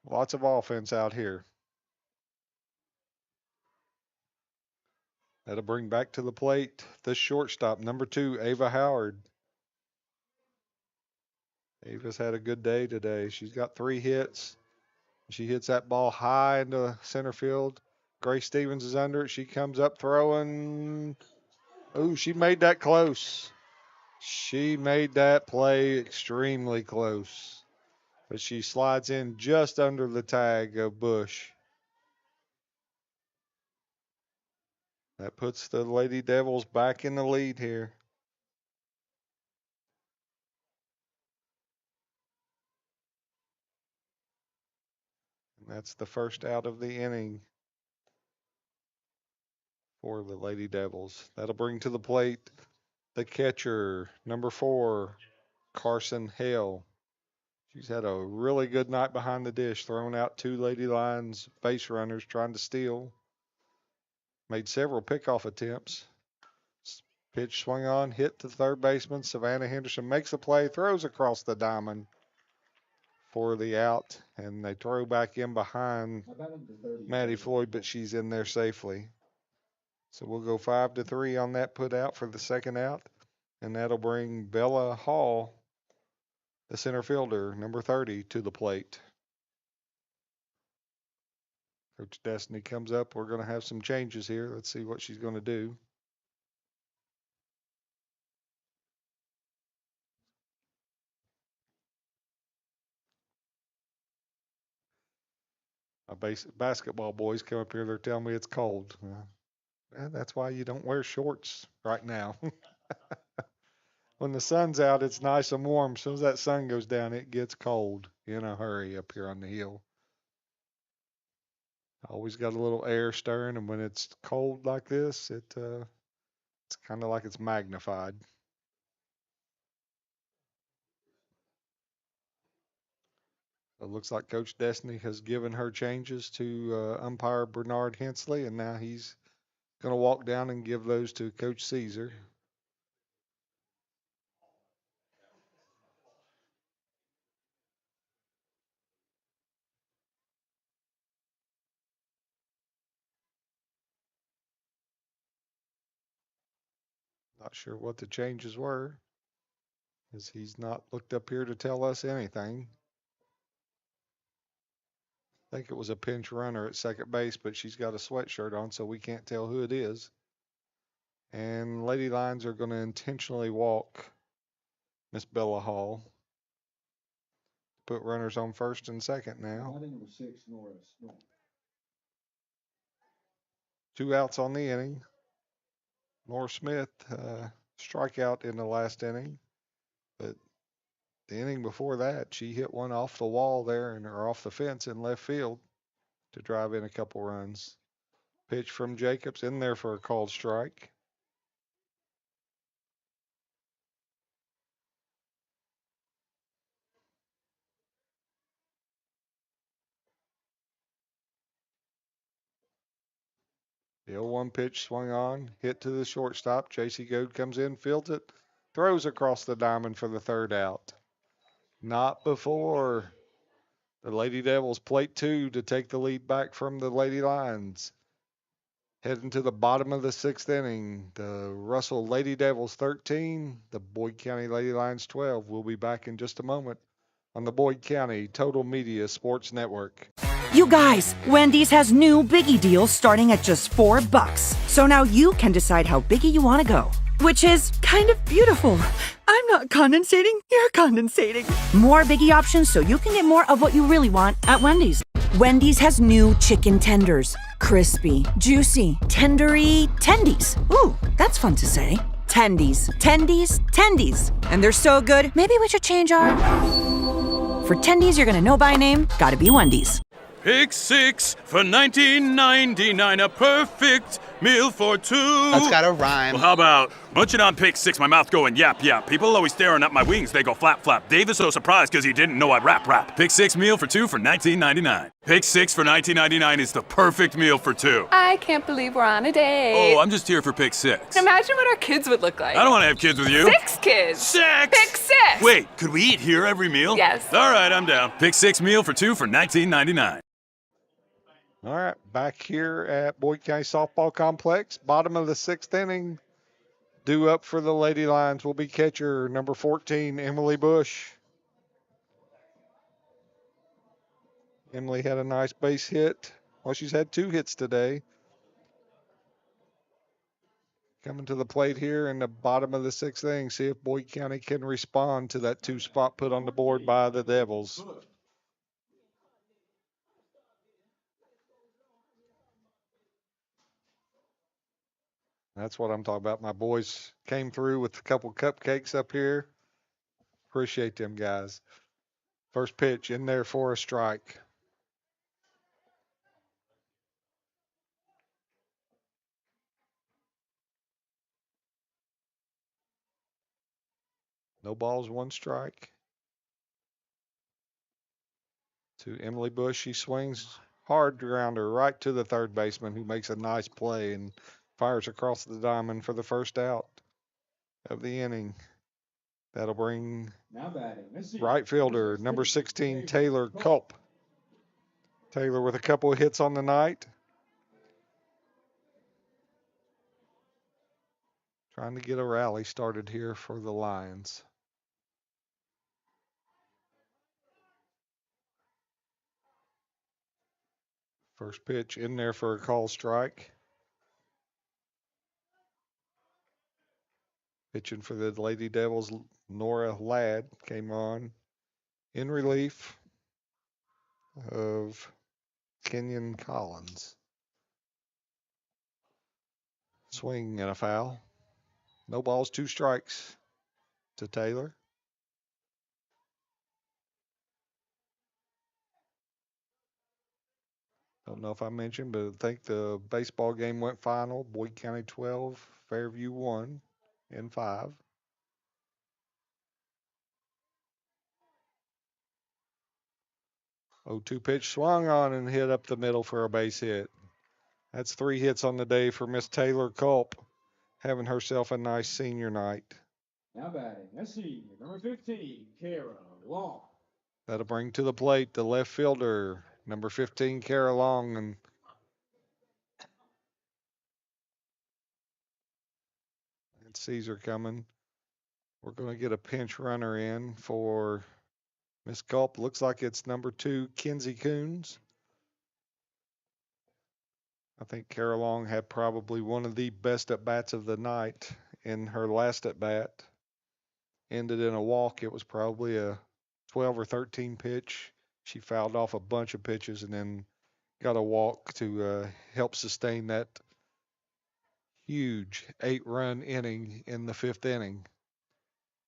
Lots of offense out here. That'll bring back to the plate the shortstop, number 2, Ava Howard. Ava's had a good day today. She's got 3 hits. She hits that ball high into center field. Grace Stevens is under it. She comes up throwing. Ooh, she made that close. She made that play extremely close. But she slides in just under the tag of Bush. That puts the Lady Devils back in the lead here. And that's the first out of the inning for the Lady Devils. That'll bring to the plate the catcher, number 4, Carson Hale. She's had a really good night behind the dish, throwing out 2 Lady Lions base runners trying to steal. Made several pickoff attempts. Pitch swung on, hit to third baseman. Savannah Henderson makes the play, throws across the diamond for the out, and they throw back in behind Maddie Floyd, but she's in there safely. So we'll go 5-3 on that put out for the second out, and that'll bring Bella Hall, the center fielder, number 30, to the plate. Coach Destiny comes up. We're going to have some changes here. Let's see what she's going to do. My basketball boys come up here. They're telling me it's cold. That's why you don't wear shorts right now. When the sun's out, it's nice and warm. As soon as that sun goes down, it gets cold in a hurry up here on the hill. Always got a little air stirring, and when it's cold like this, it's kind of like it's magnified. It looks like Coach Destiny has given her changes to umpire Bernard Hensley, and now he's going to walk down and give those to Coach Caesar. Not sure what the changes were, as he's not looked up here to tell us anything. I think it was a pinch runner at second base, but she's got a sweatshirt on, so we can't tell who it is. And Lady Lions are going to intentionally walk Miss Bella Hall. Put runners on first and second now. 6, Norris. 2 outs on the inning. Laura Smith strikeout in the last inning, but The inning before that, she hit one off the wall there or off the fence in left field to drive in a couple runs. Pitch from Jacobs in there for a called strike. The 0-1 pitch swung on, hit to the shortstop. J.C. Goad comes in, fields it, throws across the diamond for the third out. Not before the Lady Devils plate two to take the lead back from the Lady Lions. Heading to the bottom of the sixth inning, the Russell Lady Devils 13, the Boyd County Lady Lions 12. We'll be back in just a moment on the Boyd County Total Media Sports Network. You guys, Wendy's has new biggie deals starting at just $4. So now you can decide how biggie you want to go, which is kind of beautiful. I'm not condensating, you're condensating. More biggie options so you can get more of what you really want at Wendy's. Wendy's has new chicken tenders. Crispy, juicy, tendery tendies. Ooh, that's fun to say. Tendies, tendies, tendies. And they're so good, maybe we should change our... For tendies you're gonna know by name, gotta be Wendy's. Pick six for $19.99, a perfect meal for two. That's gotta rhyme. Well, how about munching on pick six, my mouth going yap yap. People always staring at my wings, they go flap flap. Dave is so surprised because he didn't know I'd rap. Pick six meal for two for $19.99. Pick six for $19.99 is the perfect meal for two. I can't believe we're on a date. Oh, I'm just here for pick six. Imagine what our kids would look like. I don't want to have kids with you. 6 kids. Six! Pick 6. Wait, could we eat here every meal? Yes. All right, I'm down. Pick six meal for two for $19.99. All right, back here at Boyd County Softball Complex, bottom of the sixth inning. Due up for the Lady Lions will be catcher number 14, Emily Bush. Emily had a nice base hit. Well, she's had 2 hits today. Coming to the plate here in the bottom of the sixth inning, see if Boyd County can respond to that 2 spot put on the board by the Devils. That's what I'm talking about. My boys came through with a couple cupcakes up here. Appreciate them guys. First pitch in there for a strike. No balls, 1 strike. To Emily Bush, she swings hard grounder right to the third baseman, who makes a nice play and fires across the diamond for the first out of the inning. That'll bring right fielder number 16, Taylor Culp. Taylor with a couple of hits on the night. Trying to get a rally started here for the Lions. First pitch in there for a call strike. Pitching for the Lady Devils, Nora Ladd came on in relief of Kenyon Collins. Swing and a foul. No balls, 2 strikes to Taylor. Don't know if I mentioned, but I think the baseball game went final. Boyd County 12, Fairview 1 in 5. Oh, 2 pitch swung on and hit up the middle for a base hit. That's 3 hits on the day for Miss Taylor Culp, having herself a nice senior night. Now batting, let's see, number 15, Kara Long. That'll bring to the plate the left fielder, number 15, Kara Long, and Caesar coming. We're going to get a pinch runner in for Miss Culp. Looks like it's number 2, Kenzie Coons. I think Kara Long had probably one of the best at-bats of the night in her last at-bat. Ended in a walk. It was probably a 12 or 13 pitch. She fouled off a bunch of pitches and then got a walk to help sustain that huge 8-run inning in the 5th inning.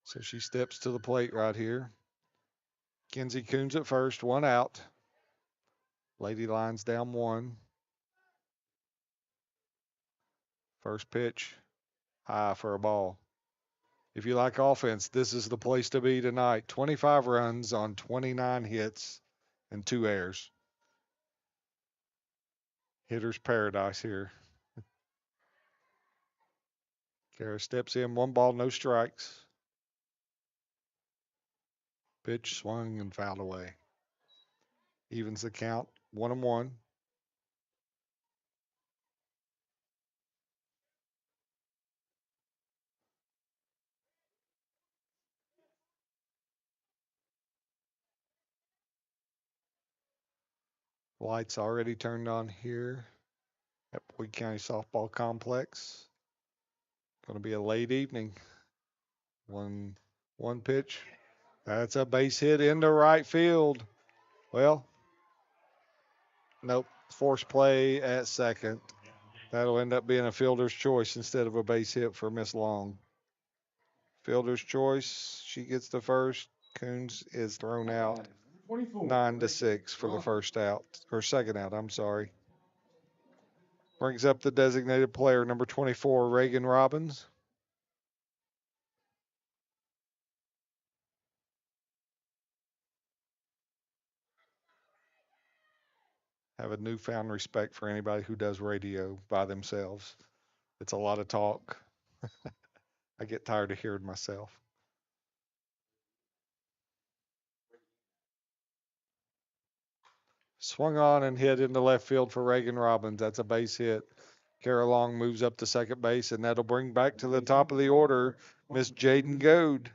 So she steps to the plate right here. Kinsey Coons at first, 1 out. Lady Lions down 1. First pitch, high for a ball. If you like offense, this is the place to be tonight. 25 runs on 29 hits and 2 errors. Hitter's paradise here. Kara steps in, 1 ball, no strikes. Pitch swung and fouled away. Evens the count, 1-1. Lights already turned on here at Boyd County Softball Complex. Going to be a late evening. One pitch. That's a base hit into right field. Well, nope. Force play at second. That'll end up being a fielder's choice instead of a base hit for Miss Long. Fielder's choice. She gets the first. Coons is thrown out. 9-6 for the first out, or second out, I'm sorry. Brings up the designated player, number 24, Reagan Robbins. Have a newfound respect for anybody who does radio by themselves. It's a lot of talk. I get tired of hearing myself. Swung on and hit into left field for Reagan Robbins. That's a base hit. Kara Long moves up to second base, and that'll bring back to the top of the order Miss Jaden Goad.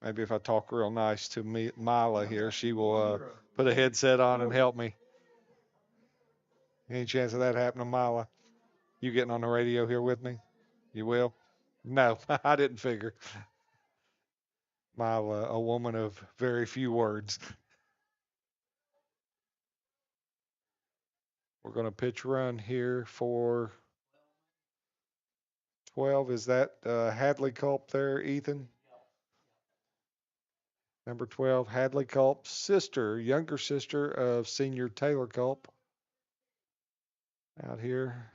Maybe if I talk real nice to Mila here, she will put a headset on and help me. Any chance of that happening, Mila? You getting on the radio here with me? You will? No, I didn't figure. Mila, a woman of very few words. We're going to pitch run here for 12. Is that Hadley Culp there, Ethan? Number 12, Hadley Culp's sister, younger sister of senior Taylor Culp. Out here,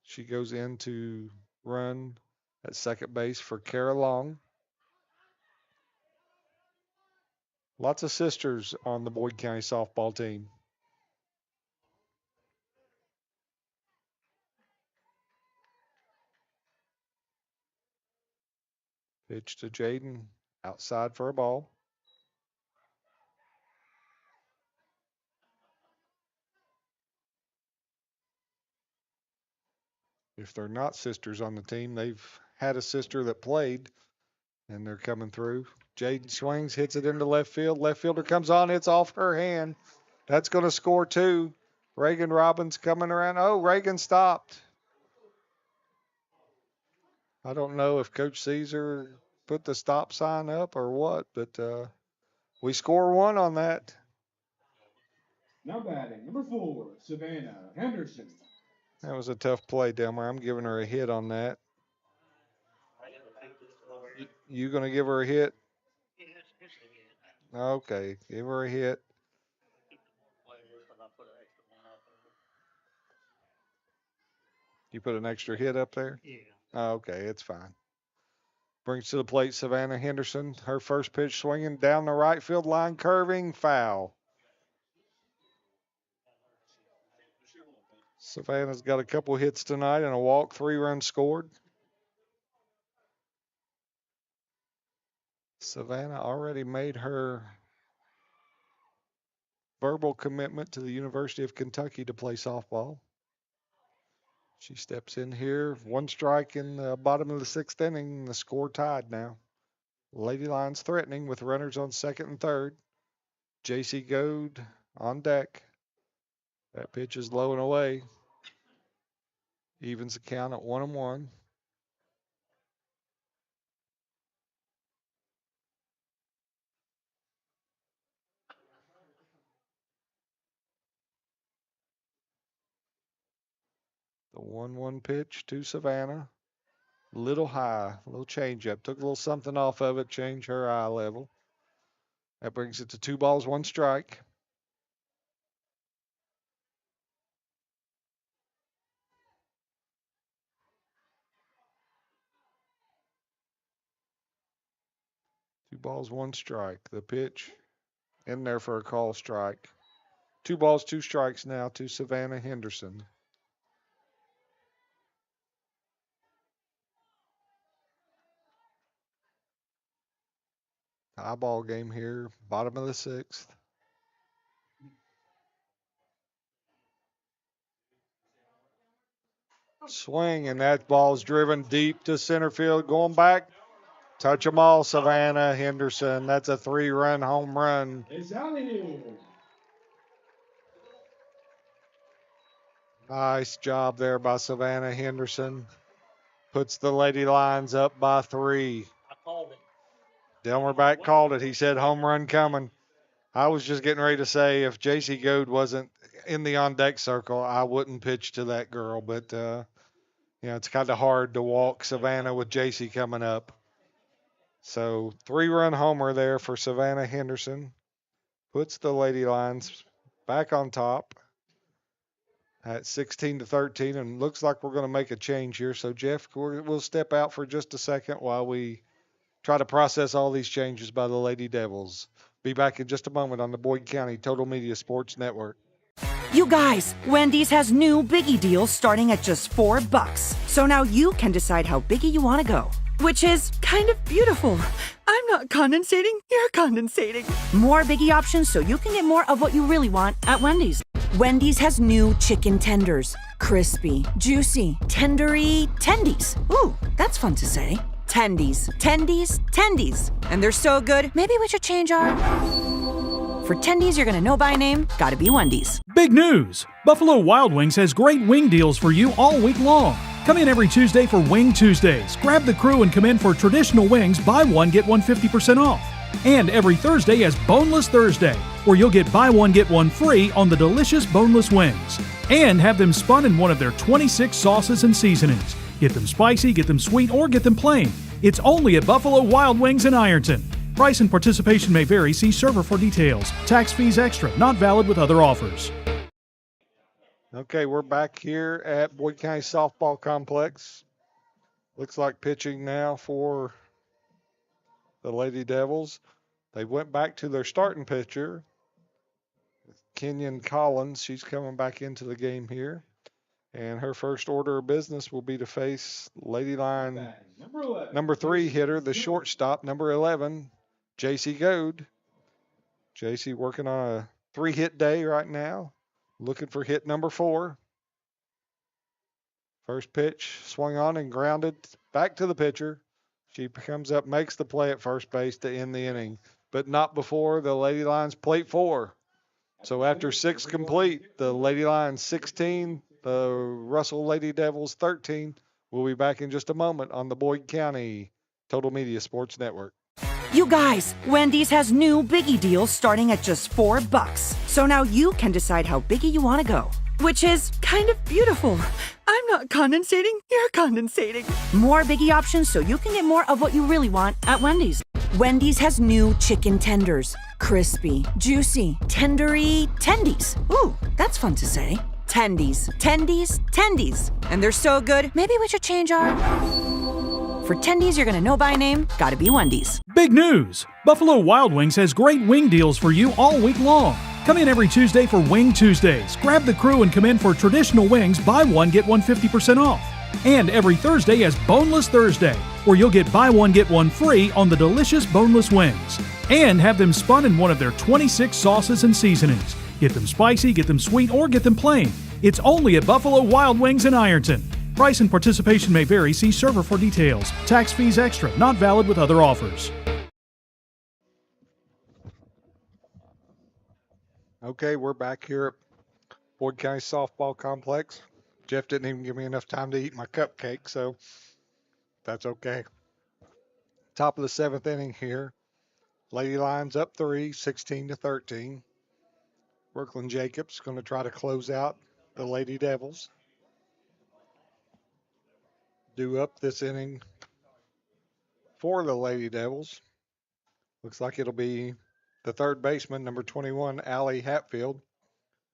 she goes in to run at second base for Kara Long. Lots of sisters on the Boyd County softball team. Pitch to Jaden, outside for a ball. If they're not sisters on the team, they've had a sister that played, and they're coming through. Jaden swings, hits it into left field. Left fielder comes on, it's off her hand. That's going to score 2. Reagan Robbins coming around. Oh, Reagan stopped. I don't know if Coach Caesar put the stop sign up or what, but we score 1 on that. Now batting, number 4, Savannah Henderson. That was a tough play, Delmer. I'm giving her a hit on that. You going to give her a hit? Okay, give her a hit. You put an extra hit up there? Yeah. Okay, it's fine. Brings to the plate Savannah Henderson. Her first pitch swinging down the right field line, curving, foul. Savannah's got a couple hits tonight and a walk, 3 runs scored. Savannah already made her verbal commitment to the University of Kentucky to play softball. She steps in here, 1 strike in the bottom of the 6th inning, the score tied now. Lady Lions threatening with runners on second and third. J.C. Goad on deck. That pitch is low and away. Evens the count at 1-1. The 1-1 pitch to Savannah. Little high, a little change up. Took a little something off of it, changed her eye level. That brings it to 2 balls, 1 strike. Two balls, 1 strike. The pitch in there for a call strike. 2 balls, 2 strikes now to Savannah Henderson. Tie ball game here, bottom of the 6th. Swing, and that ball's driven deep to center field. Going back, touch them all, Savannah Henderson. That's a 3-run home run. It's out of here. Nice job there by Savannah Henderson. Puts the Lady Lions up by 3. I called it. Delmer back called it. He said home run coming. I was just getting ready to say if J.C. Goad wasn't in the on-deck circle, I wouldn't pitch to that girl. But, it's kind of hard to walk Savannah with J.C. coming up. So 3-run homer there for Savannah Henderson. Puts the Lady Lions back on top at 16-13. And looks like we're going to make a change here. So, Jeff, we'll step out for just a second while we try to process all these changes by the Lady Devils. Be back in just a moment on the Boyd County Total Media Sports Network. You guys, Wendy's has new Biggie deals starting at just $4. So now you can decide how biggie you want to go. Which is kind of beautiful. I'm not condensating, you're condensating. More Biggie options so you can get more of what you really want at Wendy's. Wendy's has new chicken tenders. Crispy, juicy, tendery tendies. Ooh, that's fun to say. Tendies, tendies, tendies. And they're so good, maybe we should change our... For tendies you're gonna know by name, gotta be Wendy's. Big news! Buffalo Wild Wings has great wing deals for you all week long. Come in every Tuesday for Wing Tuesdays. Grab the crew and come in for traditional wings, buy one, get one 50% off. And every Thursday is Boneless Thursday, where you'll get buy one, get one free on the delicious boneless wings. And have them spun in one of their 26 sauces and seasonings. Get them spicy, get them sweet, or get them plain. It's only at Buffalo Wild Wings in Ironton. Price and participation may vary. See server for details. Tax fees extra. Not valid with other offers. Okay, we're back here at Boyd County Softball Complex. Looks like pitching now for the Lady Devils. They went back to their starting pitcher, Kenyon Collins. She's coming back into the game here. And her first order of business will be to face Lady Lion number 3 hitter, the shortstop, number 11, J.C. Goad. J.C. working on a 3-hit day right now, looking for hit number 4. First pitch swung on and grounded back to the pitcher. She comes up, makes the play at first base to end the inning, but not before the Lady Lions plate 4. So after 6 complete, the Lady Lions 16, the Russell Lady Devils 13. We'll be back in just a moment on the Boyd County Total Media Sports Network. You guys, Wendy's has new Biggie deals starting at just $4. So now you can decide how biggie you want to go. Which is kind of beautiful. I'm not condensating, you're condensating. More Biggie options so you can get more of what you really want at Wendy's. Wendy's has new chicken tenders. Crispy, juicy, tendery tendies. Ooh, that's fun to say. Tendies, tendies, tendies. And they're so good, maybe we should change our... For tendies you're gonna know by name, gotta be Wendy's. Big news! Buffalo Wild Wings has great wing deals for you all week long. Come in every Tuesday for Wing Tuesdays. Grab the crew and come in for traditional wings, buy one, get one 50% off. And every Thursday is Boneless Thursday, where you'll get buy one, get one free on the delicious boneless wings. And have them spun in one of their 26 sauces and seasonings. Get them spicy, get them sweet, or get them plain. It's only at Buffalo Wild Wings in Ironton. Price and participation may vary. See server for details. Tax fees extra. Not valid with other offers. Okay, we're back here at Boyd County Softball Complex. Jeff didn't even give me enough time to eat my cupcake, so that's okay. Top of the 7th inning here. Lady Lions up 3, 16-13. Brooklyn Jacobs going to try to close out the Lady Devils. due up this inning for the Lady Devils. Looks like it'll be the third baseman, number 21, Allie Hatfield.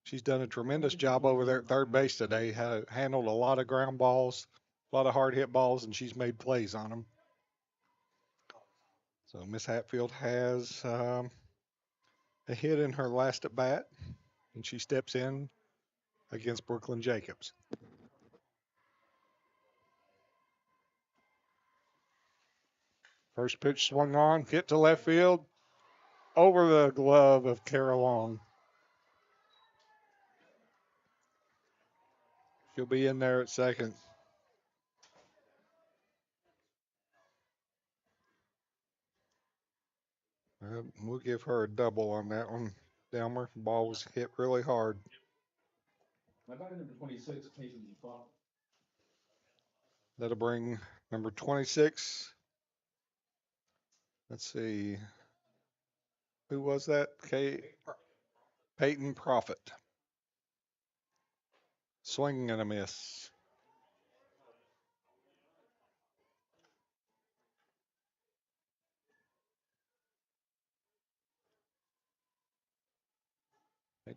She's done a tremendous job over there at third base today. Handled a lot of ground balls, a lot of hard hit balls, and she's made plays on them. So Miss Hatfield has a hit in her last at bat, and she steps in against Brooklyn Jacobs. First pitch swung on, hit to left field, over the glove of Kara Long. She'll be in there at second. We'll give her a double on that one. Delmer, ball was hit really hard. My batter number 26, Peyton Crawford. That'll bring number 26. Let's see. Who was that? Peyton Profit. Swing and a miss.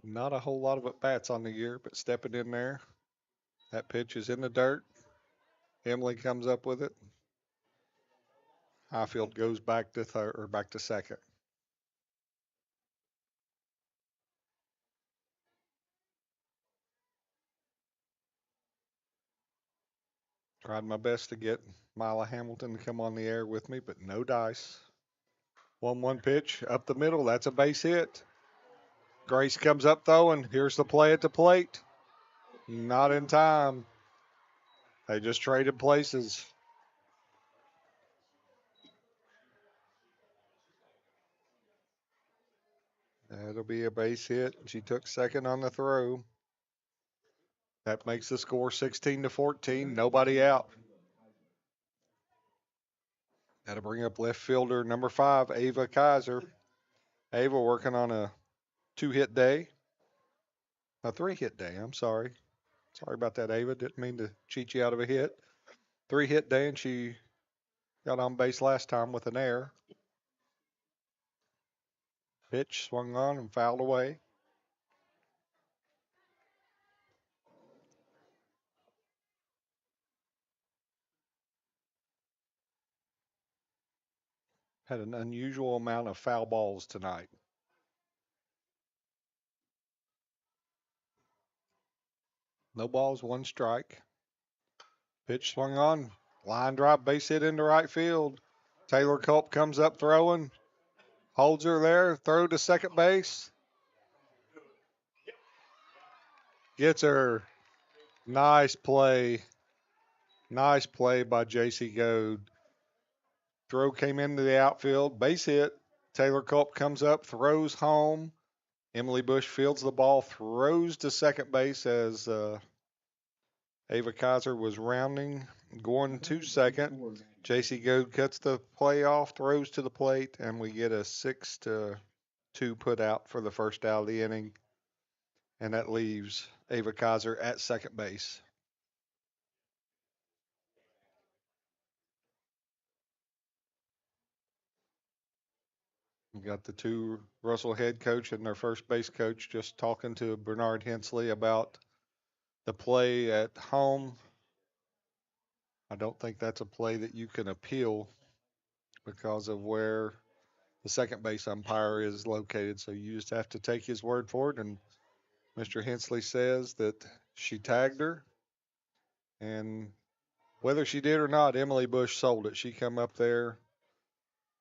Not a whole lot of at-bats on the year, but stepping in there. That pitch is in the dirt. Emily comes up with it. Highfield goes back to third or back to second. Tried my best to get Mila Hamilton to come on the air with me, but no dice. 1-1 pitch up the middle. That's a base hit. Grace comes up throwing. Here's the play at the plate. Not in time. They just traded places. That'll be a base hit. She took second on the throw. That makes the score 16-14. Nobody out. That'll bring up left fielder number 5, Ava Kaiser. Ava working on a 2-hit day. A 3-hit day, I'm sorry. Sorry about that, Ava. Didn't mean to cheat you out of a hit. 3-hit day, and she got on base last time with an error. Pitch swung on and fouled away. Had an unusual amount of foul balls tonight. No balls, 1 strike. Pitch swung on. Line drive, base hit into right field. Taylor Culp comes up throwing. Holds her there. Throw to second base. Gets her. Nice play. Nice play by J.C. Goad. Throw came into the outfield. Base hit. Taylor Culp comes up, throws home. Emily Bush fields the ball, throws to second base as Ava Kaiser was rounding, going to second. J.C. Goad cuts the play off, throws to the plate, and we get a 6-2 put out for the first out of the inning. And that leaves Ava Kaiser at second base. We got the 2 Russell head coach and their first base coach just talking to Bernard Hensley about the play at home. I don't think that's a play that you can appeal because of where the second base umpire is located. So you just have to take his word for it. And Mr. Hensley says that she tagged her. And whether she did or not, Emily Bush sold it. She come up there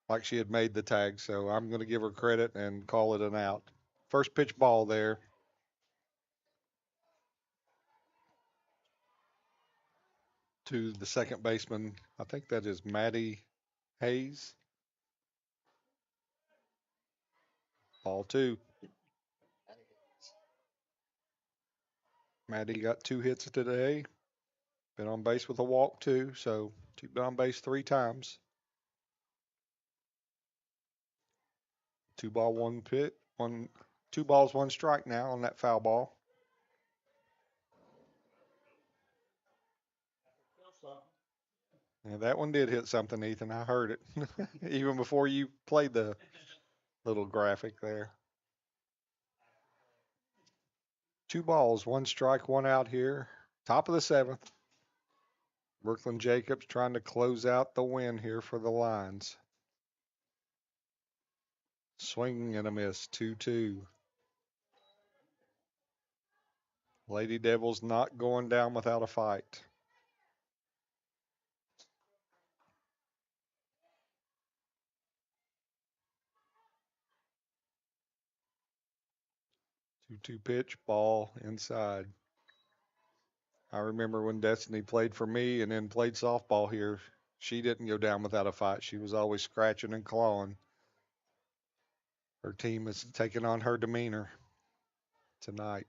like she had made the tag. So I'm going to give her credit and call it an out. First pitch ball there. To the second baseman. I think that is Maddie Hayes. Ball 2. Maddie got 2 hits today. Been on base with a walk too, so she's been on base 3 times. 2 ball, 1 pit, 2 balls, 1 strike now on that foul ball. Yeah, that one did hit something, Ethan. I heard it even before you played the little graphic there. 2 balls, 1 strike, 1 out here. Top of the 7th. Brooklyn Jacobs trying to close out the win here for the Lions. Swing and a miss, 2-2. Lady Devils not going down without a fight. Two pitch, ball inside. I remember when Destiny played for me and then played softball here. She didn't go down without a fight. She was always scratching and clawing. Her team is taking on her demeanor tonight.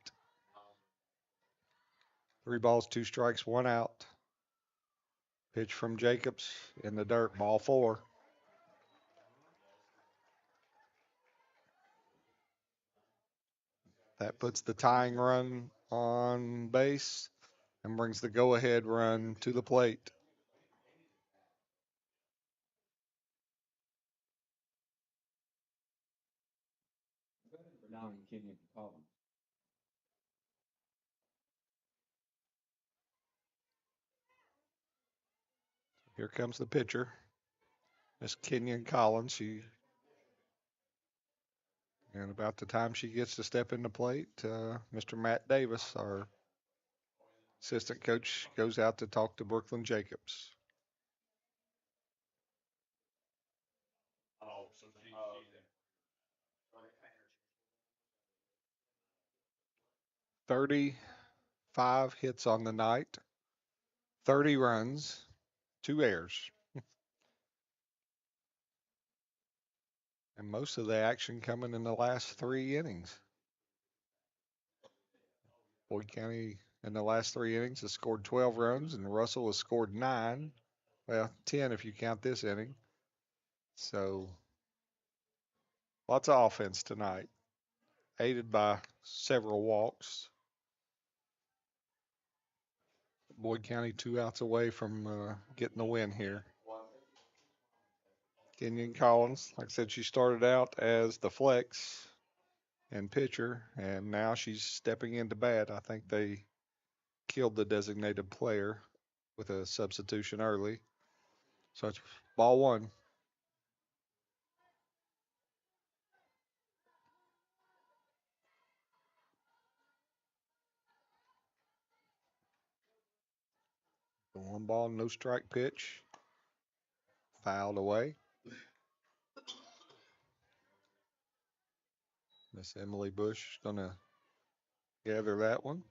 3 balls, 2 strikes, 1 out. Pitch from Jacobs in the dirt, ball 4. That puts the tying run on base and brings the go-ahead run to the plate. Now in Kenyon Collins. Here comes the pitcher, Miss Kenyon Collins. And about the time she gets to step in the plate, Mr. Matt Davis, our assistant coach, goes out to talk to Brooklyn Jacobs. "35 hits on the night, 30 runs, 2 errors. And most of the action coming in the last 3 innings. Boyd County in the last 3 innings has scored 12 runs, and Russell has scored 9. Well, 10 if you count this inning. So lots of offense tonight, aided by several walks. Boyd County 2 outs away from getting the win here. Kenyon Collins, like I said, she started out as the flex and pitcher, and now she's stepping into bat. I think they killed the designated player with a substitution early. So it's ball 1. The 1 ball, no strike pitch. Fouled away. Miss Emily Bush going to gather that one.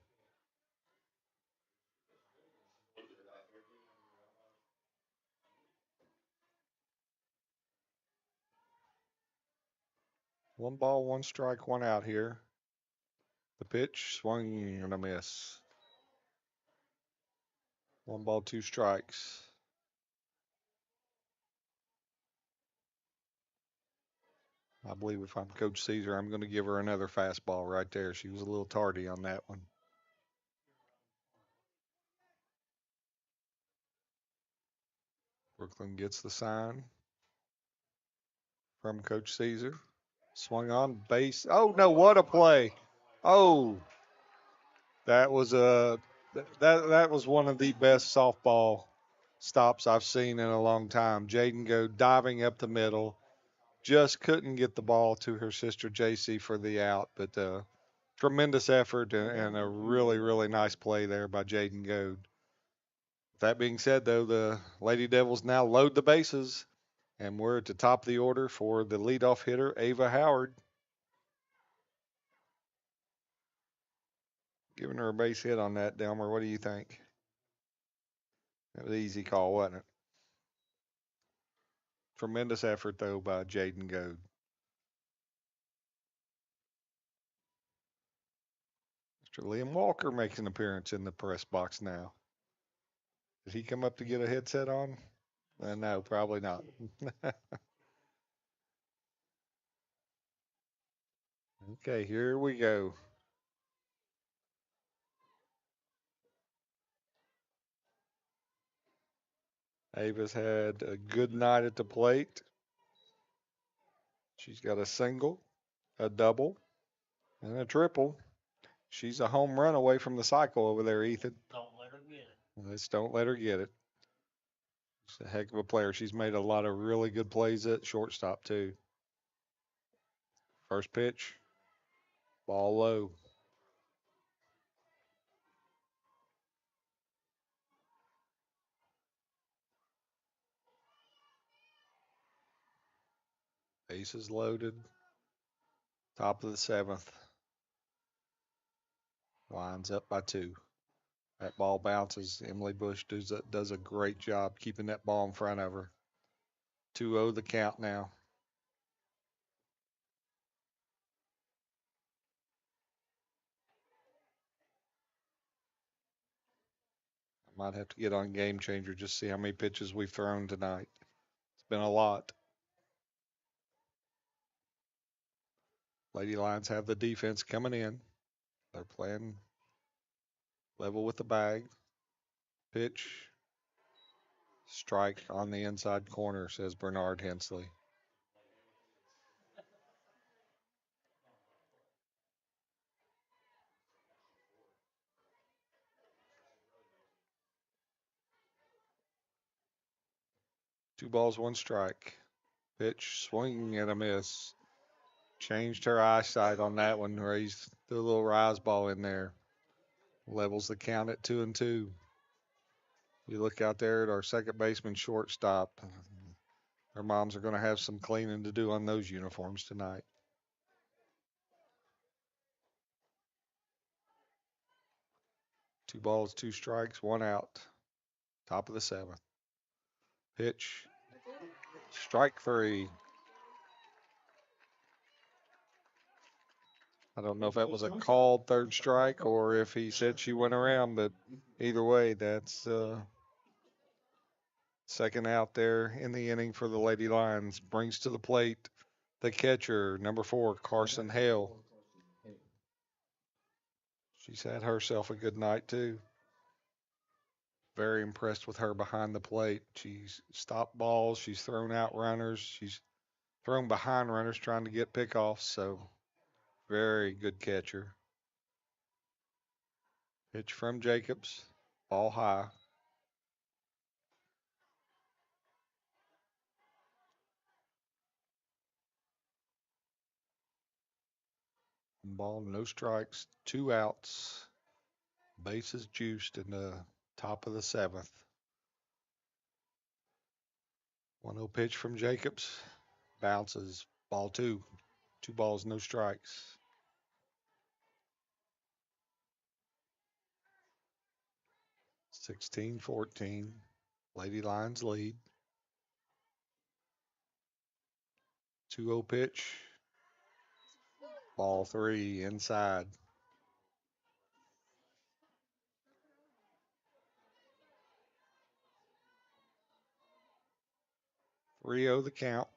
One ball, 1 strike, 1 out here. The pitch, swung and a miss. 1 ball, 2 strikes. I believe if I'm Coach Caesar, I'm going to give her another fastball right there. She was a little tardy on that one. Brooklyn gets the sign from Coach Caesar. Swung on base. Oh no, what a play. Oh, that was that was one of the best softball stops I've seen in a long time. Jaden go diving up the middle. Just couldn't get the ball to her sister JC for the out, but tremendous effort and a really, really nice play there by Jaden Goad. That being said, though, the Lady Devils now load the bases, and we're at the top of the order for the leadoff hitter, Ava Howard. Giving her a base hit on that, Delmer. What do you think? That was an easy call, wasn't it? Tremendous effort, though, by Jaden Goad. Mr. Liam Walker makes an appearance in the press box now. Did he come up to get a headset on? No, probably not. Okay, here we go. Ava's had a good night at the plate. She's got a single, a double, and a triple. She's a home run away from the cycle over there, Ethan. Don't let her get it. Just don't let her get it. She's a heck of a player. She's made a lot of really good plays at shortstop, too. First pitch, ball low. Bases loaded. Top of the 7th. Lines up by 2. That ball bounces. Emily Bush does a great job keeping that ball in front of her. 2-0 the count now. I might have to get on Game Changer just see how many pitches we've thrown tonight. It's been a lot. Lady Lions have the defense coming in. They're playing level with the bag. Pitch. Strike on the inside corner, says Bernard Hensley. Two balls, one strike. Pitch, swing and a miss. Changed her eyesight on that one. Raised the little rise ball in there. Levels the count at 2-2. You look out there at our second baseman shortstop. Their moms are going to have some cleaning to do on those uniforms tonight. Two balls, two strikes, one out. Top of the 7th. Pitch. Strike 3. I don't know if that was a called third strike or if he said she went around, but either way, that's second out there in the inning for the Lady Lions. Brings to the plate the catcher, number 4, Carson Hale. She's had herself a good night, too. Very impressed with her behind the plate. She's stopped balls. She's thrown out runners. She's thrown behind runners trying to get pickoffs. So, very good catcher. Pitch from Jacobs. Ball high. Ball, no strikes, 2 outs. Bases juiced in the top of the 7th. 1-0 pitch from Jacobs. Bounces. Ball 2. 2 balls, no strikes. (16-14). Lady Lions lead. 2-0 pitch. Ball 3 inside. (3-0) the count.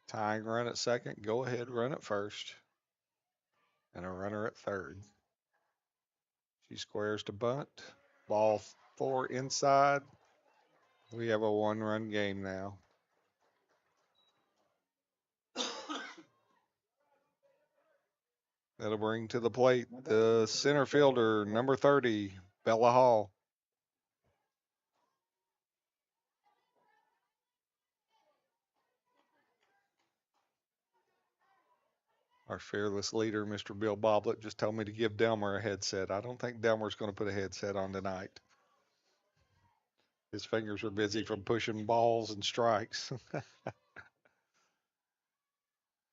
Tying run at second. Go ahead, run at first. And a runner at third. She squares to bunt. Ball 4 inside. We have a 1-run game now. That'll bring to the plate the center fielder, number 30, Bella Hall. Our fearless leader, Mr. Bill Boblet, just told me to give Delmer a headset. I don't think Delmer's going to put a headset on tonight. His fingers are busy from pushing balls and strikes.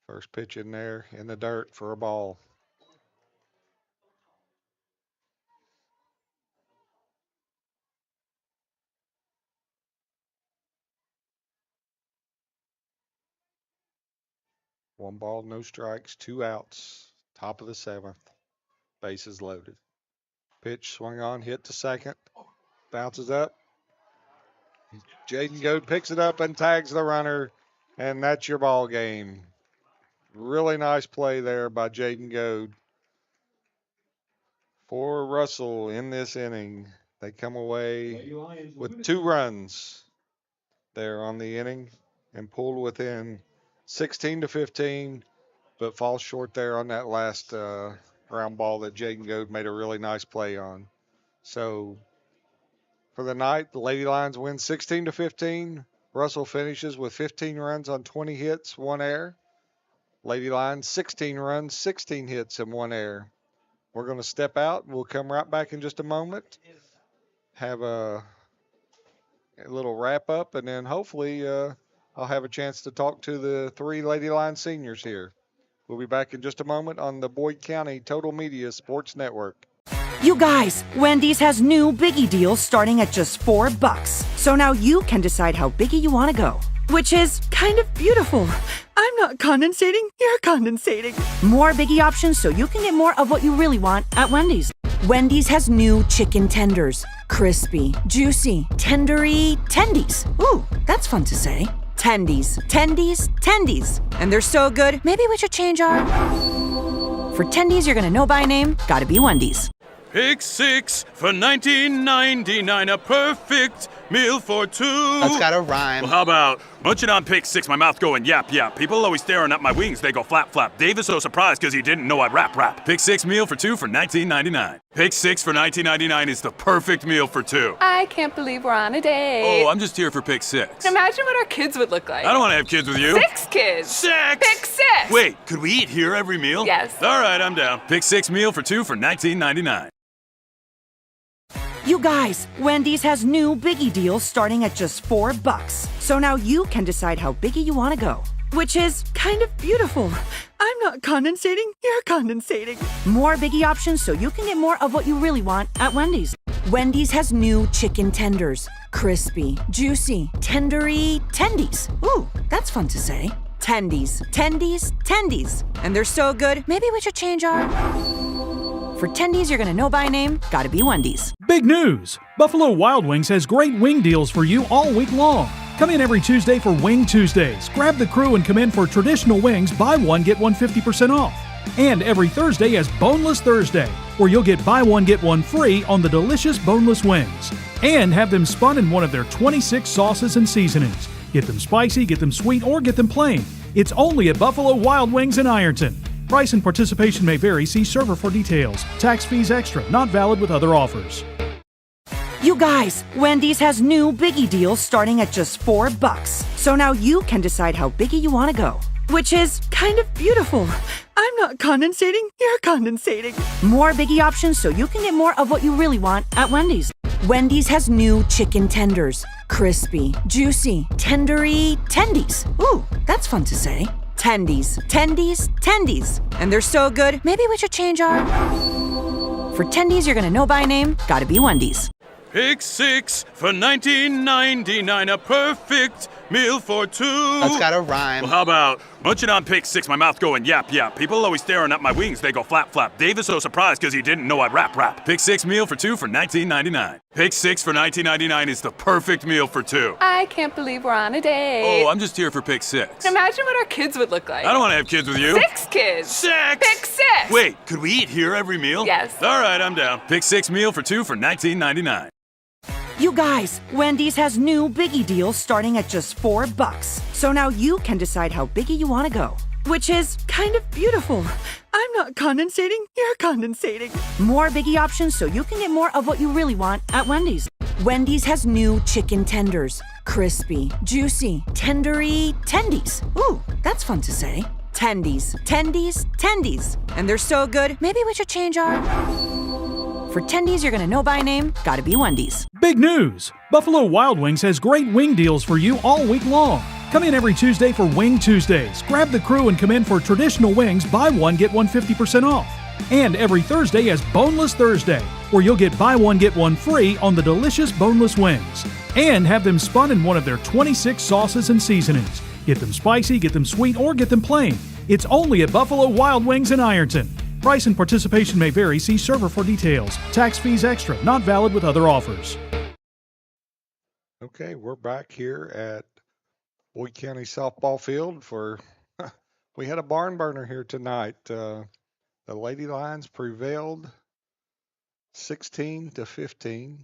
First pitch in there in the dirt for a ball. One ball, no strikes, 2 outs. Top of the 7th. Bases loaded. Pitch swung on, hit to second. Bounces up. Jaden Goad picks it up and tags the runner, and that's your ball game. Really nice play there by Jaden Goad. for Russell in this inning. They come away Lady Lions will with win it. 2 runs there on the inning and pulled within 16-15, but fall short there on that last ground ball that Jaden Goad made a really nice play on. So for the night, the Lady Lions win 16-15. Russell finishes with 15 runs on 20 hits, 1 error. Lady Lions 16 runs, 16 hits, and 1 error. We're going to step out. We'll come right back in just a moment. Have a little wrap up, and then hopefully I'll have a chance to talk to the 3 Lady Lions seniors here. We'll be back in just a moment on the Boyd County Total Media Sports Network. You guys, Wendy's has new Biggie deals starting at just $4. So now you can decide how biggie you want to go, which is kind of beautiful. I'm not condensating, you're condensating. More Biggie options so you can get more of what you really want at Wendy's. Wendy's has new chicken tenders. Crispy, juicy, tendery tendies. Ooh, that's fun to say. Tendies, tendies, tendies. And they're so good, maybe we should change our... For tendies you're gonna know by name, gotta be Wendy's. Pick 6 for $19.99, a perfect meal for 2. That's gotta rhyme. Well, how about munching on pick 6, my mouth going yap yap. People always staring at my wings, they go flap flap. Dave is so surprised because he didn't know I'd rap. Pick 6 meal for 2 for $19.99. Pick 6 for $19.99 is the perfect meal for 2. I can't believe we're on a date. Oh, I'm just here for pick 6. Imagine what our kids would look like. I don't want to have kids with you. 6 kids. 6! Pick 6. Wait, could we eat here every meal? Yes. All right, I'm down. Pick 6 meal for 2 for $19.99. You guys, Wendy's has new Biggie deals starting at just $4. So now you can decide how biggie you want to go, which is kind of beautiful. I'm not condensating, you're condensating. More Biggie options so you can get more of what you really want at Wendy's. Wendy's has new chicken tenders. Crispy, juicy, tendery tendies. Ooh, that's fun to say. Tendies, tendies, tendies. And they're so good, maybe we should change our... For tendies you're gonna know by name, gotta be Wendy's. Big news! Buffalo Wild Wings has great wing deals for you all week long. Come in every Tuesday for Wing Tuesdays. Grab the crew and come in for traditional wings, buy one, get one 50% off. And every Thursday is Boneless Thursday, where you'll get buy one, get one free on the delicious boneless wings. And have them spun in one of their 26 sauces and seasonings. Get them spicy, get them sweet, or get them plain. It's only at Buffalo Wild Wings in Ironton. Price and participation may vary. See server for details. Tax fees extra. Not valid with other offers. You guys, Wendy's has new Biggie deals starting at just $4. So now you can decide how biggie you want to go, which is kind of beautiful. I'm not condensating, you're condensating. More Biggie options so you can get more of what you really want at Wendy's. Wendy's has new chicken tenders. Crispy, juicy, tendery tendies. Ooh, that's fun to say. Tendies, tendies, tendies. And they're so good, maybe we should change our... For tendies you're gonna know by name, gotta be Wendy's. Pick 6 for $19.99, a perfect meal for 2. That's gotta rhyme. Well, how about munching on pick 6, my mouth going yap yap. People always staring at my wings, they go flap flap. Dave is so surprised because he didn't know I'd rap. Pick 6 meal for 2 for $19.99. Pick 6 for $19.99 is the perfect meal for 2. I can't believe we're on a date. Oh, I'm just here for pick 6. Imagine what our kids would look like. I don't want to have kids with you. 6 kids. 6! Pick 6. Wait, could we eat here every meal? Yes. All right, I'm down. Pick 6 meal for 2 for $19.99. You guys, Wendy's has new Biggie deals starting at just $4. So now you can decide how biggie you want to go, which is kind of beautiful. I'm not condensating, you're condensating. More Biggie options so you can get more of what you really want at Wendy's. Wendy's has new chicken tenders. Crispy, juicy, tendery tendies. Ooh, that's fun to say. Tendies, tendies, tendies. And they're so good, maybe we should change our... For tendies you're gonna know by name, gotta be Wendy's. Big news! Buffalo Wild Wings has great wing deals for you all week long. Come in every Tuesday for Wing Tuesdays. Grab the crew and come in for traditional wings, buy one, get one 50% off. And every Thursday is Boneless Thursday, where you'll get buy one, get one free on the delicious boneless wings. And have them spun in one of their 26 sauces and seasonings. Get them spicy, get them sweet, or get them plain. It's only at Buffalo Wild Wings in Ironton. Price and participation may vary. See server for details. Tax fees extra. Not valid with other offers. Okay, we're back here at Boyd County softball field for, we had a barn burner here tonight. The Lady Lions prevailed 16-15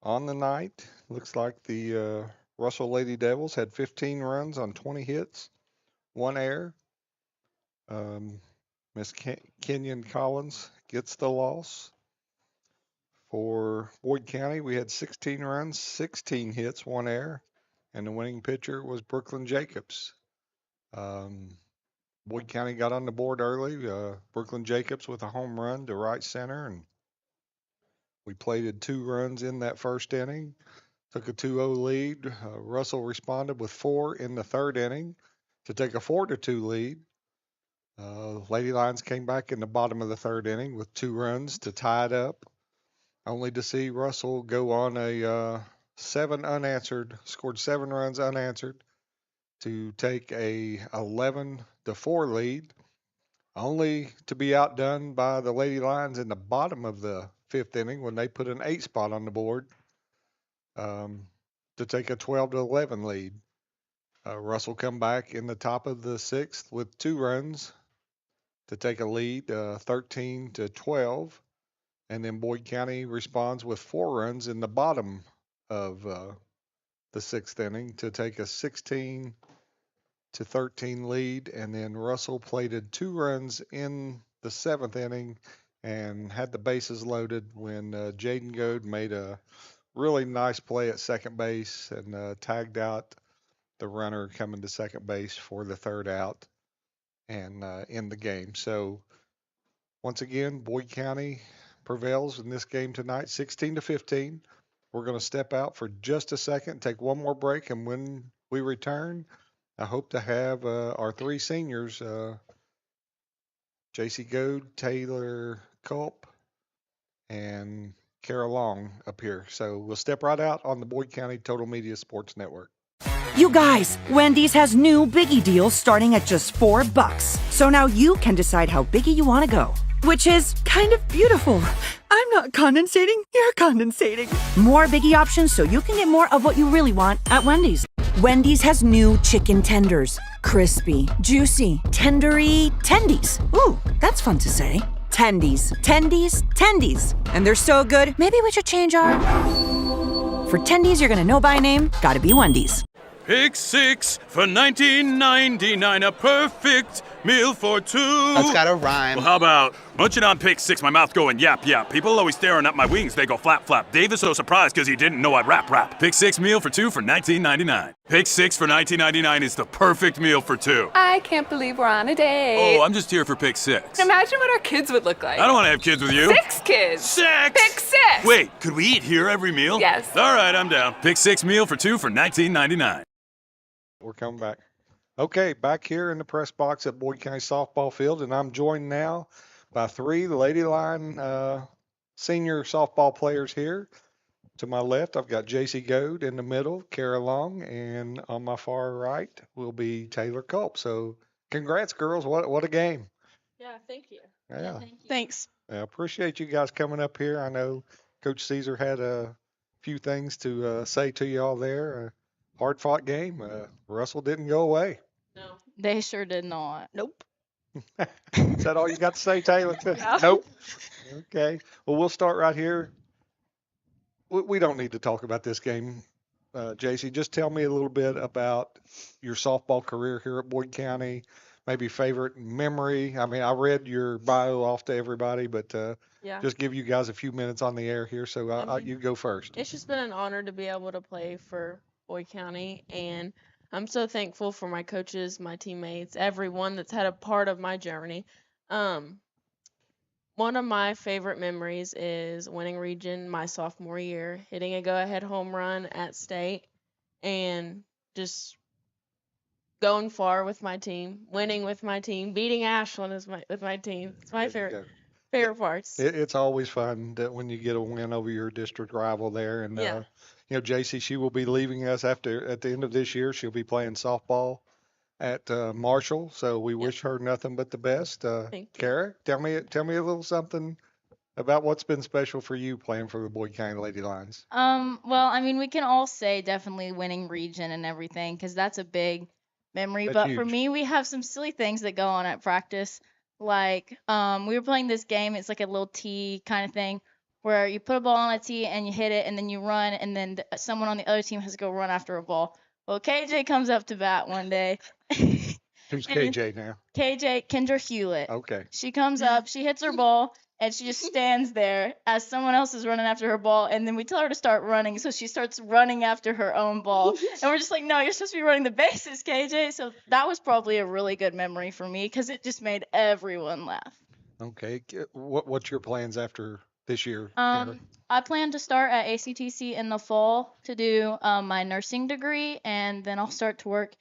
on the night. Looks like the Russell Lady Devils had 15 runs on 20 hits, 1 error. Miss Kenyon Collins gets the loss. For Boyd County, we had 16 runs, 16 hits, 1 error, and the winning pitcher was Brooklyn Jacobs. Boyd County got on the board early. Brooklyn Jacobs with a home run to right center, and we plated 2 runs in that first inning. Took a 2-0 lead. Russell responded with 4 in the third inning to take a 4-2 lead. Lady Lions came back in the bottom of the third inning with 2 runs to tie it up, only to see Russell go on a 7 unanswered, scored 7 runs unanswered to take a 11-4 lead, only to be outdone by the Lady Lions in the bottom of the 5th inning when they put an 8 spot on the board to take a 12-11 lead. Russell come back in the top of the 6th with 2 runs to take a lead, 13-12. And then Boyd County responds with 4 runs in the bottom of the 6th inning to take a 16-13 lead. And then Russell plated 2 runs in the 7th inning and had the bases loaded when Jaden Goad made a really nice play at second base and tagged out the runner coming to second base for the 3rd out and in the game. So once again, Boyd County prevails in this game tonight, 16-15. We're going to step out for just a second, take one more break, and when we return, I hope to have our 3 seniors, JC Goad, Taylor Culp, and Kara Long up here. So we'll step right out on the Boyd County Total Media Sports Network. You guys, Wendy's has new biggie deals starting at just $4. So now you can decide how biggie you want to go, which is kind of beautiful. I'm not condensating, you're condensating. More biggie options so you can get more of what you really want at Wendy's. Wendy's has new chicken tenders. Crispy, juicy, tendery tendies. Ooh, that's fun to say. Tendies, tendies, tendies. And they're so good, maybe we should change our... For tendies you're gonna know by name, gotta be Wendy's. Pick 6 for $19.99, a perfect meal for 2. That's gotta rhyme. Well, how about munching on pick 6, my mouth going yap yap. People always staring at my wings, they go flap flap. Dave is so surprised because he didn't know I'd rap. Pick 6 meal for 2 for $19.99. Pick 6 for $19.99 is the perfect meal for 2. I can't believe we're on a date. Oh, I'm just here for pick 6. Imagine what our kids would look like. I don't want to have kids with you. 6 kids. 6! Pick 6! Wait, could we eat here every meal? Yes. All right, I'm down. Pick 6 meal for 2 for $19.99. We're coming back. Okay, back here in the press box at Boyd County Softball Field, and I'm joined now by 3 Lady Lion senior softball players here. To my left, I've got JC Goad. In the middle, Kara Long, and on my far right will be Taylor Culp. So congrats, girls. What a game. Yeah, thank you. Yeah. Thanks. I appreciate you guys coming up here. I know Coach Caesar had a few things to say to you all there. Hard-fought game. Russell didn't go away. No. They sure did not. Nope. Is that all you got to say, Taylor? Yeah. Nope. Okay. Well, we'll start right here. We don't need to talk about this game, JC. Just tell me a little bit about your softball career here at Boyd County, maybe favorite memory. I mean, I read your bio off to everybody, but Yeah. just give you guys a few minutes on the air here. So you go first. It's just been an honor to be able to play for Boyd County, and I'm so thankful for my coaches, my teammates, everyone that's had a part of my journey. One of my favorite memories is winning region my sophomore year, hitting a go-ahead home run at state, and just going far with my team, winning with my team, beating Ashland with my team. It's my favorite parts. It's always fun that when you get a win over your district rival there. And, Yeah. JC, she will be leaving us at the end of this year. She'll be playing softball at Marshall. So we wish her nothing but the best. Thank you. Kara, tell me a little something about what's been special for you playing for the Boyd County Lady Lions. Well, I mean, we can all say definitely winning region and everything because that's a big memory. That's But for huge. me, we have some silly things that go on at practice. Like, we were playing this game. It's like a little tee kind of thing. where you put a ball on a tee and you hit it and then you run and then someone on the other team has to go run after a ball. Well, KJ comes up to bat one day. Who's And KJ now? KJ, Kendra Hewlett. Okay. She comes up, she hits her ball, and she just stands there as someone else is running after her ball. And then we tell her to start running, so she starts running after her own ball. And we're just like, no, you're supposed to be running the bases, KJ. So that was probably a really good memory for me because it just made everyone laugh. Okay. What's your plans after this year, Kara? I plan to start at ACTC in the fall to do my nursing degree, and then I'll start to work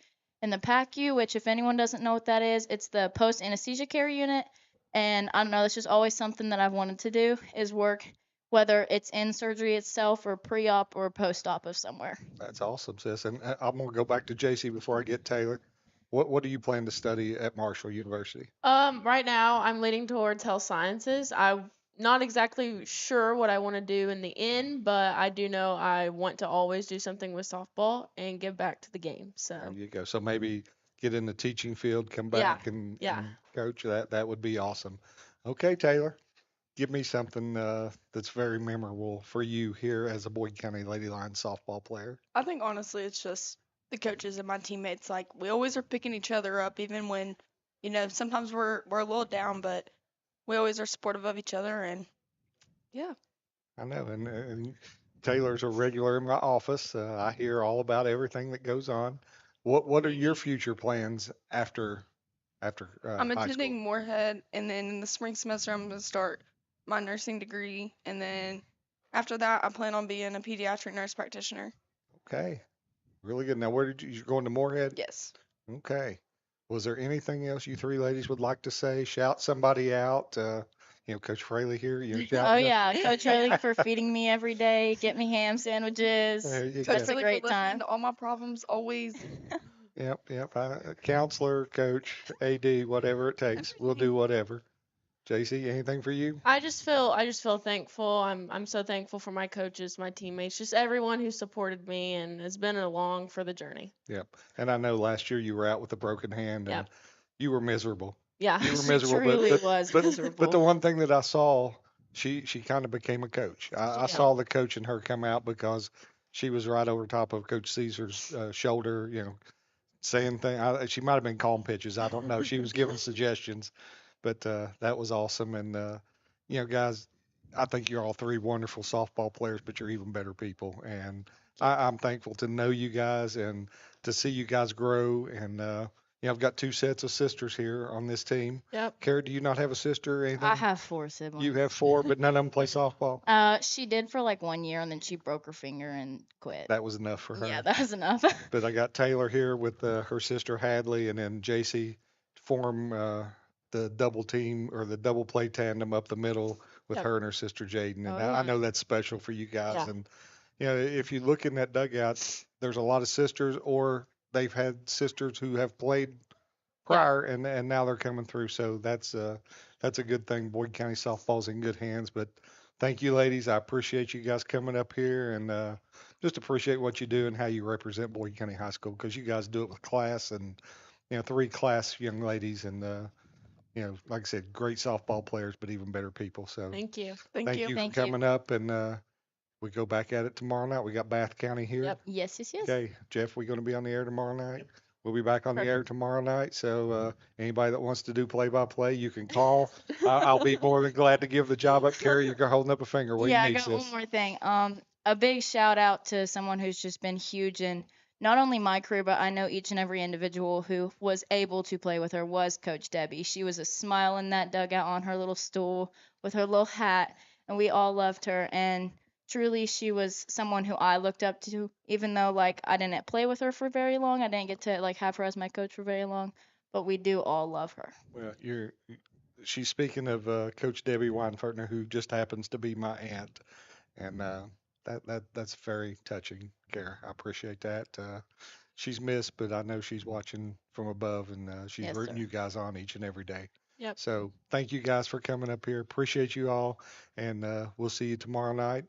in the PACU, which if anyone doesn't know what that is, it's the post anesthesia care unit. And I don't know, that's just always something that I've wanted to do is work, whether it's in surgery itself or pre-op or post-op of somewhere. That's awesome, sis. And I'm gonna go back to JC before I get Taylor. What do you plan to study at Marshall University? Right now I'm leaning towards health sciences. I'm not exactly sure what I want to do in the end, but I do know I want to always do something with softball and give back to the game. So There you go. So maybe get in the teaching field, come Yeah, back and yeah. coach. That would be awesome. Okay, Taylor, give me something that's very memorable for you here as a Boyd County Lady Lions softball player. I think honestly it's just the coaches and my teammates. Like we always are picking each other up, even when, sometimes we're a little down, but we always are supportive of each other. And yeah, I know, and Taylor's a regular in my office. I hear all about everything that goes on. What are your future plans after I'm high attending school? Moorhead, and then in the spring semester I'm gonna start my nursing degree, and then after that I plan on being a pediatric nurse practitioner. Okay, really good. Now, you're going to Moorhead? Yes. Okay. Was there anything else you three ladies would like to say? Shout somebody out. Coach Fraley here. You're Oh shouting. yeah, Coach Hurley for feeding me every day, get me ham sandwiches. There you Coach That's go. a Haley great for listening time. to all my problems always. Yep. Counselor, coach, AD, whatever it takes. We'll do whatever. JC, anything for you? I just feel thankful. I'm so thankful for my coaches, my teammates, just everyone who supported me and has been along for the journey. Yep. And I know last year you were out with a broken hand and Yep. you were miserable. Yeah, You were she miserable, truly but was but miserable. the one thing that I saw, she kind of became a coach. I Yeah. saw the coach in her come out because she was right over top of Coach Caesar's shoulder, saying things. She might have been calling pitches. I don't know. She was giving suggestions, but that was awesome. And guys, I think you're all three wonderful softball players, but you're even better people. And I'm thankful to know you guys and to see you guys grow. And I've got two sets of sisters here on this team. Yep. Kara, do you not have a sister or anything? I have 4 siblings. You have 4, but none of them play softball. She did for like 1 year and then she broke her finger and quit. That was enough for her. Yeah, that was enough. But I got Taylor here with her sister Hadley, and then JC form the double team or the double play tandem up the middle with Yep. her and her sister Jaden. And Oh, I yeah. know that's special for you guys. Yeah. And if you look in that dugout, there's a lot of sisters, or they've had sisters who have played prior, and now they're coming through. So that's a good thing. Boyd County softball's in good hands. But thank you, ladies. I appreciate you guys coming up here and just appreciate what you do and how you represent Boyd County High School, because you guys do it with class and 3 class young ladies and like I said, great softball players, but even better people. So Thank you. Thank you. for Thank you. coming up, and we go back at it tomorrow night. We got Bath County here. Yep. Yes. Okay, Jeff, we going to be on the air tomorrow night? We'll be back on the air tomorrow night. So anybody that wants to do play-by-play, you can call. I'll be more than glad to give the job up. Carrie, you're holding up a finger. What Yeah, do I you need, got sis? one more thing. A big shout out to someone who's just been huge in not only my career, but I know each and every individual who was able to play with her was Coach Debbie. She was a smile in that dugout on her little stool with her little hat, and we all loved her. And truly, she was someone who I looked up to, even though I didn't play with her for very long. I didn't get to have her as my coach for very long, but we do all love her. Well, she's speaking of Coach Debbie Weinfertner, who just happens to be my aunt, and that's very touching, Kara. I appreciate that. She's missed, but I know she's watching from above, and she's Yes, rooting sir. you guys on each and every day. Yep. So thank you guys for coming up here. Appreciate you all, and we'll see you tomorrow night.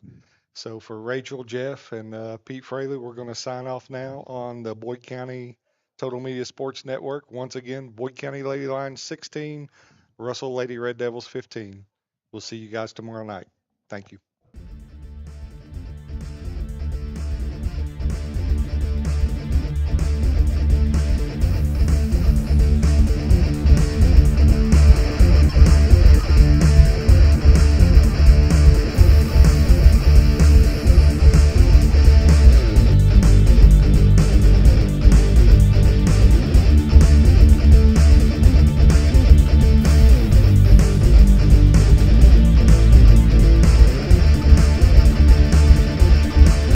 So for Rachel, Jeff, and Pete Fraley, we're going to sign off now on the Boyd County Total Media Sports Network. Once again, Boyd County Lady Lions 16, Russell Lady Red Devils 15. We'll see you guys tomorrow night. Thank you.